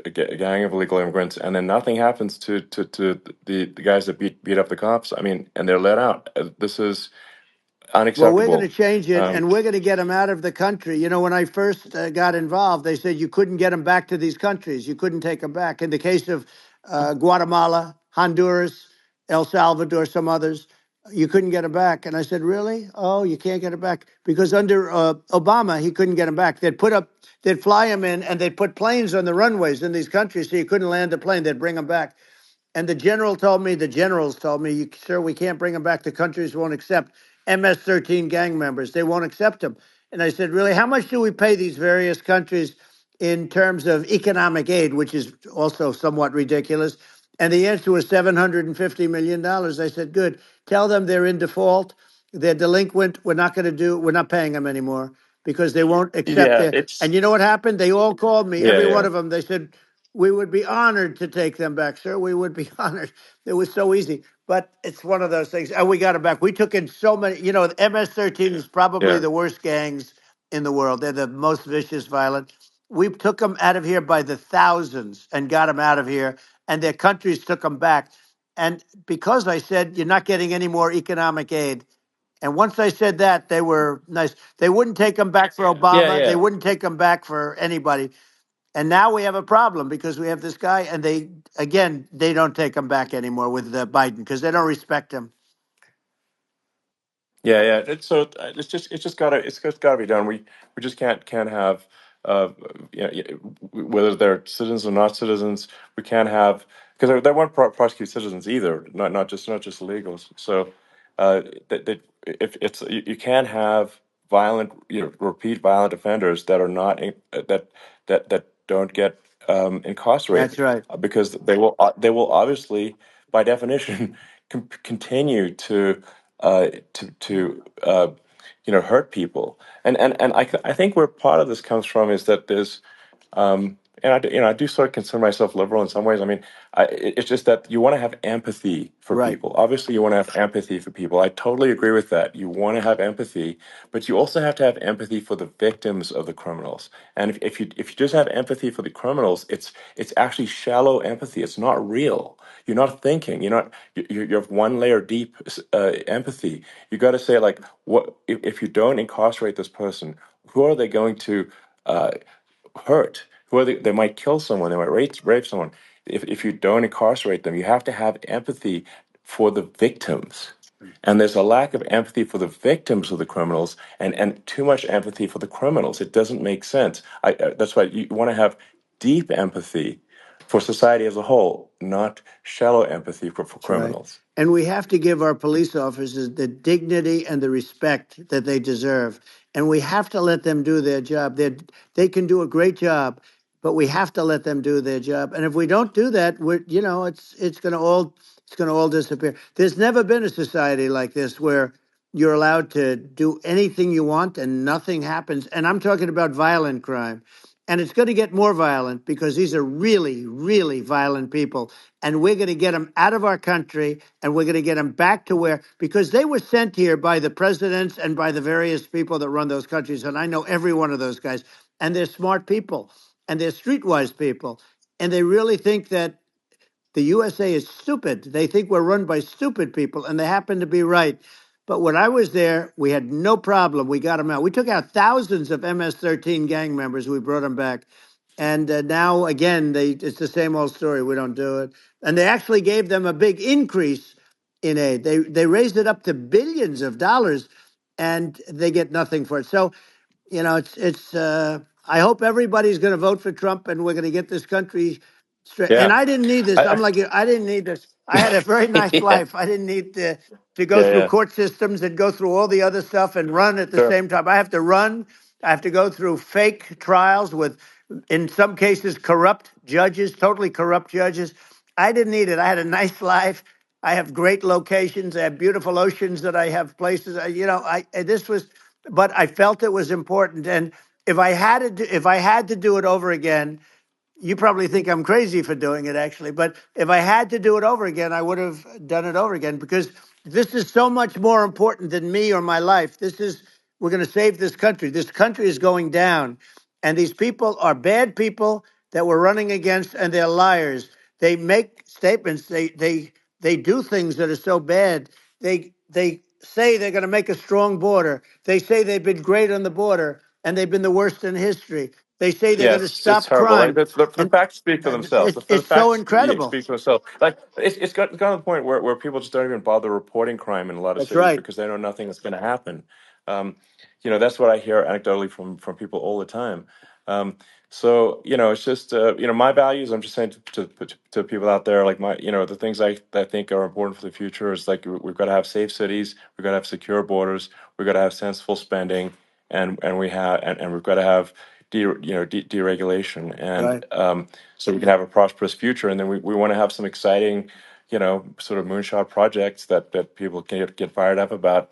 a gang of illegal immigrants, and then nothing happens to the guys that beat up the cops. I mean, and they're let out. This is Well, we're going to unacceptable. change it, Um, and we're going to get them out of the country. When I first got involved, they said you couldn't get them back to these countries. You couldn't take them back. In the case of Guatemala, Honduras, El Salvador, some others, you couldn't get them back. And I said, really? Oh, you can't get them back because under Obama, he couldn't get them back. They'd fly them in, and they'd put planes on the runways in these countries, so you couldn't land a plane. They'd bring them back. And the generals told me, sir, we can't bring them back. The countries won't accept MS-13 gang members. They won't accept them. And I said, really, how much do we pay these various countries in terms of economic aid, which is also somewhat ridiculous? And the answer was $750 million. I said, good. Tell them they're in default. They're delinquent. We're not paying them anymore because they won't accept yeah, it. And it's you know what happened? They all called me, yeah, every one yeah, of them. They said, we would be honored to take them back, sir. We would be honored. It was so easy. But it's one of those things. And we got it back. We took in so many, the MS-13 is probably yeah, the worst gangs in the world. They're the most vicious, violent. We took them out of here by the thousands and got them out of here. And their countries took them back. And because I said, you're not getting any more economic aid. And once I said that, they were nice. They wouldn't take them back for yeah, Obama. They yeah. wouldn't take them back for anybody. And now we have a problem because we have this guy, and they don't take him back anymore with Biden because they don't respect him. Yeah, yeah. It's just gotta be done. We just can't have uh whether they're citizens or not citizens. We can't have, because they won't prosecute citizens either. Not just illegals. So that if you can't have violent, repeat violent offenders that are not that don't get That's incarcerated, right. because they will obviously, by definition, continue to uh, to to uh, hurt people. And I think where part of this comes from is that there's and I do sort of consider myself liberal in some ways. I mean, it's just that you want to have empathy for Right. people. Obviously, you want to have empathy for people. I totally agree with that. You want to have empathy, but you also have to have empathy for the victims of the criminals. And if you just have empathy for the criminals, it's actually shallow empathy. It's not real. You're not thinking. You have one layer deep empathy. You got to say like, what if you don't incarcerate this person? Who are they going to? Hurt, who are they might kill someone, they might rape someone. If you don't incarcerate them, you have to have empathy for the victims. And there's a lack of empathy for the victims of the criminals, and too much empathy for the criminals. It doesn't make sense. That's why you want to have deep empathy for society as a whole, not shallow empathy for That's right. criminals. And we have to give our police officers the dignity and the respect that they deserve. And we have to let them do their job. They can do a great job, but we have to let them do their job. And if we don't do that, it's going to all disappear. There's never been a society like this where you're allowed to do anything you want and nothing happens. And I'm talking about violent crime. And it's going to get more violent because these are really, really violent people. And we're going to get them out of our country and we're going to get them back to where, because they were sent here by the presidents and by the various people that run those countries. And I know every one of those guys. And they're smart people and they're streetwise people. And they really think that the USA is stupid. They think we're run by stupid people, and they happen to be right. But when I was there, we had no problem. We got them out. We took out thousands of MS-13 gang members. We brought them back. And now, again, it's the same old story. We don't do it. And they actually gave them a big increase in aid. They raised it up to billions of dollars, and they get nothing for it. So it's. I hope everybody's going to vote for Trump, and we're going to get this country straight. And Yeah. I didn't need this. I, I'm I like you. I didn't need this. I had a very nice yeah. life. I didn't need to go Yeah, through yeah. court systems and go through all the other stuff and run at the Sure. same time. I have to run. I have to go through fake trials with, in some cases, corrupt judges, totally corrupt judges. I didn't need it. I had a nice life. I have great locations. I have beautiful oceans that I have places. This was, but I felt it was important. And if I had to do it over again, you probably think I'm crazy for doing it, actually. But if I had to do it over again, I would have done it over again because this is so much more important than me or my life. We're going to save this country. This country is going down. And these people are bad people that we're running against, and they're liars. They make statements. They do things that are so bad. They say they're going to make a strong border. They say they've been great on the border, and they've been the worst in history. They say they're Yeah, going to it's stop horrible. Like crime, the and facts speak for themselves. The it's so facts incredible. speak for themselves. Like it's gotten to the point where people just don't even bother reporting crime in a lot of That's cities right. because they know nothing is going to happen. Um, that's what I hear anecdotally from people all the time. Um, so it's just my values. I'm just saying to people out there, like the things I think are important for the future is like we've got to have safe cities, we've got to have secure borders, we've got to have sensible spending, and we've got to have deregulation, and Right. so we can have a prosperous future. And then we want to have some exciting, sort of moonshot projects that people can get fired up about.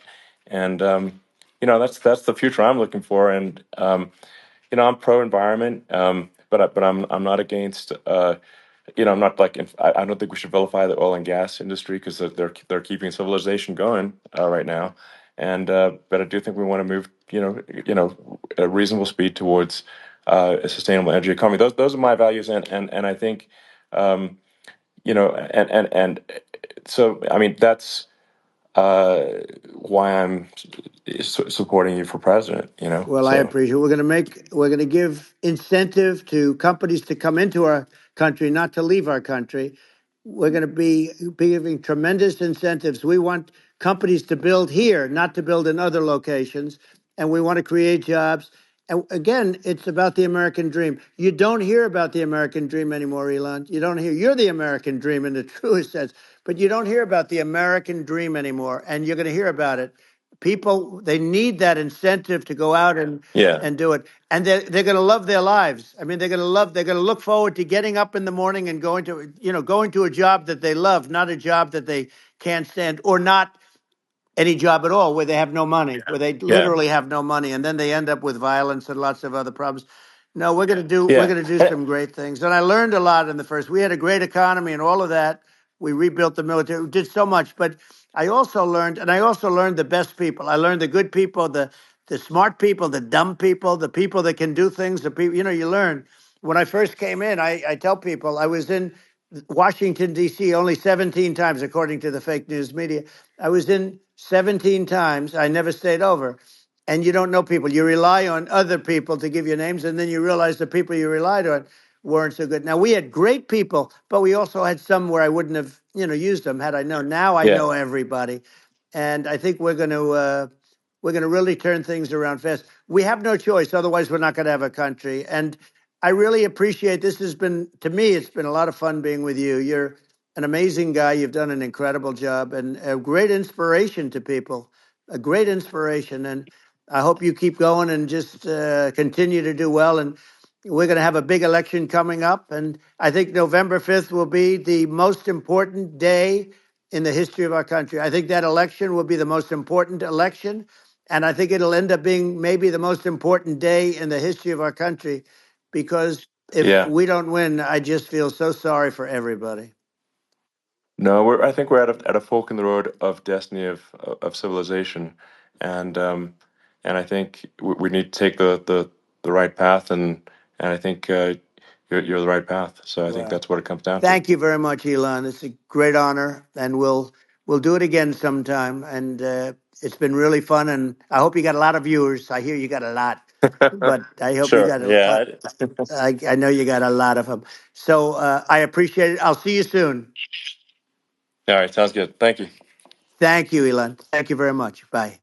And that's the future I'm looking for. And I'm pro environment, but I'm not against. I'm not like I don't think we should vilify the oil and gas industry because they're keeping civilization going right now, and but I do think we want to move at a reasonable speed towards a sustainable energy economy. Those are my values, and I think and so I mean that's uh, why I'm supporting you for president. Well, I So appreciate it. We're going to give incentive to companies to come into our country, not to leave our country. We're going to be giving tremendous incentives. We want companies to build here, not to build in other locations. And we want to create jobs. And again, it's about the American dream. You don't hear about the American dream anymore, Elon. You don't hear. You're the American dream in the truest sense, but you don't hear about the American dream anymore. And you're going to hear about it. People, they need that incentive to go out yeah. and do it, and they're going to love their lives. I mean, they're going to look forward to getting up in the morning and going to a job that they love, not a job that they can't stand, or not any job at all, where they have no money, where they Yeah. literally have no money, and then they end up with violence and lots of other problems. No, we're Yeah. gonna do some great things, and I learned a lot in the first. We had a great economy and all of that. We rebuilt the military, we did so much, but I also learned the best people. I learned the good people, the smart people, the dumb people, the people that can do things. The people, you learn. When I first came in, I tell people I was in Washington D.C. only 17 times, according to the fake news media. I was in 17 times. I never stayed over. And you don't know people. You rely on other people to give you names, and then you realize the people you relied on weren't so good. Now we had great people, but we also had some where I wouldn't have, used them had I known. Now I Yeah. know everybody, and I think we're going to really turn things around fast. We have no choice, otherwise we're not going to have a country. And I really appreciate this. Has been, to me, it's been a lot of fun being with you. You're an amazing guy. You've done an incredible job and a great inspiration to people. A great inspiration, and I hope you keep going and just continue to do well. And we're going to have a big election coming up, and I think November 5th will be the most important day in the history of our country. I think that election will be the most important election, and I think it'll end up being maybe the most important day in the history of our country, because if Yeah. we don't win, I just feel so sorry for everybody. No, I think we're at a fork in the road of destiny of civilization, and and I think we need to take the right path, and I think you're the right path. So I think Well, that's what it comes down to. thank you very much, Elon. It's a great honor, and we'll do it again sometime. And it's been really fun, and I hope you got a lot of viewers. I hear you got a lot, but I hope you Sure. got Yeah. I know you got a lot of them. So I appreciate it. I'll see you soon. All right. Sounds good. Thank you. Thank you, Elon. Thank you very much. Bye.